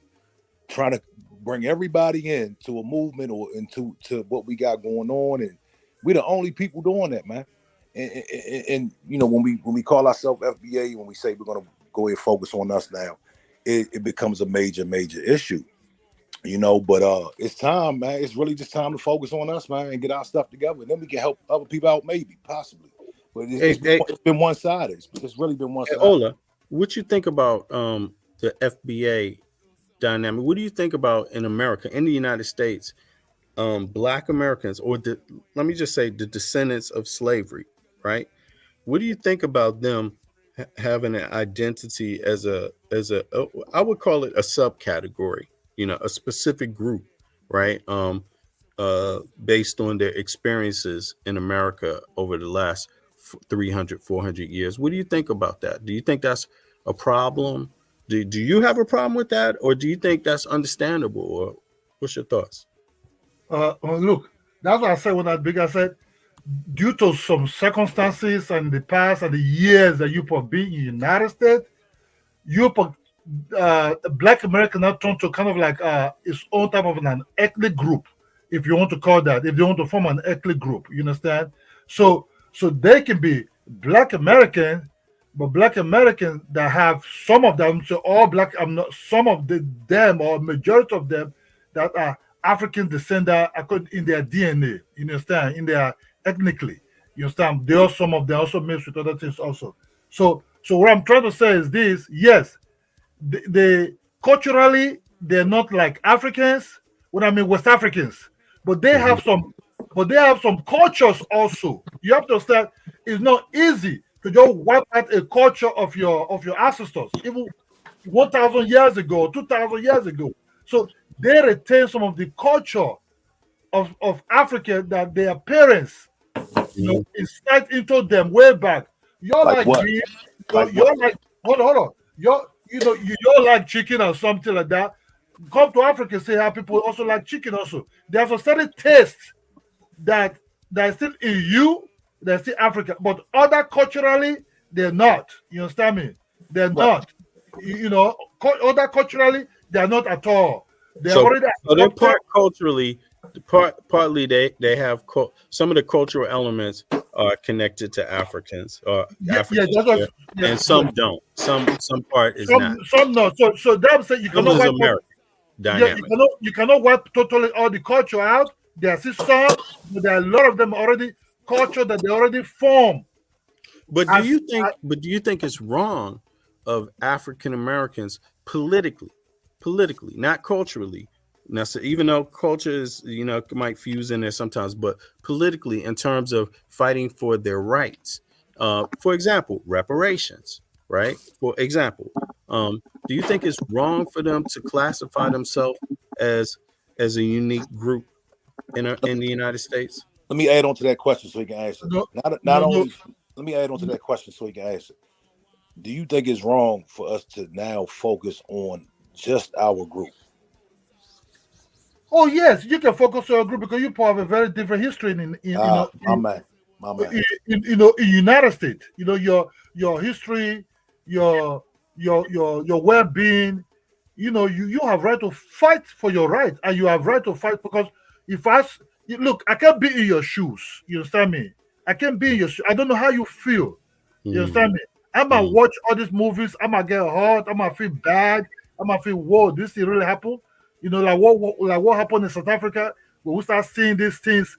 S4: trying to bring everybody into a movement or into what we got going on, and we're the only people doing that, man. And when we call ourselves FBA, when we say we're gonna go ahead and focus on us now, it becomes a major issue, But it's time, man. It's really just time to focus on us, man, and get our stuff together, and then we can help other people out, maybe, possibly. But it's been one-sided. It's really been one-sided.
S2: Ola, what you think about the FBA dynamic? What do you think about in America, in the United States, Black Americans, or let me just say the descendants of slavery, right? What do you think about them having an identity as a I would call it a subcategory, a specific group, right? Based on their experiences in America over the last 300, 400 years. What do you think about that? Do you think that's a problem? Do you have a problem with that? Or do you think that's understandable? Or what's your thoughts?
S7: Look, that's what I said when I said, due to some circumstances and the past and the years that you have been in the United States, Black American now turned to kind of like its own type of an ethnic group, if you want to call that, if they want to form an ethnic group, you understand? So they can be Black American, but Black Americans that have some of them, so all Black, some of them or majority of them that are African descendant in their DNA, you understand, in their ethnically, you understand? There are some of them also mixed with other things also. So what I'm trying to say is this: yes, they culturally they're not like Africans. What I mean, West Africans, but they have some. But they have some cultures also. You have to understand, it's not easy to just wipe out a culture of your ancestors, even 1,000 years ago, 2,000 years ago. So they retain some of the culture of Africa that their parents incite into them way back. You're
S4: Like what?
S7: beef.
S4: Like
S7: You're
S4: what?
S7: like hold on. You're like chicken or something like that. Come to Africa, see how people also like chicken. Also, there's a certain taste that is still in you. They're still African, but other culturally they're not. You understand me? They're not. Other culturally they're not at all. They're already.
S2: So they're culturally. Partly they have some of the cultural elements are connected to Africans or Africans, and some don't. Some part is not.
S7: Some not. So that say you cannot wipe
S2: American dynamic.
S7: you cannot wipe totally all the culture out. There's some, but there are a lot of them already culture that they already form.
S2: But do you think it's wrong of African Americans politically, not culturally? Now, so even though culture is, might fuse in there sometimes, but politically, in terms of fighting for their rights, for example, reparations, right? For example, do you think it's wrong for them to classify themselves as a unique group in the United States?
S4: Let me add on to that question so he can answer. Let me add on to that question so he can answer. Do you think it's wrong for us to now focus on just our group?
S7: Oh yes, you can focus on your group because you have a very different history in United States. Your history, your well-being. You have right to fight for your right, and you have right to fight because I can't be in your shoes. You understand me? I can't be in your shoes. I don't know how you feel. You understand me? I'm gonna watch all these movies. I'm gonna get hurt. I'm gonna feel bad. I'm gonna feel, whoa, this thing really happened. Like what happened in South Africa when we start seeing these things.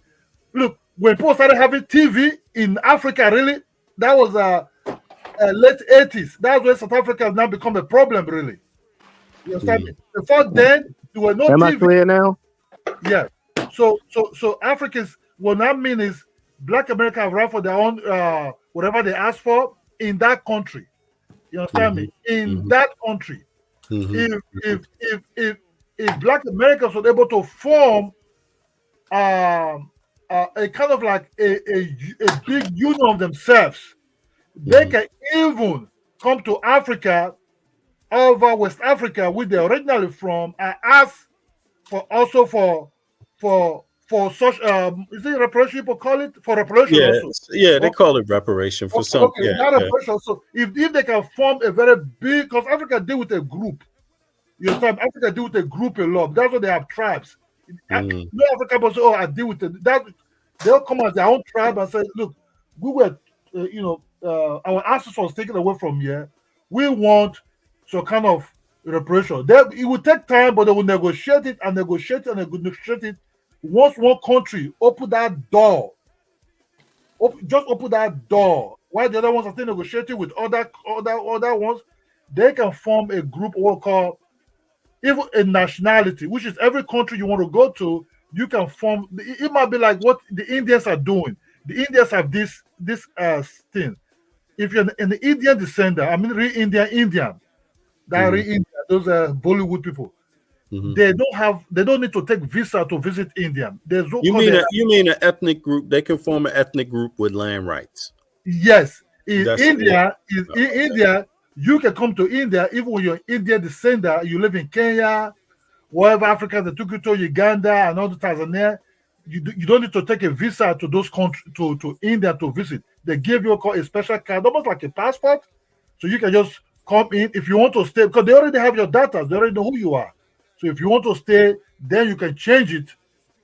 S7: Look, when people started having TV in Africa, really, that was late 80s. That's when South Africa has now become a problem, really. You understand me? Before then, there were no
S5: TV. Am I clear now?
S7: Yeah. So Africans, what I mean is Black Americans have right for their own whatever they ask for in that country. You understand me? In that country. If Black Americans were able to form a kind of like a big union of themselves, they can even come to Africa, over West Africa, where they're originally from, and ask for such is it reparation people call it? For reparation also.
S2: Yeah, they call it reparation for some.
S7: Okay, reparation. So if they can form a very big, because Africa deal with a group. You understand? Africa deal with a group a lot. That's why they have tribes. No African person, I deal with it. That they'll come as their own tribe and say, look, we were, our ancestors was taken away from here. We want some kind of reparation. It will take time, but they will negotiate it. Once one country open that door, just open that door. While the other ones are still negotiating with other ones, they can form a group what we call even a nationality, which is every country you want to go to, you can form. It might be like what the Indians are doing. The Indians have this thing. If you're an Indian descendant, I mean real Indian, that real Indian, those are Bollywood people. They don't need to take visa to visit India. There's no.
S2: You mean an ethnic group? They can form an ethnic group with land rights.
S7: Yes, in India, you can come to India even when you're Indian descendant. You live in Kenya, wherever Africa, they took you to Uganda and all the Tanzania. You don't need to take a visa to those countries to India to visit. They give you a special card, almost like a passport, so you can just come in if you want to stay because they already have your data. They already know who you are. So if you want to stay, then you can change it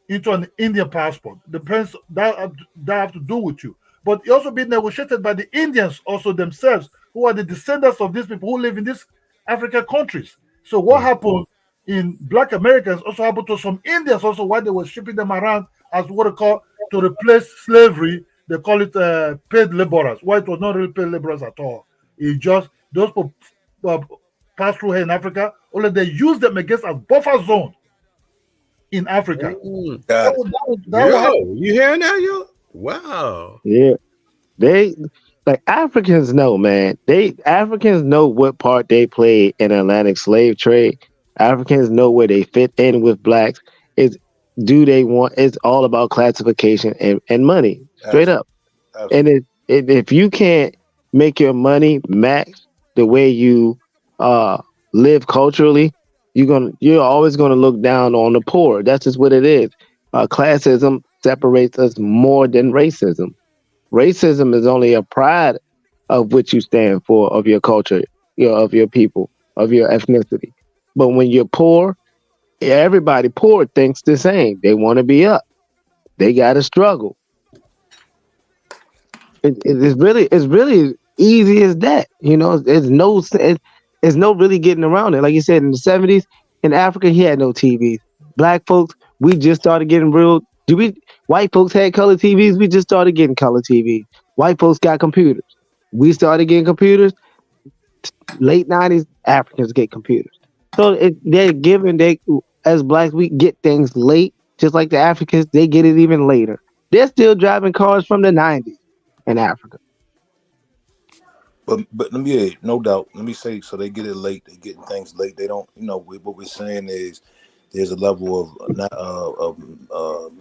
S7: into an Indian passport. Depends that have to do with you. But it also be negotiated by the Indians also themselves, who are the descendants of these people who live in these African countries. So what happened in Black Americans also happened to some Indians also while they were shipping them around as what they call to replace slavery. They call it paid laborers. Why it was not really paid laborers at all. It just those people pass through here in Africa. Only they use them against as buffer zone in Africa.
S2: You hear now, yo? Wow.
S5: Yeah. They like Africans know, man. Africans know what part they play in Atlantic slave trade. Africans know where they fit in with blacks. It's all about classification and money. Straight up. And if you can't make your money match the way you live culturally, you're always gonna look down on the poor. That's just what it is. Classism separates us more than racism. Racism is only a pride of what you stand for, of your culture, of your people, of your ethnicity. But when you're poor, everybody poor thinks the same. They want to be up. They got to struggle. It's really easy as that. There's no really getting around it. Like you said, in the 70s in Africa, he had no TVs. Black folks, we just started getting real. White folks had color TVs. We just started getting color TVs. White folks got computers. We started getting computers. Late 90s, Africans get computers. So they're given. As blacks, we get things late, just like the Africans. They get it even later. They're still driving cars from the 90s in Africa.
S4: But let me, no doubt. Let me say, so they get it late. They getting things late. They don't. What we're saying is, there's a level of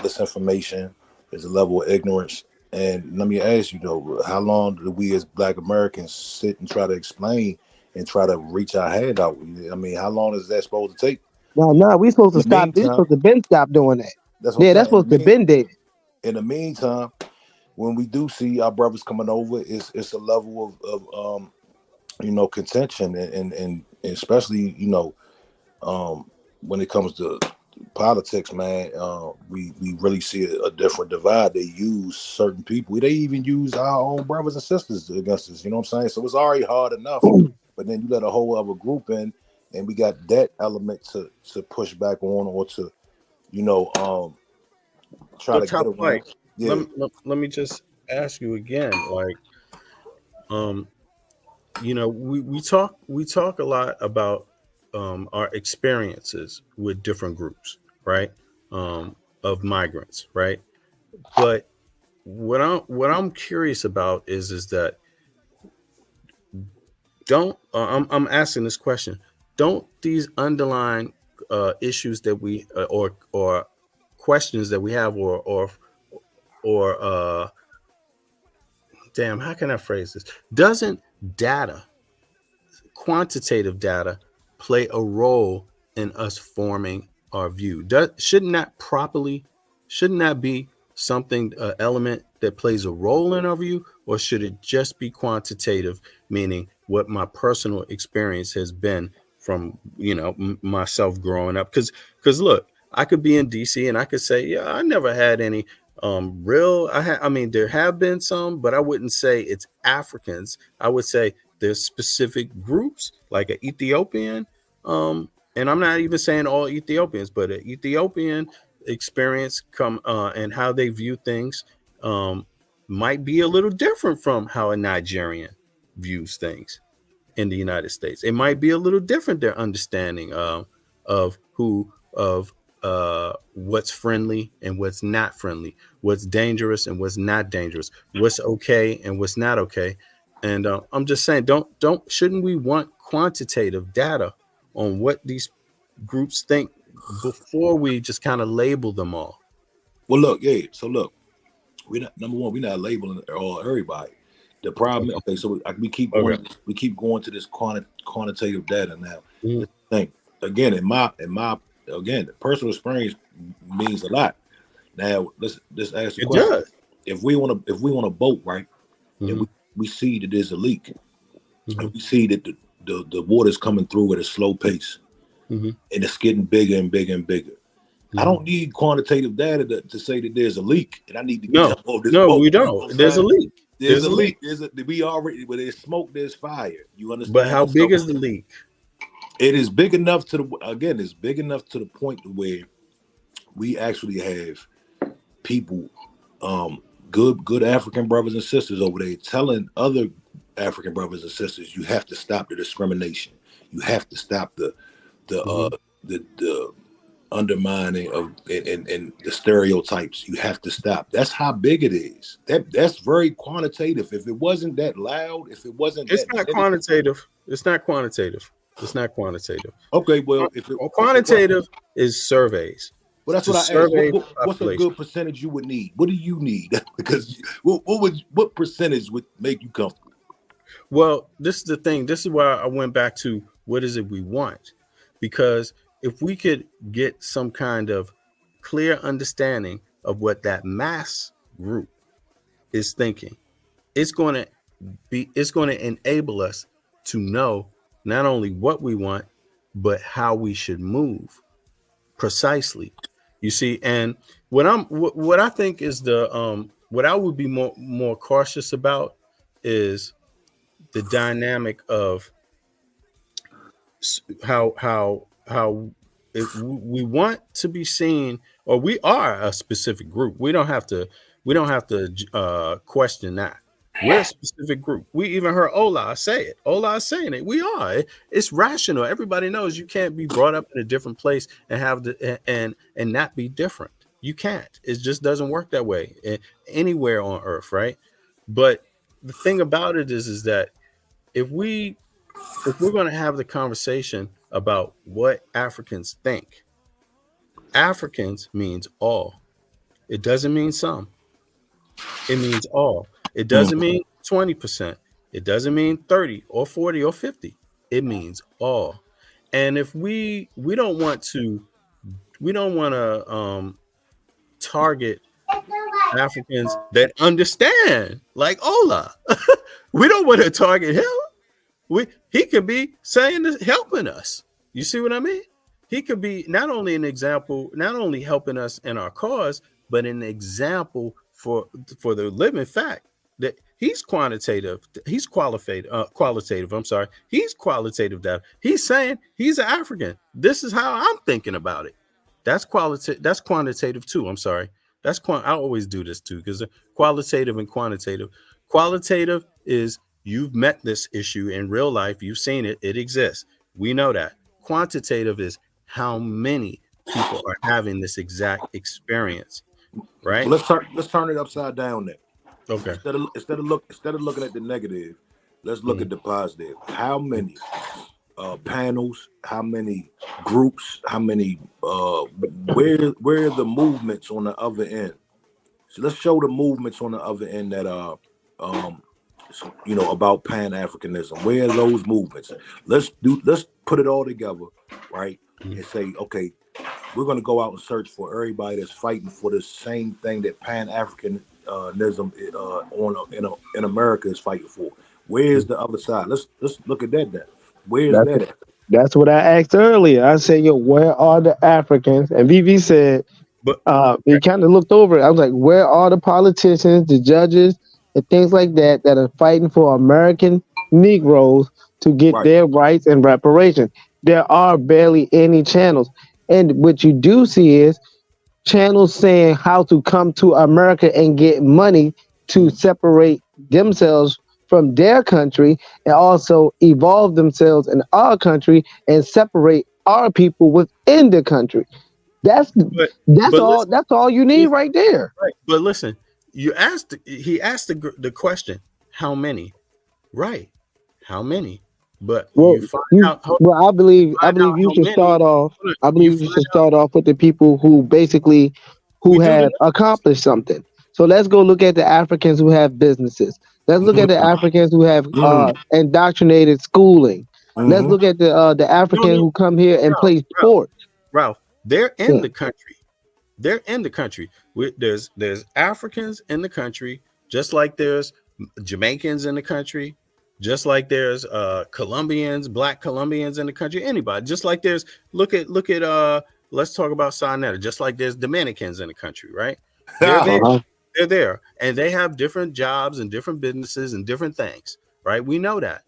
S4: misinformation. There's a level of ignorance. And let me ask you though, how long do we as Black Americans sit and try to explain and try to reach our hand out? I mean, how long is that supposed to take?
S5: No, we're supposed to stop. We're supposed to stop doing that.
S4: That's
S5: supposed to been dead.
S4: In the meantime, when we do see our brothers coming over, it's a level of contention and especially when it comes to politics, man, we really see a different divide. They use certain people. They even use our own brothers and sisters against us. You know what I'm saying? So it's already hard enough, but then you let a whole other group in, and we got that element to push back on, or to try to get around. Yeah.
S2: Let me just ask you again, we talk a lot about our experiences with different groups, right? Of migrants, right? But what I'm curious about is that I'm asking this question: don't these underlying issues that we or questions that we have or how can I phrase this? Doesn't quantitative data play a role in us forming our view? Shouldn't that be something, element that plays a role in our view, or should it just be quantitative, meaning what my personal experience has been from myself growing up? Because look, I could be in DC and I could say, yeah, I never had any there have been some, but I wouldn't say it's Africans. I would say there's specific groups like an Ethiopian, and I'm not even saying all Ethiopians, but an Ethiopian experience and how they view things might be a little different from how a Nigerian views things in the United States. It might be a little different, their understanding of what's friendly and what's not friendly, what's dangerous and what's not dangerous, what's okay and what's not okay. And I'm just saying, shouldn't we want quantitative data on what these groups think before we just kind of label them all?
S4: Well, look, we're not labeling everybody. The problem, we keep going to this quantitative data now. Mm-hmm. Thing again, in my personal experience means a lot. Now let's ask you a question. Does. If we want a boat, right, mm-hmm. and we see that there's a leak, mm-hmm. and we see that the water's coming through at a slow pace, mm-hmm. and it's getting bigger and bigger and bigger. Mm-hmm. I don't need quantitative data to say that there's a leak, and I need to get boat.
S2: No, we don't. There's a leak.
S4: There's a leak. We already, where there's smoke, there's fire. You understand?
S2: But how big is the leak?
S4: It is big enough it's big enough to the point where we actually have people, good African brothers and sisters over there telling other African brothers and sisters, you have to stop the discrimination. You have to stop the undermining of and the stereotypes. You have to stop. That's how big it is. That's very quantitative. If it wasn't that loud,
S2: it's not quantitative. It's not quantitative. It's not quantitative.
S4: Okay, well,
S2: quantitative is surveys.
S4: Well, that's
S2: to
S4: what I asked.
S2: survey the
S4: What's a
S2: population.
S4: good percentage you would need? What do you need? Because what percentage would make you comfortable?
S2: Well, this is the thing. This is why I went back to what is it we want? Because if we could get some kind of clear understanding of what that mass group is thinking, it's going to enable us to know not only what we want, but how we should move precisely. You see, and what I think is the what I would be more cautious about is the dynamic of how if we want to be seen, or we are a specific group. We don't have to question that. We're a specific group. We even heard Ola say it. Ola is saying it. We are. It's rational. Everybody knows you can't be brought up in a different place and have and not be different. You can't. It just doesn't work that way anywhere on earth, right? But the thing about it is that if we're going to have the conversation about what Africans think, Africans means all. It doesn't mean some. It means all. It doesn't mean 20%. It doesn't mean 30 or 40 or 50. It means all. And if we don't want to target Africans that understand, like Ola. We don't want to target him. He could be saying this, helping us. You see what I mean? He could be not only an example, not only helping us in our cause, but an example for the living fact that he's quantitative. He's qualitative. I'm sorry. He's qualitative data. He's saying he's an African. This is how I'm thinking about it. That's qualitative. That's quantitative too. I'm sorry. I always do this too, because qualitative and quantitative. Qualitative is you've met this issue in real life. You've seen it. It exists. We know that. Quantitative is how many people are having this exact experience, right?
S4: Let's turn it upside down then.
S2: Okay.
S4: Instead of looking at the negative, let's look at the positive. How many panels? How many groups? How many? Where are the movements on the other end? So let's show the movements on the other end that are, about Pan-Africanism. Where are those movements? Let's put it all together, right? And say, okay, we're going to go out and search for everybody that's fighting for the same thing that Pan-Africanism in America is fighting for. Where's the other side? Let's look at that then. Where's that at?
S5: That's what I asked earlier. I said, where are the Africans? And VV said, he kind of looked over it. I was like, where are the politicians, the judges, and things like that are fighting for American Negroes to get their rights and reparations? There are barely any channels. And what you do see is channels saying how to come to America and get money to separate themselves from their country and also evolve themselves in our country and separate our people within the country. That's all you need right there.
S2: Right. But listen, he asked the question, how many? Right. How many? But
S5: I believe you should start off. I believe you should start off with the people who have accomplished something. So let's go look at the Africans who have businesses. Let's look at the Africans who have indoctrinated schooling. Let's look at the Africans who come here and play sports.
S2: Ralph, they're in the country. They're in the country. There's Africans in the country, just like there's Jamaicans in the country, just like there's Colombians, Black Colombians in the country. Anybody, just like there's look at let's talk about Sinetta. Just like there's Dominicans in the country, right? They're there. They're there, and they have different jobs and different businesses and different things, right? We know that.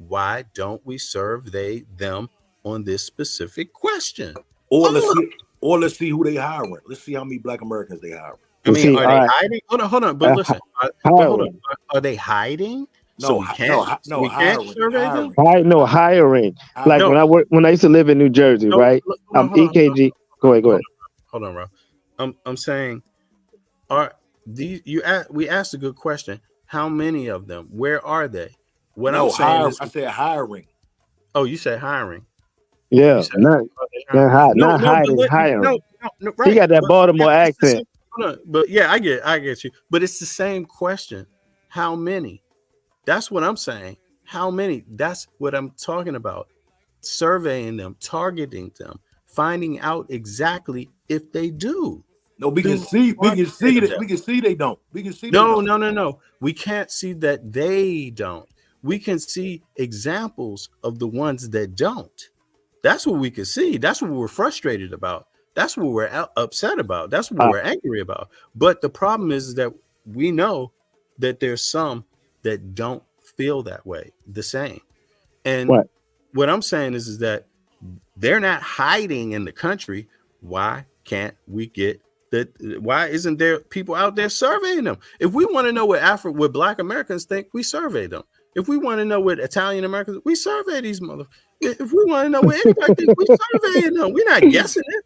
S2: Why don't we serve them on this specific question?
S4: Or let's see who they hiring. Let's see how many Black Americans they hiring.
S2: I mean, are they hiding? Hold on. But listen, hold on. Are they hiding?
S4: No,
S5: hiring. Like when I used to live in New Jersey, right? EKG. Go ahead.
S2: Hold on, Ralph. I'm saying, we asked a good question. How many of them? Where are they?
S4: I said hiring.
S2: Oh, you said hiring.
S5: Yeah,
S2: You said
S5: not hiding,
S2: no,
S5: He
S2: right.
S5: got that
S2: But
S5: Baltimore
S2: it's the
S5: accent.
S2: hold on. But yeah, I get you. But it's the same question. How many? That's what I'm saying. How many? That's what I'm talking about. Surveying them, targeting them, finding out exactly if they do.
S4: No, we can
S2: Through
S4: see
S2: quantitative
S4: that.
S2: data.
S4: We can see they don't. We can see they
S2: No,
S4: don't.
S2: no. We can't see that they don't. We can see examples of the ones that don't. That's what we can see. That's what we're frustrated about. That's what we're upset about. That's what
S5: Uh,
S2: we're angry about. But the problem is that we know that there's some that don't feel that way the same. And
S5: What?
S2: what I'm saying is that they're not hiding in the country. Why can't we get that? Why isn't there people out there surveying them? If we want to know what Black Americans think, we survey them. If we want to know what Italian Americans, we survey these motherfuckers. If we want to know what anybody thinks, we surveying them. We're not guessing it.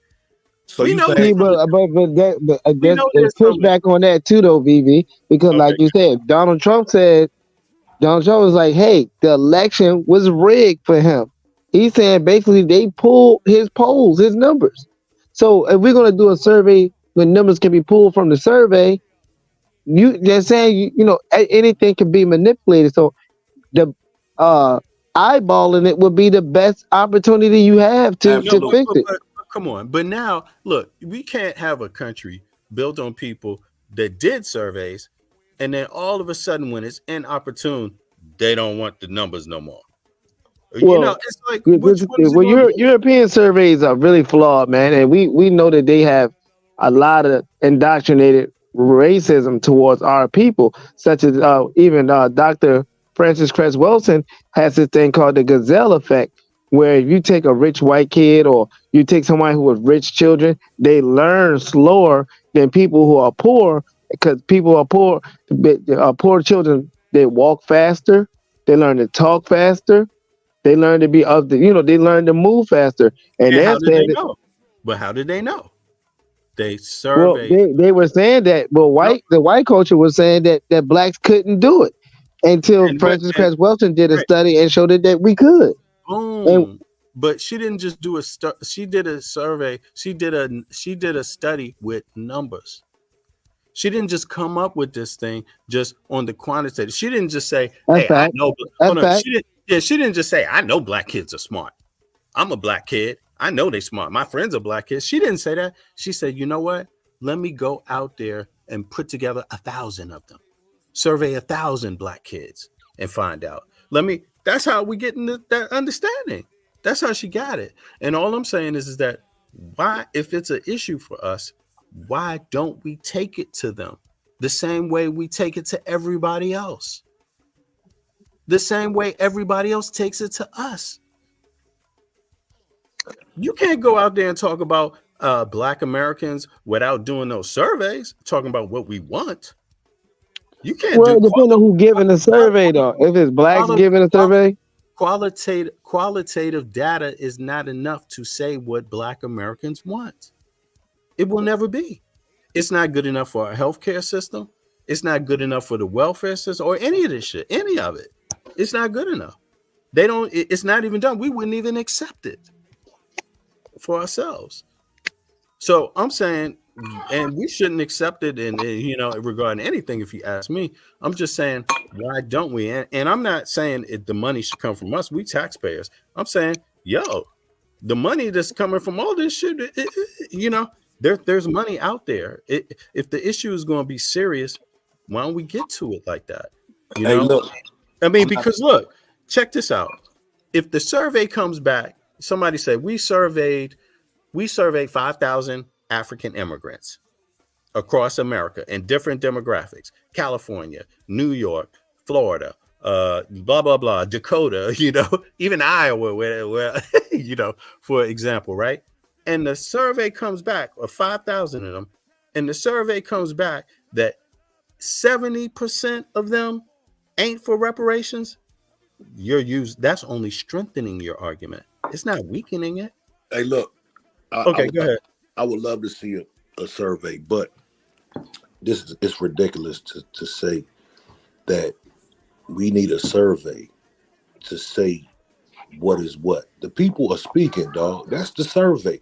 S4: So
S2: We
S4: you
S2: know
S5: See,
S4: saying
S5: but I
S2: we
S5: guess
S2: know
S5: there's
S2: there's something.
S5: pushback on that too, though, VV, because
S2: Okay.
S5: like you said, Donald Trump was like, "Hey, the election was rigged for him." He's saying basically they pulled his polls, his numbers. So if we're gonna do a survey when numbers can be pulled from the survey, they're saying anything can be manipulated. So the eyeballing it would be the best opportunity you have to
S4: Absolutely.
S5: fix it.
S2: But come on. But now, look, we can't have a country built on people that did surveys, and then all of a sudden, when it's inopportune, they don't want the numbers no more.
S5: Well,
S2: It's like, which one is it gonna be?
S5: European surveys are really flawed, man, and we know that they have a lot of indoctrinated racism towards our people, such as even Dr. Francis Cress Wilson has this thing called the gazelle effect, where if you take a rich white kid or you take someone who has rich children, they learn slower than people who are poor, because people are poor. Poor children, they walk faster, they learn to talk faster. They learn to be they learn to move faster. And
S2: And how
S5: they're
S2: did they
S5: saying
S2: know? But how did they know? They
S5: well,
S2: surveyed.
S5: they were saying that the white culture was saying that blacks couldn't do it until Francis Cress Welsing did a study and showed it that we could.
S2: Boom. But she didn't just do she did a survey. She did a study with numbers. She didn't just come up with this thing just on the quantitative. She didn't just say,
S5: That's
S2: "Hey,
S5: fact.
S2: I know."
S5: That's fact.
S2: She didn't just say, "I know black kids are smart. I'm a black kid. I know they smart. My friends are black kids." She didn't say that. She said, "You know what? Let me go out there and put together 1,000 of them. Survey 1,000 black kids and find out. That's how we get into that understanding. That's how she got it. And all I'm saying is that why, if it's an issue for us, why don't we take it to them the same way we take it to everybody else? The same way everybody else takes it to us. You can't go out there and talk about Black Americans without doing those surveys, talking about what we want. You can't
S5: Well, it depends on who giving the survey, though. If it's blacks giving a survey,
S2: qualitative data is not enough to say what Black Americans want. It will never be. It's not good enough for our healthcare system. It's not good enough for the welfare system or any of this shit. Any of it. It's not good enough. It's not even done. We wouldn't even accept it for ourselves. So I'm saying, and we shouldn't accept it regarding anything, if you ask me. I'm just saying, why don't we? And I'm not saying the money should come from us. We taxpayers. I'm saying, the money that's coming from all this shit, there's money out there. If the issue is going to be serious, why don't we get to it like that?
S4: Look,
S2: because look, check this out. If the survey comes back, somebody said we surveyed 5,000 African immigrants across America in different demographics: California, New York, Florida, blah blah blah, Dakota, even Iowa, where for example, right? And the survey comes back, or 5,000 of them, and the survey comes back that 70% of them ain't for reparations. That's only strengthening your argument. It's not weakening it.
S4: Hey, look.
S2: Go ahead.
S4: I would love to see a survey, but it's ridiculous to say that we need a survey to say what is what. The people are speaking, dog. That's the survey.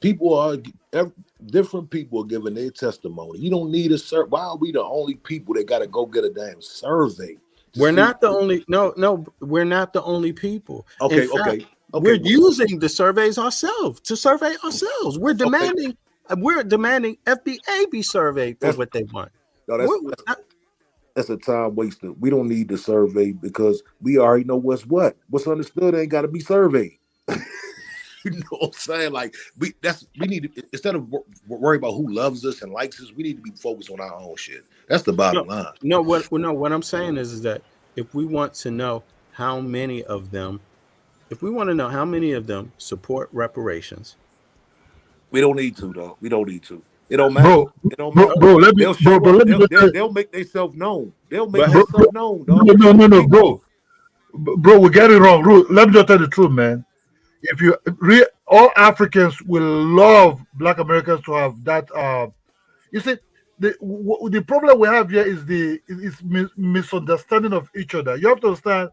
S4: Different people are giving their testimony. You don't need a survey. Why are we the only people that got to go get a damn survey?
S2: We're not the only. No, we're not the only people.
S4: Okay,
S2: In fact,
S4: okay.
S2: We're using the surveys ourselves to survey ourselves. We're demanding. We're demanding FBA be surveyed for what they want.
S4: No, that's a time waster. We don't need the survey because we already know what's what. What's understood ain't got to be surveyed. You know what I'm saying? Like we need to, instead of worry about who loves us and likes us, we need to be focused on our own shit. That's the bottom line.
S2: What I'm saying is that if we want to know how many of them support reparations,
S4: we don't need to though. We don't need to. It don't matter. It don't matter.
S7: Bro,
S4: They'll make themselves known. They'll make themselves known, dog.
S7: No, bro. Bro, we get it wrong. Let me just tell the truth, man. If you all Africans will love Black Americans to have that. You see, the problem we have here is misunderstanding of each other. You have to understand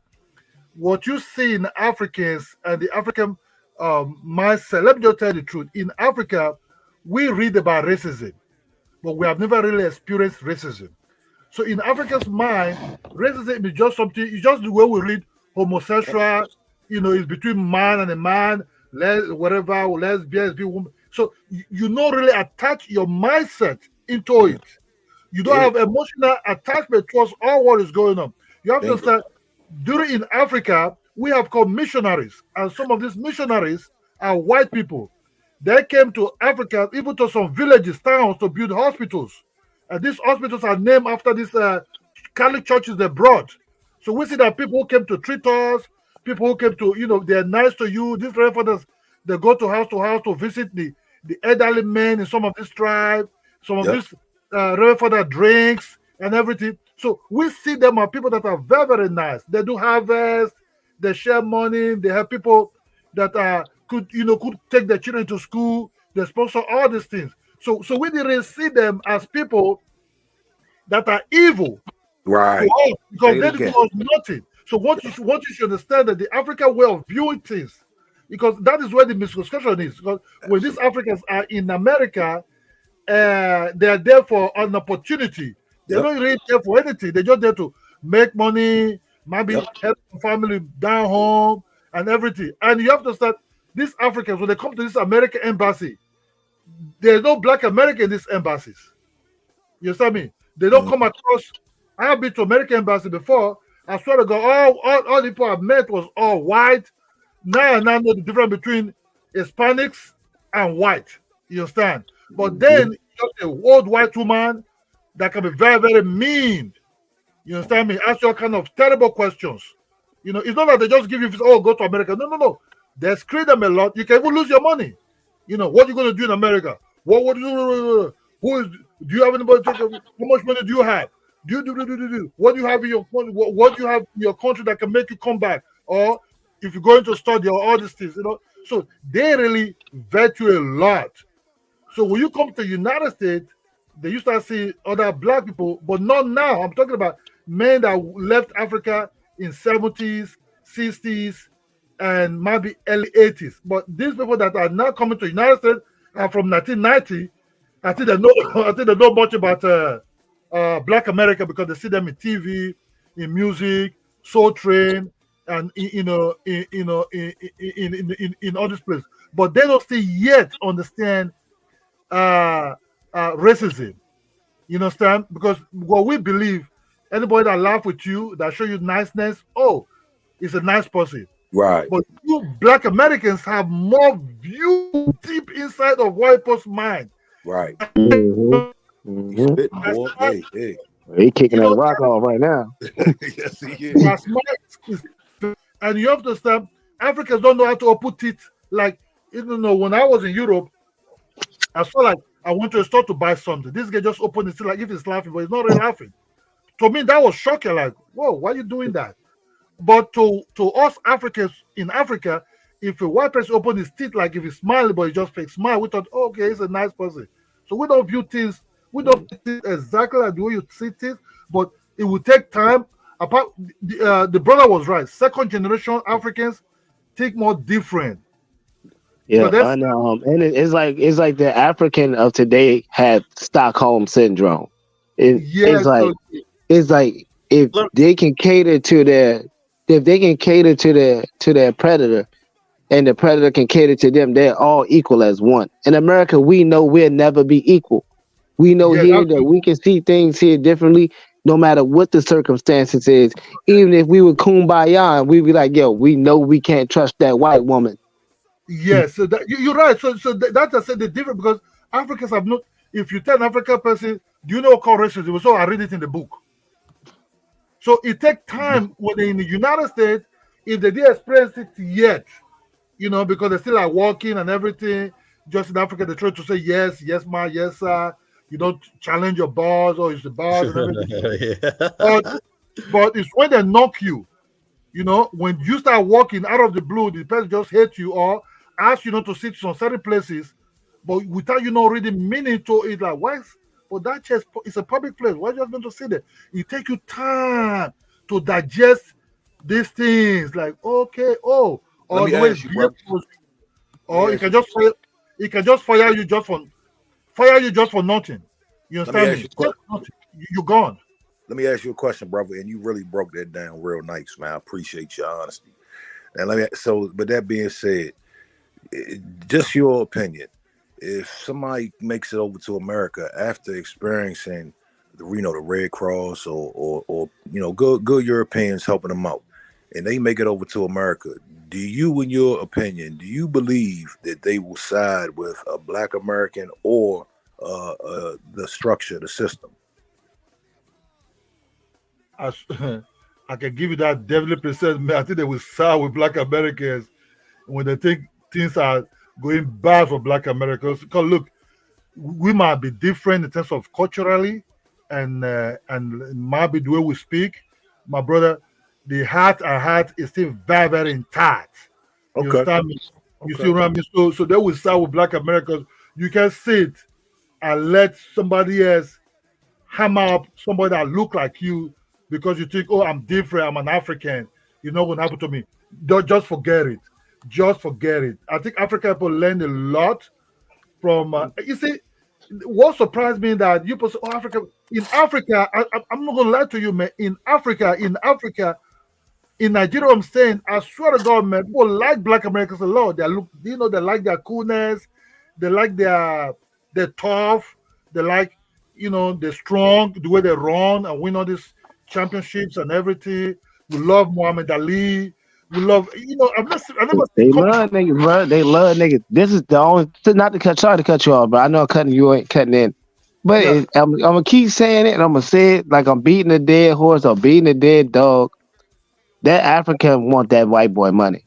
S7: what you see in Africans and the African mindset. Let me just tell you the truth. In Africa, we read about racism, but we have never really experienced racism. So in Africa's mind, racism is just something. It's just the way we read homosexual. It's between man and a man, whatever, lesbians, woman. So you don't really attach your mindset into it. You don't have emotional attachment towards all what is going on. You have to understand, in Africa, we have called missionaries, and some of these missionaries are white people. They came to Africa, even to some villages, towns, to build hospitals. And these hospitals are named after these Catholic churches they brought. So we see that people who came to treat us, people who came to, they're nice to you. These refugees, they go to house to visit the elderly men in some of this tribe. Some of these refugees drinks and everything. So we see them as people that are very, very nice. They do harvest, they share money, they have people that could take their children to school, they sponsor all these things. So we didn't see them as people that are evil.
S4: Right.
S7: Because they didn't do nothing. So what you should understand that the African way of viewing things, because that is where the misconception is. Because when these Africans are in America, they are there for an opportunity. They're not really there for anything. They're just there to make money, maybe help the family down home and everything. And you have to start these Africans, when they come to this American embassy, there's no Black American in these embassies. You understand me? They don't come across. I have been to American embassy before. I swear to God, all the people I met was all white. Now I know the difference between Hispanics and white. You understand? But then just a old white woman that can be very, very mean. You understand me? Ask you all kind of terrible questions. It's not that they just give you, go to America. No. They screen them a lot. You can even lose your money. What are you going to do in America? What do you do you have anybody take? How much money do you have? What do you have in your what do you have in your country that can make you come back? Or if you're going to study or all these things, So they really vet you a lot. So when you come to the United States, they used to see other Black people, but not now. I'm talking about men that left Africa in 70s, 60s, and maybe early 80s. But these people that are now coming to the United States are from 1990. I think they know much about Black America because they see them in TV, in music, Soul Train, and in all this place. But they don't still yet understand racism. You understand? Because what we believe, anybody that laugh with you, that show you niceness, is a nice person.
S4: Right.
S7: But you Black Americans have more view deep inside of white people's mind.
S4: Right.
S5: Hey. He kicking that rock off right now.
S4: Yes, he is.
S7: And you have to understand, Africans don't know how to open teeth. Like, when I was in Europe, I saw like I went to a store to buy something. This guy just opened his teeth like if he's laughing, but he's not really laughing. To me, that was shocking. Like, whoa, why are you doing that? But to us Africans in Africa, if a white person opened his teeth, like if he's smiling, but he just fake smile, we thought, okay, he's a nice person. So we don't view things, we don't see exactly like the way you see things, but it will take time. The brother was right. Second generation Africans, think more different.
S5: Yeah,
S7: But that's
S5: and it's like the African of today had Stockholm syndrome.
S7: yeah. So
S5: It's like if
S2: Look,
S5: they can cater to their predator, and the predator can cater to them, they're all equal as one. In America, we know we'll never be equal. We know
S7: yeah,
S5: here that we can see things here differently, no matter what the circumstances is. Even if we were kumbaya, we'd be like, yo, we know we can't trust that white woman.
S7: yeah. So you're right. That's I said the difference because Africans have not. If you tell an African person, do you know what called racism? So I read it in the book. So it takes time when they're in the United States, if they didn't experience it yet, because they still are working and everything. Just in Africa, they try to say yes, yes, ma, yes, sir. You don't challenge your boss or it's the boss and everything. But it's when they knock you, when you start walking out of the blue, the person just hates you or asks you not to sit on certain places, but without you not really meaning to it, like, why? But that just it's a public place. Why are you just going to sit there? It takes you time to digest these things. Like, okay, or
S4: Let me
S7: the way
S4: ask you, bro.
S7: or
S4: Let
S7: it
S4: me
S7: can just fire you just for nothing. You
S4: Let me
S7: understand
S4: ask
S7: me?
S4: you a que-
S7: Just nothing. You're gone.
S4: Let me ask you a question, brother, and you really broke that down real nice, man. I appreciate your honesty. And but that being said, just your opinion. If somebody makes it over to America after experiencing the Red Cross or good Europeans helping them out, and they make it over to America, do you, in your opinion, do you believe that they will side with a Black American or the structure, the system?
S7: As I can give you that definitely percent. Man, I think they will side with Black Americans when they think things are going bad for Black Americans. Because look, we might be different in terms of culturally, and might be the way we speak. My brother, the heart is still very, very intact. You
S4: Okay.
S7: understand me? You
S4: Okay.
S7: see what I mean? So they will side with Black Americans. You can sit and let somebody else hammer up somebody that look like you because you think, oh, I'm different, I'm an African. It's not going to happen to me. Just forget it. Just forget it. I think African people learn a lot from. You see, what surprised me that you say, oh, Africa. In Africa, I'm not going to lie to you, man. In Africa, in Nigeria, I'm saying, I swear to God, man, people like Black Americans a lot. They like their coolness, they like their tough, they like, they're strong, the way they run and win all these championships and everything. We love Muhammad Ali. We love, I've never
S5: They
S7: seen
S5: love niggas, bro. They love niggas. This is the only not to cut. Sorry to cut you off, bro. I know I'm cutting you ain't cutting in, but
S7: Yeah.
S5: I'm gonna keep saying it, and I'm gonna say it like I'm beating a dead horse or beating a dead dog. That African want that white boy money.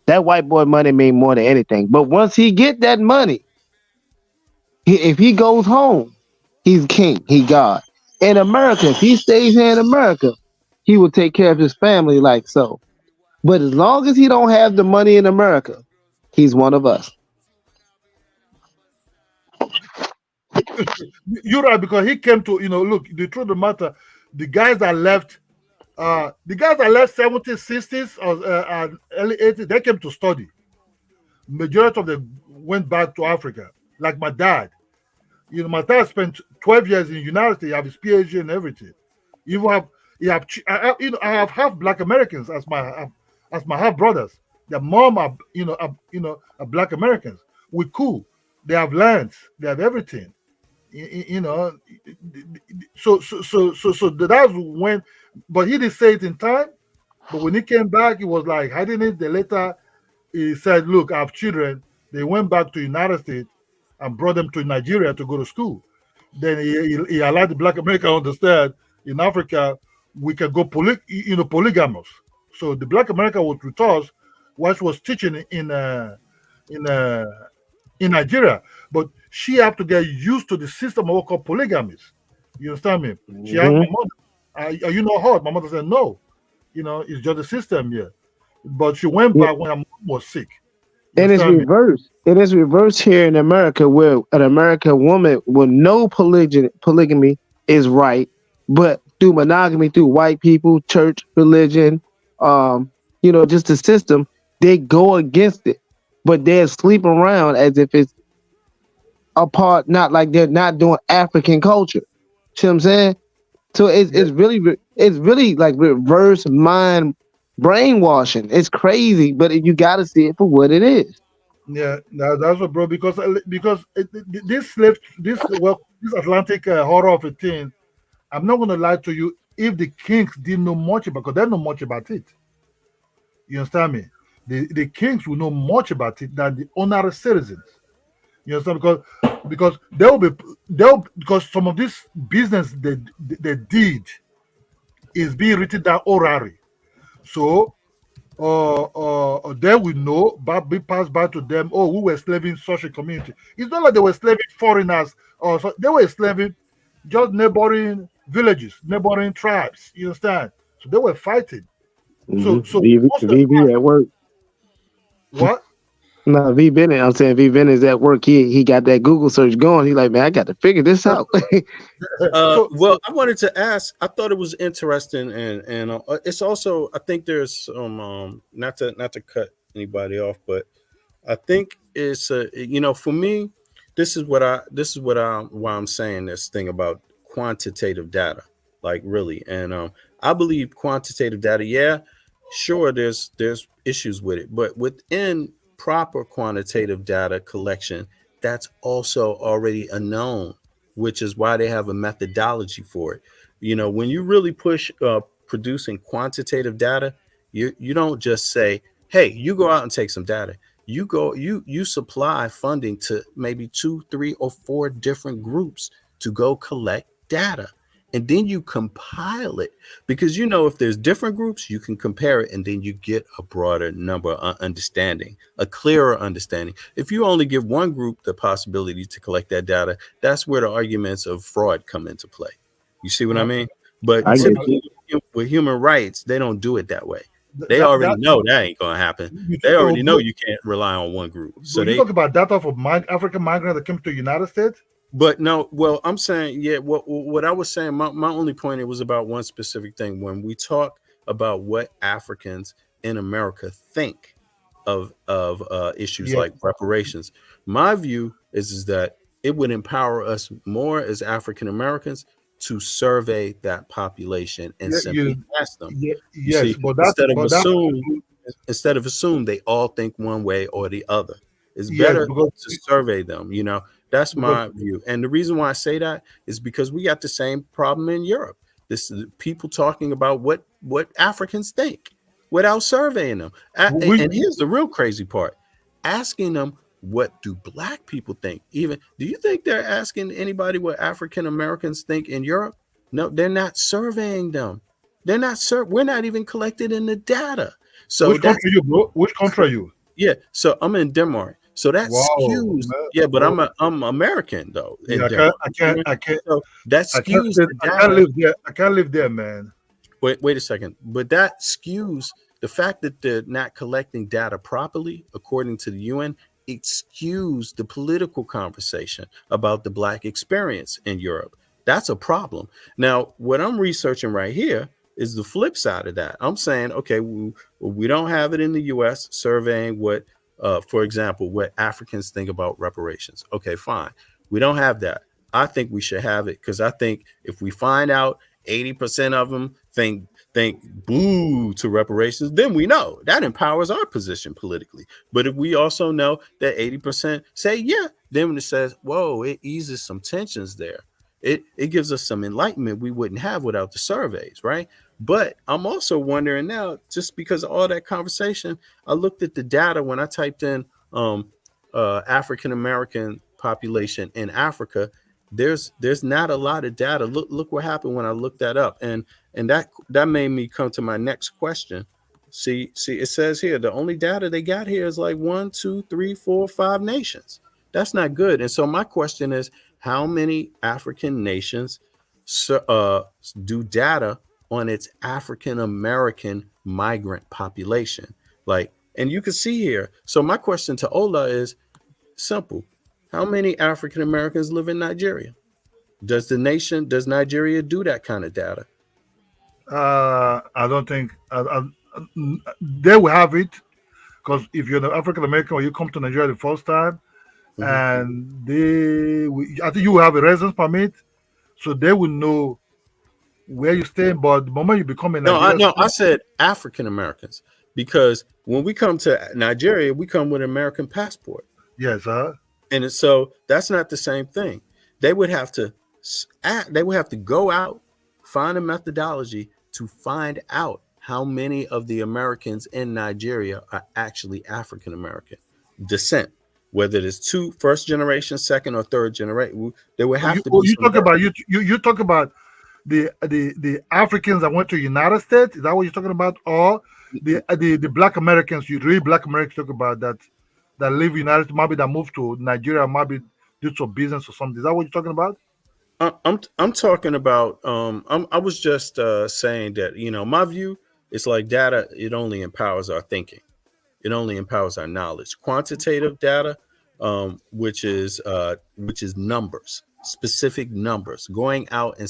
S5: That white boy money mean more than anything. But once he get that money, if he goes home, he's king. He God. In America, if he stays here in America, he will take care of his family like so. But as long as he don't have the money in America, he's one of us.
S7: You're right, because he came to, look, the truth of the matter, the guys that left 70s, 60s, or early 80s, they came to study. Majority of them went back to Africa, like my dad. My dad spent 12 years in the United States. He have his PhD and everything. I have half Black Americans as my half brothers. Their mom are Black Americans. We're cool. They have lands. They have everything. So that's when. But he didn't say it in time. But when he came back, he was like hiding it. The later he said, "Look, I have children." They went back to the United States and brought them to Nigeria to go to school. Then he allowed the Black American to understand in Africa we can go polygamous. So the Black American was with us while she was teaching in Nigeria, but she had to get used to the system of what called polygamies. You understand me? She asked my mother, "Are you not hot?" My mother said, "No, it's just the system here." But she went back when her mom was sick.
S5: And it's reversed. It is reversed here in America, where an American woman with no polygamy is right, but through monogamy, through white people, church, religion, just the system, they go against it, but they'll sleep around as if it's a part, not like they're not doing African culture. See what I'm saying? So it's really like reverse mind brainwashing. It's crazy, but you got to see it for what it is.
S7: Yeah, that's what, bro. Because this Atlantic horror of a thing. I'm not gonna lie to you. If the kings didn't know much about, because they know much about it. You understand me? The kings will know much about it than the ordinary citizens. You understand? Because because some of this business they did is being written down orally. So they will know, but be passed by to them. Oh, we were slaving such a community. It's not like they were slaving foreigners, or so they were slaving just neighboring villages, neighboring tribes. You understand? So they were fighting. So most of the
S5: VV
S7: time,
S5: at work.
S7: what?
S5: No, V Bennett. I'm saying V Bennett's at work. He got that Google search going. He like, man, I got to figure this out.
S2: Well, I wanted to ask. I thought it was interesting, and it's also. I think there's some not to cut anybody off, but I think it's for me, why I'm saying this thing about quantitative data, like really, and I believe quantitative data. Yeah, sure, there's issues with it, but within proper quantitative data collection, that's also already a known, which is why they have a methodology for it. When you really push producing quantitative data, you don't just say, hey, you go out and take some data. You supply funding to maybe 2, 3, or 4 different groups to go collect data. And then you compile it, because if there's different groups, you can compare it, and then you get a broader number of understanding, a clearer understanding. If you only give one group the possibility to collect that data, that's where the arguments of fraud come into play. You see what I mean? But typically with human rights, they don't do it that way. They already know that ain't gonna happen. They already know you can't rely on one group. So
S7: you talk about data for African migrants that came to the United States.
S2: But no, well, I'm saying, yeah, what I was saying, my only point, it was about one specific thing. When we talk about what Africans in America think of issues like reparations, my view is that it would empower us more as African Americans to survey that population and simply ask them. Instead of assume they all think one way or the other. It's better to survey them, That's my view. And the reason why I say that is because we got the same problem in Europe. This is people talking about what Africans think without surveying them. And here's the real crazy part. Asking them, what do Black people think? Even, do you think they're asking anybody what African Americans think in Europe? No, they're not surveying them. They're not we're not even collected in the data. So
S7: which country you, bro? Which country are you?
S2: Yeah, so I'm in Denmark. So that skews. Man. Yeah, but I'm American though.
S7: I can't.
S2: So that skews.
S7: I can't live there, man.
S2: Wait a second. But that skews the fact that they're not collecting data properly, according to the UN. It skews the political conversation about the Black experience in Europe. That's a problem. Now, what I'm researching right here is the flip side of that. I'm saying, okay, we don't have it in the U.S. surveying what. For example, what Africans think about reparations. Okay, fine. We don't have that. I think we should have it, because I think if we find out 80% of them think boo to reparations, then we know that empowers our position politically. But if we also know that 80% say yeah, then it says, whoa, it eases some tensions there. It gives us some enlightenment we wouldn't have without the surveys, right? But I'm also wondering now, just because of all that conversation, I looked at the data when I typed in African American population in Africa. There's not a lot of data. Look what happened when I looked that up, and that made me come to my next question. See, it says here the only data they got here is like 1, 2, 3, 4, 5 nations. That's not good. And so my question is, how many African nations do data on its African American migrant population? Like, and you can see here. So my question to Ola is simple. How many African Americans live in Nigeria? Does Nigeria do that kind of data?
S7: I don't think they will have it, Because if you're an African American or you come to Nigeria the first time, and I think you will have a residence permit, so they will know where you stay. But the moment you become a Nigerian,
S2: I said African Americans, because when we come to Nigeria, we come with an American passport.
S7: yes, huh?
S2: And so that's not the same thing. They would have to go out, find a methodology to find out how many of the Americans in Nigeria are actually African American descent, whether it's first generation, second or third generation. They would have to be.
S7: You talk about the Africans that went to the United States. Is that what you're talking about, or the Black Americans? You really Black Americans talk about that live in the United States, maybe that moved to Nigeria, maybe due to business or something. Is that what you're talking about?
S2: I'm talking about. I was just saying that, my view is like data. It only empowers our thinking. It only empowers our knowledge. Quantitative data, which is numbers, specific numbers, going out and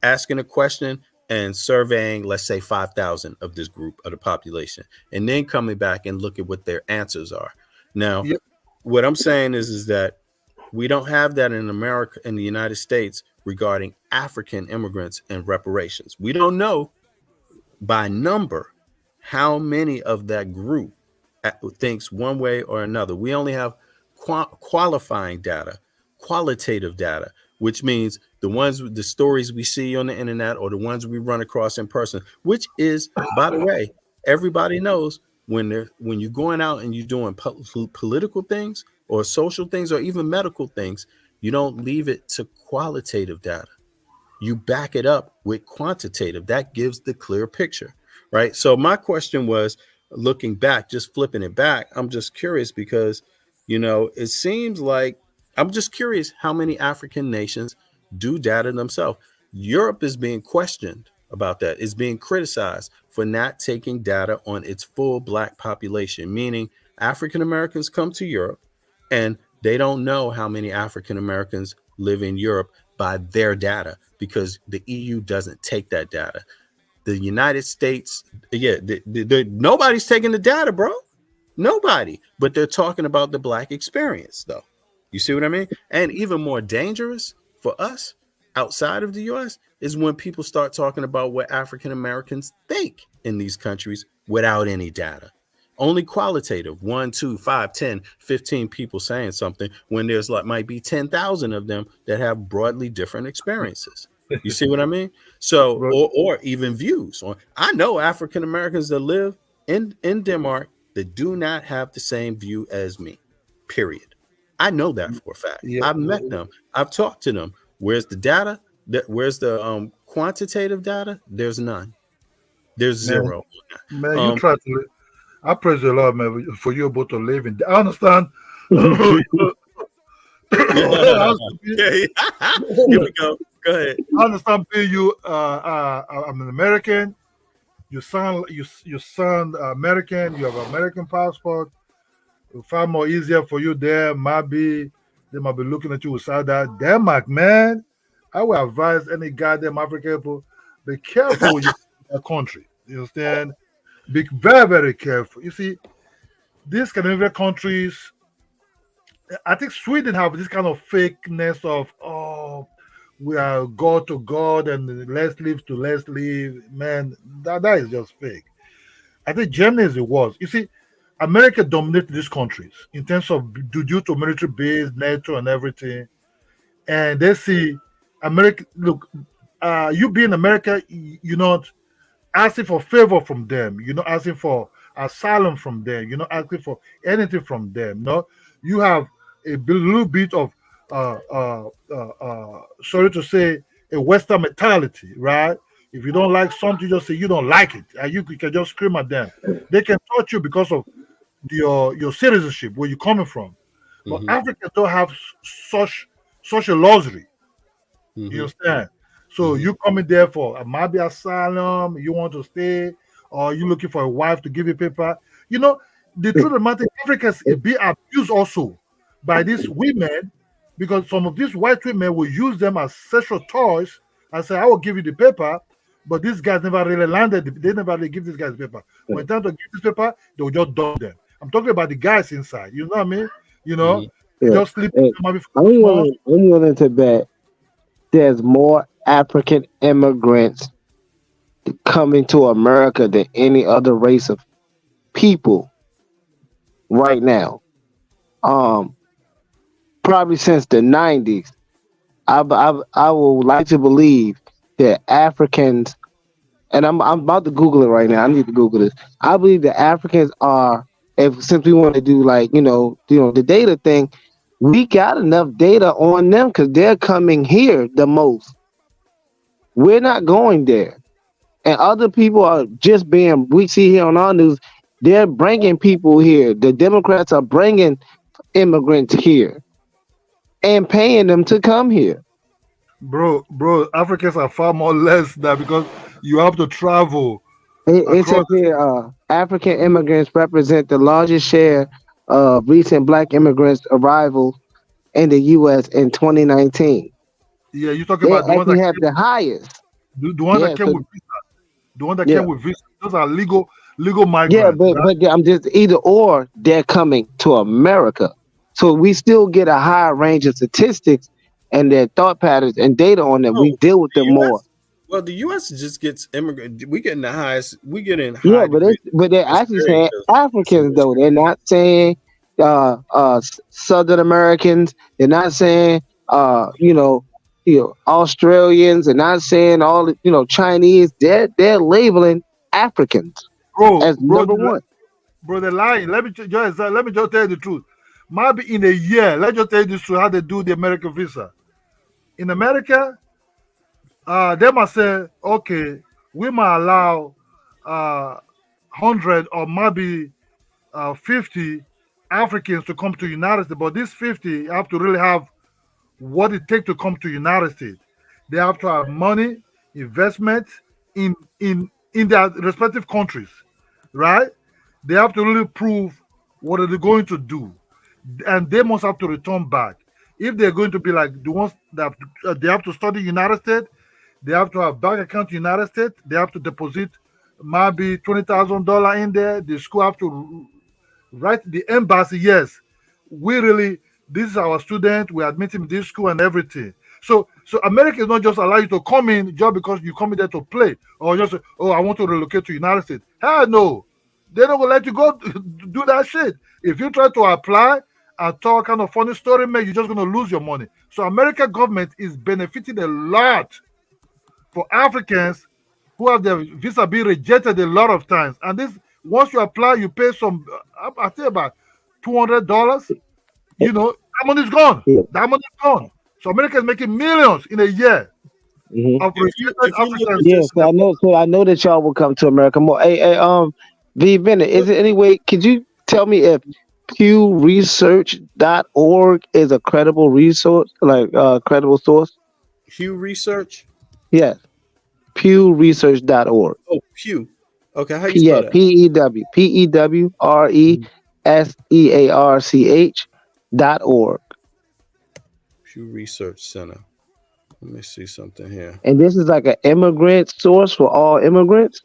S2: asking a question and surveying, let's say 5,000 of this group of the population, and then coming back and look at what their answers are. Now, what I'm saying is that we don't have that in America, in the United States, regarding African immigrants and reparations. We don't know by number how many of that group thinks one way or another. We only have qualifying data, qualitative data, which means the stories we see on the internet or the ones we run across in person, which is, by the way, everybody knows when you're going out and you're doing political things or social things or even medical things, you don't leave it to qualitative data. You back it up with quantitative. That gives the clear picture, right? So my question was, looking back, just flipping it back, I'm just curious because, it seems like, I'm just curious how many African nations do data themselves. Europe is being questioned about that. It's being criticized for not taking data on its full Black population, meaning African Americans come to Europe and they don't know how many African Americans live in Europe by their data because the EU doesn't take that data. The United States, nobody's taking the data, bro. Nobody. But they're talking about the Black experience, though. You see what I mean? And even more dangerous for us outside of the U.S. is when people start talking about what African Americans think in these countries without any data. Only qualitative, 1, 2, 5, 10, 15 people saying something when there's might be 10,000 of them that have broadly different experiences. You see what I mean? So, or even views. I know African Americans that live in Denmark that do not have the same view as me, period. I know that for a fact. I've met them. I've talked to them. Where's the data? Where's the quantitative data? There's none. There's zero.
S7: Man, you try to live. I praise the Lord, man, for you both to live in. I understand.
S2: Here we go. Go ahead.
S7: I understand being you. I'm an American. You sound American. You have an American passport. It's far more easier for you there. Maybe they might be looking at you with side eye. Denmark, man. I would advise any goddamn African people, be careful when you in that country. You understand? Be very, very careful. You see, these Scandinavian countries, I think Sweden have this kind of fakeness of, we are God to God and let's live to let's live. Man, that is just fake. I think Germany is the worst. You see, America dominated these countries in terms of due to military base, NATO, and everything. And they see America. Look, you being America, you're not asking for favor from them. You're not asking for asylum from them. You're not asking for anything from them. No, you have a little bit of, sorry to say, a Western mentality, right? If you don't like something, just say you don't like it, and you can just scream at them. They can touch you because of your citizenship, where you're coming from. But Africans don't have such a luxury. You understand? So you coming there for maybe asylum, you want to stay, or you looking for a wife to give you paper. You know, the truth of the matter, Africans is being abused also by these women, because some of these white women will use them as sexual toys and say, I will give you the paper, but these guys never really landed. They never really give these guys paper. When time to give this paper, they will just dump them. I'm talking about the guys inside. You know what I mean? You know,
S5: Yeah.
S7: just sleep.
S5: Hey, I'm willing to bet there's more African immigrants coming to America than any other race of people right now. Probably since the 90s. I would like to believe that Africans, and I'm about to Google it right now. I need to Google this. I believe that Africans are, since we want to do like the data thing, we got enough data on them because they're coming here the most. We're not going there, and other people are just we see here on our news, they're bringing people here. The Democrats are bringing immigrants here and paying them to come here.
S7: Bro, Africans are far more less than because you have to travel.
S5: It says here, African immigrants represent the largest share of recent Black immigrants' arrivals in the U.S. in 2019.
S7: Yeah, you're talking about the ones that
S5: have the highest.
S7: The ones that came with visa. The one that came with visa. Those are legal migrants.
S5: Yeah, but I'm just either or they're coming to America. So we still get a higher range of statistics and their thought patterns and data on them. We deal with them more.
S2: Well, the U.S. just gets immigrant. We getting the highest. We getting high.
S5: Yeah, but they're actually saying Africans though. They're not saying Southern Americans. They're not saying Australians. They're not saying all Chinese. They're labeling Africans as number one.
S7: Bro, they're lying. Let me just tell you the truth. Maybe in a year, let's just tell you this truth, how they do the American visa. In America, they must say, okay, we might allow 100 or maybe 50 Africans to come to the United States, but these 50 have to really have what it takes to come to the United States. They have to have money, investment in their respective countries, right? They have to really prove what are they going to do, and they must have to return back. If they're going to be like the ones that they have to study United States, they have to have bank account in United States. They have to deposit maybe $20,000 in there. The school have to write the embassy. Yes, this is our student. We admit him in this school and everything. So America is not just allow you to come in just because you come in there to play or just I want to relocate to United States. Hell no, they're not gonna let you go do that shit. If you try to apply and talk kind of funny story, man, you're just gonna lose your money. So American government is benefiting a lot for Africans who have their visa being rejected a lot of times. And this, once you apply, you pay some, I think about $200. That money's gone.
S5: Yeah.
S7: That money's gone. So America is making millions in a year. Of rejected Africans.
S5: Yes, I know that y'all will come to America more. Hey, V. Bennett, is there any way? Could you tell me if PewResearch.org is a credible resource, like credible source?
S2: Pew Research.
S5: Yes, PewResearch.org.
S2: Oh, Pew. Okay, how you spell that?
S5: PewResearch.org.
S2: Pew Research Center. Let me see something here.
S5: And this is like an immigrant source for all immigrants,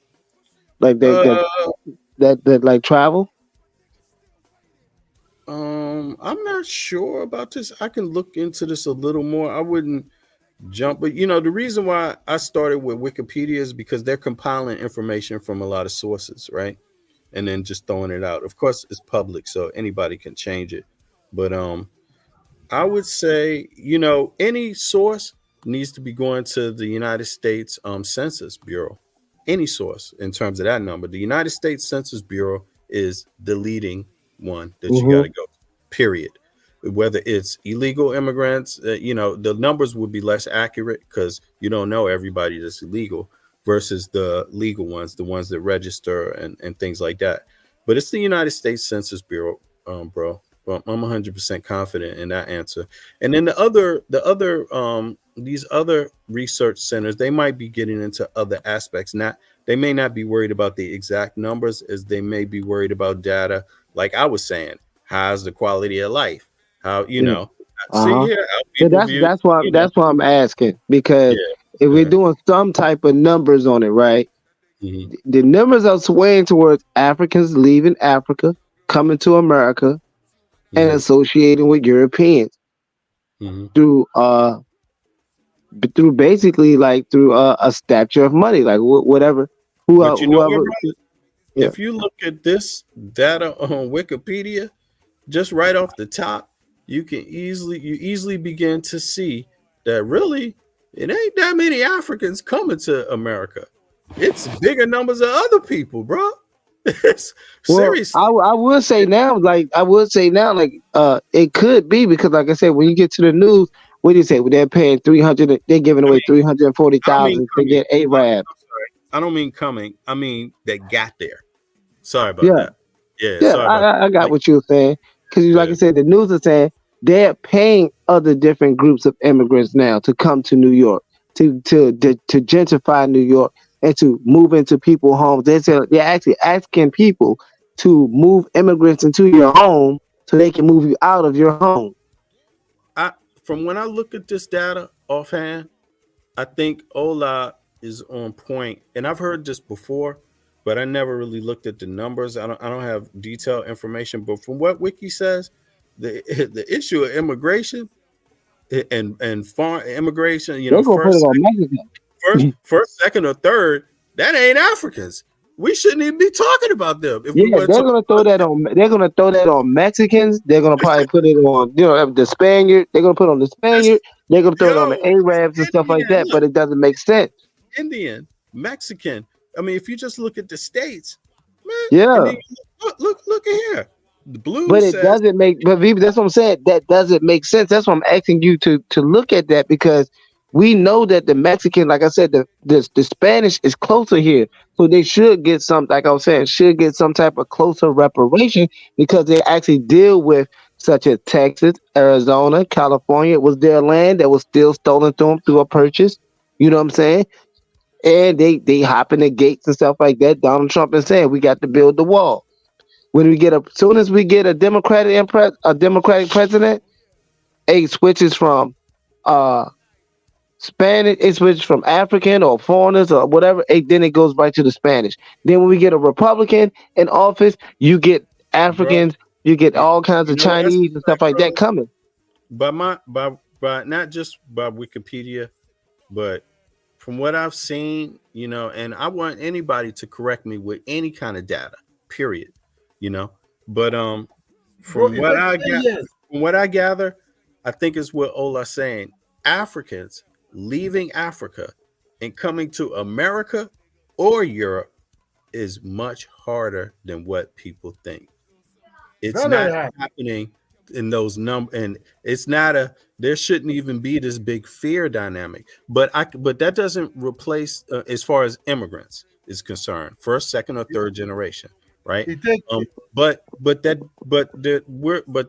S5: like that like travel.
S2: I'm not sure about this. I can look into this a little more. I wouldn't jump, but the reason why I started with Wikipedia is because they're compiling information from a lot of sources, right? And then just throwing it out. Of course, it's public, so anybody can change it. But I would say, any source needs to be going to the United States Census Bureau. Any source in terms of that number. The United States Census Bureau is the leading one that you got to go to, period. Whether it's illegal immigrants, the numbers would be less accurate because you don't know everybody that's illegal versus the legal ones, the ones that register and things like that. But it's the United States Census Bureau, bro. Well, I'm 100% confident in that answer. And then these other research centers, they might be getting into other aspects. They may not be worried about the exact numbers as they may be worried about data. Like I was saying, how's the quality of life? How, See here,
S5: that's why I'm asking, because if we're doing some type of numbers on it, right?
S2: Mhm.
S5: The numbers are swaying towards Africans leaving Africa, coming to America, and
S2: Mhm.
S5: associating with Europeans
S2: Mhm.
S5: through basically like through a stature of money, like whatever
S2: But you know what,
S5: whoever.
S2: brother?
S5: Yeah.
S2: If you look at this data on Wikipedia, just right off the top, you easily begin to see that really it ain't that many Africans coming to America. It's bigger numbers of other people, bro. It's
S5: Well,
S2: seriously.
S5: I would say now, like it could be because, like I said, when you get to the news, what do you say? When they're paying 300, they're giving
S2: I
S5: away
S2: mean, I don't mean
S5: 340,000 to
S2: coming.
S5: get Arab.
S2: I'm sorry. I don't mean coming. I mean that got there. Sorry about
S5: Yeah,
S2: that. Yeah,
S5: yeah,
S2: sorry about that.
S5: I got
S2: Like,
S5: what you were saying because, like I
S2: yeah.
S5: said, the news is saying they're paying other different groups of immigrants now to come to New York to gentrify New York and to move into people's homes. They're actually asking people to move immigrants into your home so they can move you out of your home.
S2: From when I look at this data offhand, I think Ola is on point, and I've heard this before, but I never really looked at the numbers. I don't have detailed information, but from what Wiki says, the the issue of immigration and foreign immigration, you
S5: They're
S2: know,
S5: gonna put it on Mexico.
S2: first, second, or third, that ain't Africans. We shouldn't even be talking about them if we
S5: Yeah,
S2: want to talk about
S5: they're gonna throw that on Mexicans. They're gonna probably put it on, the Spaniard. They're gonna put it on the
S2: this.
S5: Spaniard. They're gonna throw it on the
S2: Yo,
S5: Arabs and stuff like
S2: Indian,
S5: that.
S2: look,
S5: But it doesn't make sense.
S2: Indian, Mexican. I mean, if you just look at the states, man, and
S5: Yeah,
S2: then look at here. The blue
S5: but it
S2: says,
S5: doesn't make. But Viva, that's what I'm saying. That doesn't make sense. That's why I'm asking you to look at that because we know that the Mexican, like I said, the Spanish is closer here, so they should get some. Like I was saying, should get some type of closer reparation because they actually deal with such as Texas, Arizona, California. It was their land that was still stolen to them through a purchase. You know what I'm saying? And they hop in the gates and stuff like that. Donald Trump is saying we got to build the wall. When we get soon as we get a Democratic president, it switches from uh Spanish, it switches from African or foreigners or whatever, then it goes right to the Spanish. Then when we get a Republican in office, you get
S2: bro,
S5: Africans, you get
S2: you,
S5: all kinds
S2: you
S5: of
S2: know what that's
S5: Chinese and stuff
S2: like,
S5: like that
S2: brother?
S5: coming.
S2: By not just by Wikipedia, but from what I've seen, you know, and I want anybody to correct me with any kind of data, period, you know. But
S7: Bro,
S2: from
S7: if
S2: what
S7: I
S2: I
S7: say
S2: got,
S7: yes,
S2: from what I gather, I think is what Ola's saying. Africans leaving Africa and coming to America or Europe is much harder than what people think. It's
S7: very
S2: not
S7: hard.
S2: happening in those and it's not there shouldn't even be this big fear dynamic. But that doesn't replace as far as immigrants is concerned, first, second, or third generation, right?
S7: It takes
S2: But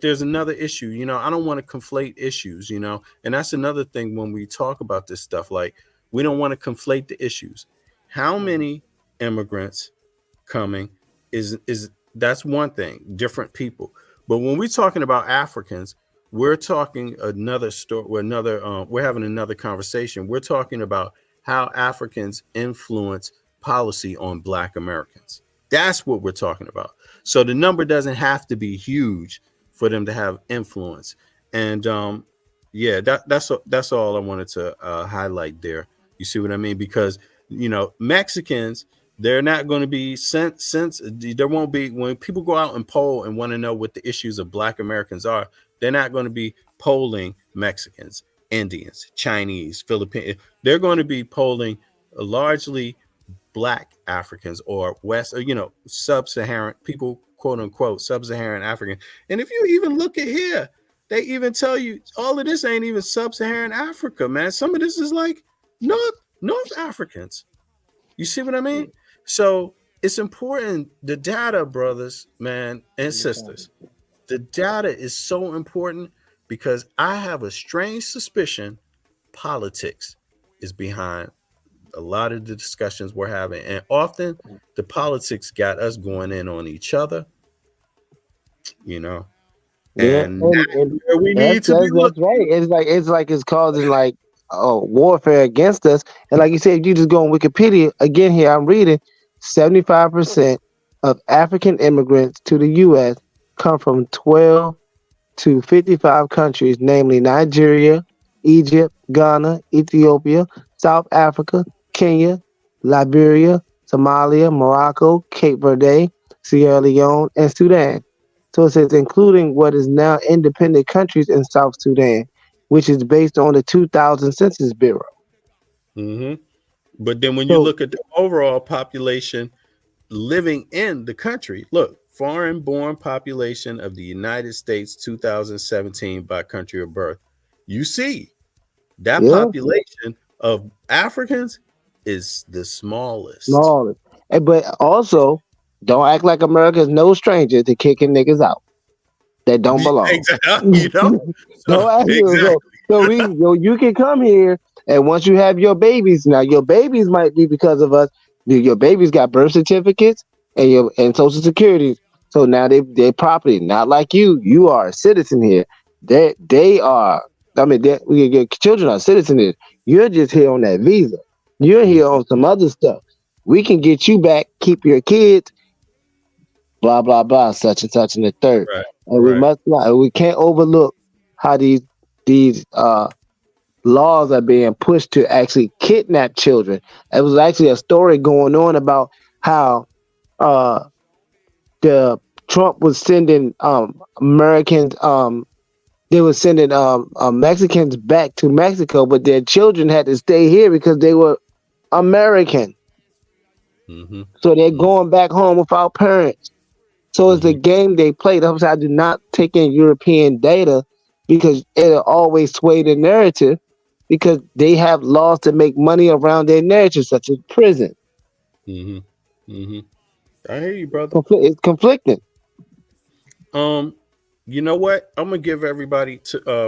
S2: there's another issue. You know, I don't want to conflate issues. You know, and that's another thing when we talk about this stuff. Like, we don't want to conflate the issues. How many immigrants coming is that's one thing. Different people. But when we're talking about Africans, we're talking another story. We're having another conversation. We're talking about how Africans influence policy on Black Americans. That's what we're talking about. So the number doesn't have to be huge for them to have influence. And yeah, that's all I wanted to highlight there. You see what I mean? Because, you know, Mexicans, they're not going to be since there won't be, when people go out and poll and want to know what the issues of Black Americans are, they're not going to be polling Mexicans, Indians, Chinese, Philippines. They're going to be polling largely Black Africans or West, or, you know, sub-Saharan people, quote unquote, sub-Saharan African. And if you even look at here, they even tell you all of this ain't even sub-Saharan Africa, man. Some of this is like North Africans. You see what I mean? So it's important. The data, brothers, man, and sisters, the data is so important because I have a strange suspicion politics is behind a lot of the discussions we're having. And often the politics got us going in on each other, you know,
S5: Yeah,
S2: and that's where we need to be
S5: that's
S2: looking.
S5: right. It's like it's causing like warfare against us. And like you said, if you just go on Wikipedia again. Here I'm reading 75% of African immigrants to the U.S. come from 12 to 55 countries, namely Nigeria, Egypt, Ghana, Ethiopia, South Africa, Kenya, Liberia, Somalia, Morocco, Cape Verde, Sierra Leone, and Sudan. So it says including what is now independent countries in South Sudan, which is based on the 2000 Census Bureau.
S2: Mm-hmm. But then when you look at the overall population living in the country, look, foreign-born population of the United States 2017 by country of birth. You see that population of Africans is the smallest.
S5: But also, don't act like America is no stranger to kicking niggas out that don't belong.
S2: Exactly. You know?
S5: So you can come here, and once you have your babies, now your babies might be because of us. Your babies got birth certificates and social security. So now they're property, not like you. You are a citizen here. They are. I mean, your children are citizens here. You're just here on that visa. You're here on some other stuff. We can get you back, keep your kids, blah blah blah, such and such and the third.
S2: Right,
S5: and we must not. We can't overlook how these laws are being pushed to actually kidnap children. It was actually a story going on about how the Trump was sending Americans. They were sending Mexicans back to Mexico, but their children had to stay here because they were American.
S2: Mm-hmm.
S5: So they're going back home without parents. So it's a game they play. That's why I do not take in European data, because it'll always sway the narrative, because they have laws to make money around their narrative, such as prison.
S2: Mm-hmm. Mm-hmm. I hear you, brother.
S5: It's conflicting.
S2: You know what? I'm gonna give everybody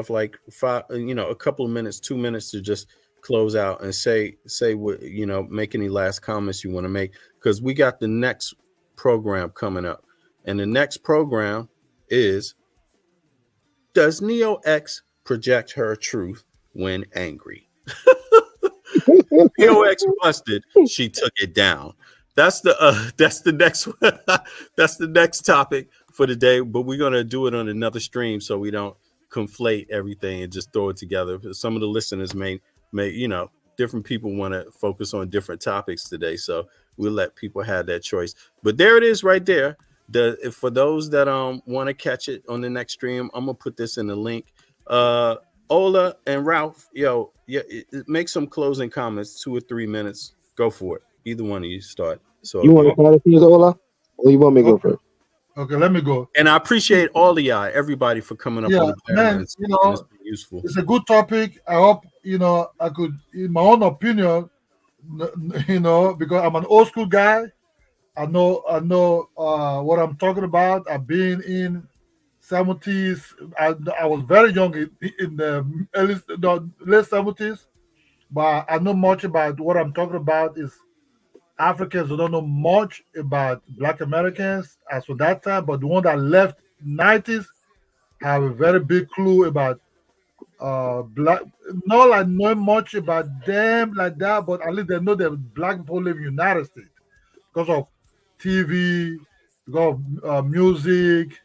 S2: like a couple of minutes, 2 minutes to just close out and say what, make any last comments you want to make, because we got the next program coming up, and the next program is, does Neo X project her truth when angry? Neo X busted, she took it down. That's the next that's the next topic for the day, but we're gonna do it on another stream so we don't conflate everything and just throw it together. Some of the listeners may different people want to focus on different topics today, so we'll let people have that choice. But there it is right there. For those that want to catch it on the next stream, I'm gonna put this in the link. Ola and Ralph, make some closing comments, 2 or 3 minutes. Go for it. Either one of you start. So
S5: you want to start first, Ola, or you want me to go first?
S7: Okay, let me go.
S2: And I appreciate all of y'all, everybody, for coming up on the
S7: man,
S2: it's been useful.
S7: It's a good topic. I hope, I could, in my own opinion, because I'm an old school guy. I know what I'm talking about. I've been in 70s. I was very young in the late 70s, but I know much about what I'm talking about. Is Africans who don't know much about Black Americans as for that time, but the one that left 90s have a very big clue about Black. Not like knowing much about them like that, but at least they know that Black people live in the United States because of TV, because of music,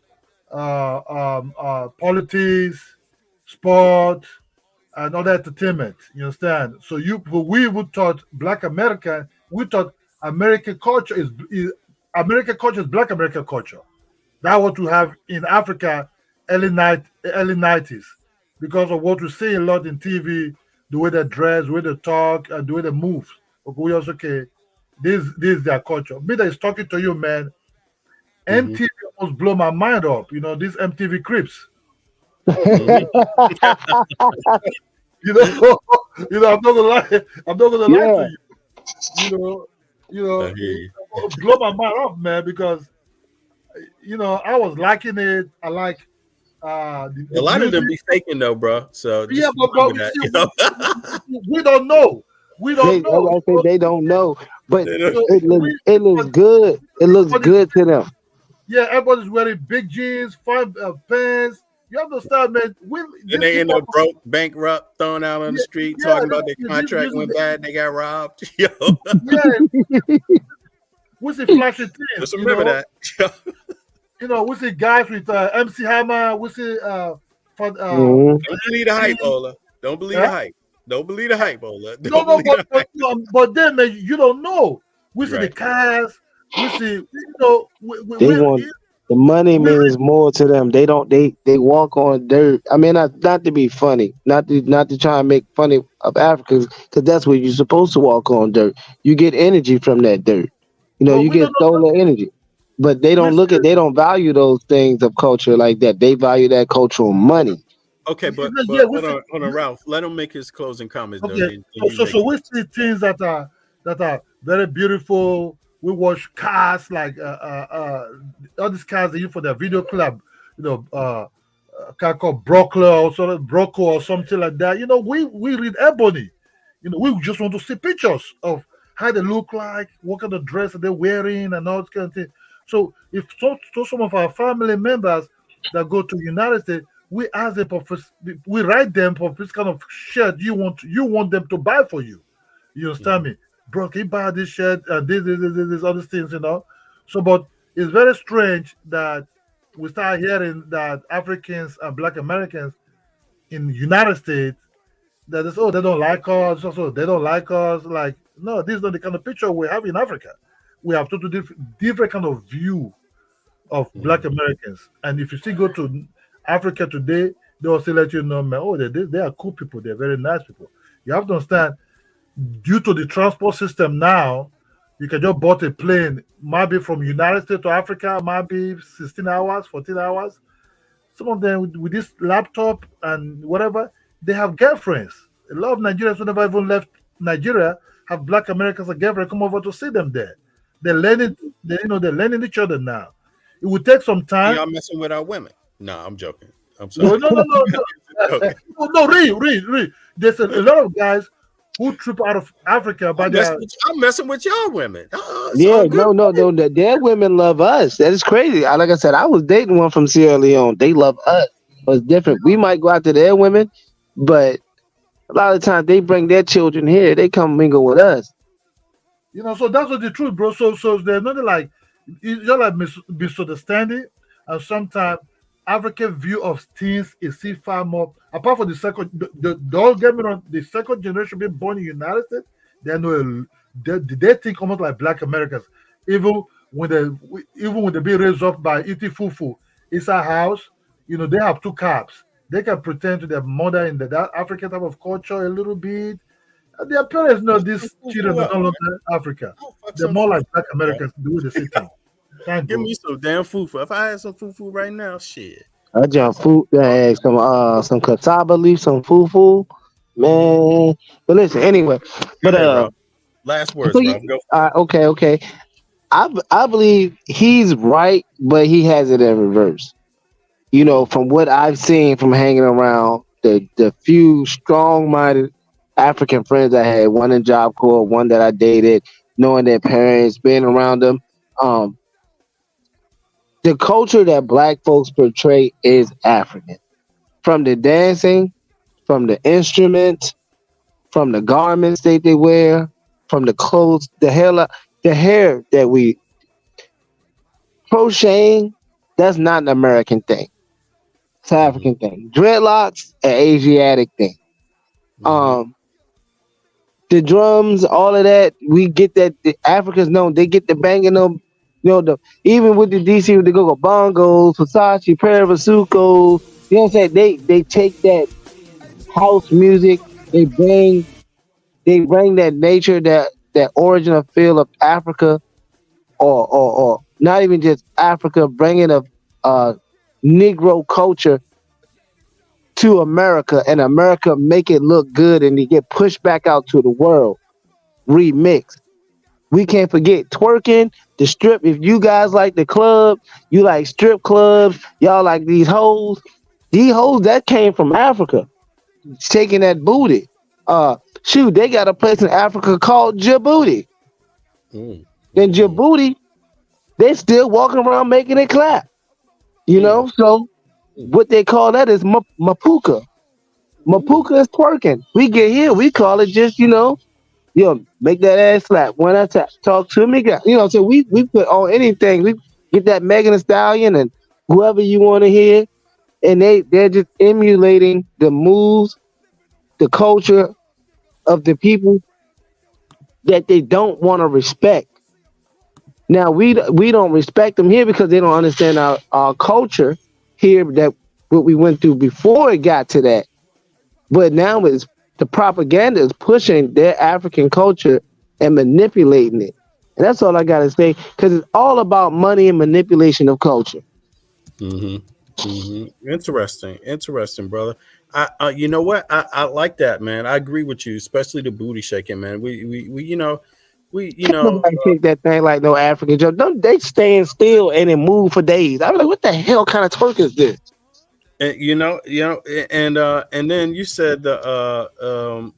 S7: politics, sport, and other entertainment. You understand? So we would thought Black American. We thought American culture is American culture is Black American culture. That's what we have in Africa early 90s, because of what we see a lot in TV, the way they dress, the way they talk, and the way they move. Okay, we also this is their culture. Me that is talking to you, man. MTV almost blow my mind up. These MTV creeps. I'm not gonna lie. I'm not gonna lie to you. Blow my mind up, man, because I was liking it. I like
S2: a lot of them be faking though, bro. So
S7: we don't know. We don't know.
S5: I say they don't know, but it looks good. It looks good to them.
S7: Yeah, everybody's wearing big jeans, fine pants. You understand, man?
S8: And they end up broke, bankrupt, thrown out on the street, talking about their contract went bad, they got robbed. Yo.
S7: Yeah. We see flashy things.
S8: Just remember that.
S7: We see guys with MC Hammer. We see
S8: Don't believe the hype, Ola. Don't believe the hype. Don't believe the hype, Ola.
S7: But then, man, you don't know. We see the cars. We see,
S5: the money means more to them. They don't. They walk on dirt. I mean, not to be funny, not to try and make funny of Africans, because that's where you're supposed to walk on dirt. You get energy from that dirt. You get solar energy. But they don't they don't value those things of culture like that. They value that cultural money.
S8: Okay, but hold on, Ralph. Let him make his closing comments.
S7: Okay, so we see things that are very beautiful. We watch cars like all these cars they use for their video club. A car called Broco or something like that. We read Ebony. We just want to see pictures of how they look like, what kind of dress they're wearing, and all this kind of thing. So if some of our family members that go to the United States, we ask them we write them for this kind of shirt you want them to buy for you. You understand me? Bro, can you buy this shirt and this other things, So, but it's very strange that we start hearing that Africans and Black Americans in the United States that they don't like us, they don't like us. Like, no, this is not the kind of picture we have in Africa. We have totally different kind of view of Black Americans. And if you still go to Africa today, they will still let you know, man, they are cool people. They're very nice people. You have to understand, due to the transport system now, you can just bought a plane, maybe from United States to Africa, maybe 16 hours, 14 hours. Some of them with this laptop and whatever, they have girlfriends. A lot of Nigerians who never even left Nigeria have Black Americans and girlfriends come over to see them there. They're learning each other now. It will take some time.
S8: Y'all messing with our women? No, I'm joking. I'm sorry.
S7: No, read. There's a lot of guys who trip out of Africa, but
S8: I'm messing with y'all women.
S5: No. Their women love us. That is crazy. Like I said, I was dating one from Sierra Leone. They love us. It's different. We might go after their women, but a lot of times they bring their children here. They come mingle with us.
S7: So that's what the truth, bro. So there's nothing like it's just like misunderstanding, and sometimes African view of things is still far more. Apart from the second, don't get me wrong, the second generation being born in the United States, they think almost like Black Americans. Even when they be raised up by eating fufu inside house, they have two caps. They can pretend to their mother in that African type of culture a little bit. Their parents know these children don't look like Africa. They're more like Black Americans do the same thing.
S8: Give me some damn fufu. If I had some fufu right now, shit.
S5: I jump food, some cassava leaf, some fufu, man. But listen, anyway. But
S8: last words, bro.
S5: Okay. I believe he's right, but he has it in reverse. From what I've seen from hanging around the few strong-minded African friends I had, one in Job Corps, one that I dated, knowing their parents, being around them. The culture that Black folks portray is African. From the dancing, from the instruments, from the garments that they wear, from the clothes, the hair that we crocheting, that's not an American thing. It's an African thing. Dreadlocks, an Asiatic thing. The drums, all of that, we get that. The Africans know they get the banging them. Even with the DC, with the go bongos, Versace, Paravasucos, you know what I'm saying? They take that house music, they bring that nature, that original feel of Africa, or not even just Africa, bringing a Negro culture to America, and America make it look good, and they get pushed back out to the world, remixed. We can't forget twerking, the strip. If you guys like the club, you like strip clubs, y'all like these hoes. These hoes that came from Africa, shaking that booty. They got a place in Africa called Djibouti. In Djibouti, they still walking around making it clap. So what they call that is mapuka. Mapuka is twerking. We get here, we call it just, make that ass slap. When I talk to me, so we put on anything. We get that Megan Thee Stallion and whoever you want to hear, and they're just emulating the moves, the culture of the people that they don't want to respect. Now we don't respect them here because they don't understand our culture here, that what we went through before it got to that. But now it's the propaganda is pushing their African culture and manipulating it. And that's all I got to say, because it's all about money and manipulation of culture.
S2: Interesting, brother. You know what? I like that, man. I agree with you, especially the booty shaking, man. We
S5: Nobody take that thing like no African joke. Don't they stand still and then move for days? I'm like, what the hell kind of twerk is this?
S2: And, and then you said the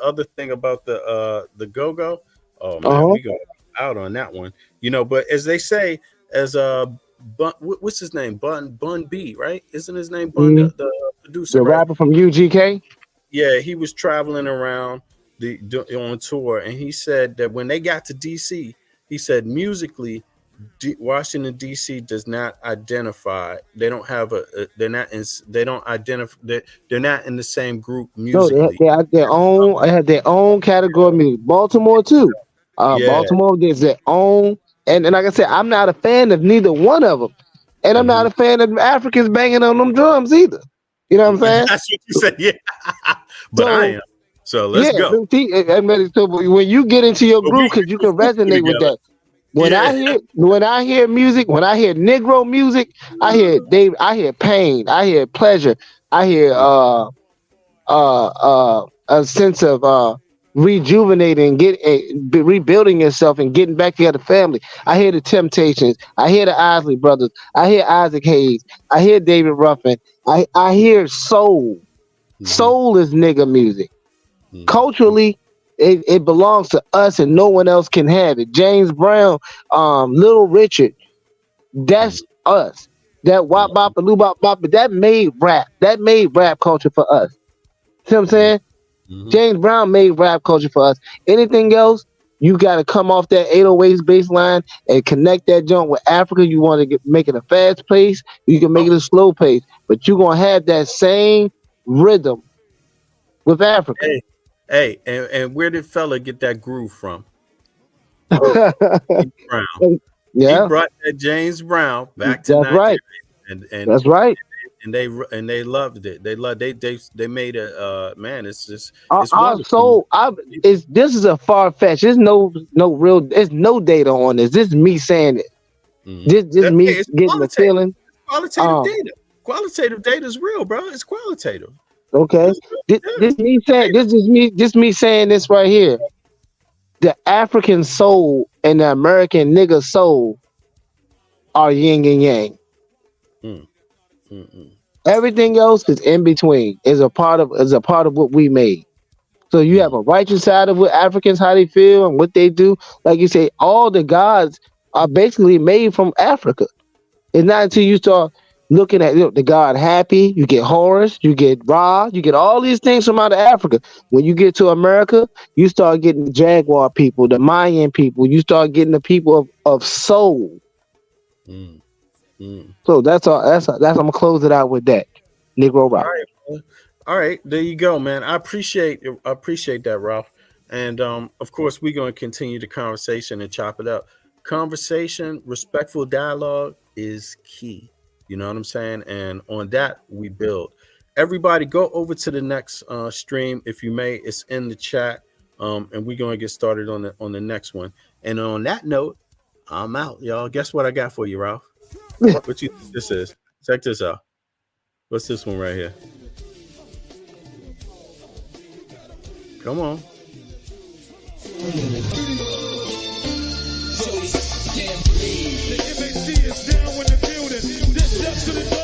S2: other thing about the go-go. Oh man, we go out on that one. But as they say, as what's his name? Bun B, right? Isn't his name Bun, the producer,
S5: the rapper from UGK?
S2: Yeah, he was traveling around on tour, and he said that when they got to DC, he said musically, Washington DC does not identify. They don't have they're not in the same group musically.
S5: No, they have their own. They have their own category of music. Baltimore too. Baltimore gets their own. And like I said, I'm not a fan of neither one of them, and I'm not a fan of Africans banging on them drums either. You know what I'm saying?
S2: That's what you said, yeah. But I am. So let's go.
S5: So when you get into your groove, because you can resonate with that. When I hear music, when I hear Negro music, I hear pain, I hear pleasure, I hear a sense of rejuvenating, rebuilding yourself and getting back together, family. I hear the Temptations, I hear the Isley Brothers, I hear Isaac Hayes, I hear David Ruffin, I hear soul. Soul is nigga music. Culturally, it belongs to us and no one else can have it. James Brown, Little Richard, that's us. That wop bop and loo bop bop, but that made rap culture for us. See what I'm saying? James Brown made rap culture for us. Anything else, you got to come off that 808 bass line and connect that joint with Africa. You want to make it a fast pace, you can make it a slow pace, but you're going to have that same rhythm with Africa.
S2: Hey, and where did fella get that groove from? Brown.
S5: Yeah,
S2: he brought that James Brown back to
S5: that's
S2: Nigeria,
S5: right.
S2: and
S5: that's right.
S2: And they loved it. They made it. Man, it's just
S5: our soul. This is a far fetched. There's no real. There's no data on this. This is me saying it. Just me getting the feeling.
S2: Qualitative data. Qualitative data is real, bro. It's qualitative.
S5: Okay, this me saying this me saying this right here. The African soul and the American nigga soul are yin and yang. Everything else is in between. Is a part of what we made. So you have a righteous side of what Africans, how they feel and what they do. Like you say, all the gods are basically made from Africa. It's not until you start looking at the god Happy, you get Horus, you get Ra, you get all these things from out of Africa. When you get to America, you start getting the Jaguar people, the Mayan people. You start getting the people of soul. So that's all. That's I'm gonna close it out with that. Negro Rock.
S2: All right, there you go, man. I appreciate that, Ralph. And of course, we're gonna continue the conversation and chop it up. Conversation, respectful dialogue is key. You know what I'm saying? And on that, we build. Everybody go over to the next stream, if you may. It's in the chat. And we're going to get started on the next one. And on that note, I'm out, y'all. Guess what I got for you, Ralph? What you think this is? Check this out. What's this one right here? Come on.
S9: The MAC is down in the building. This steps to the door.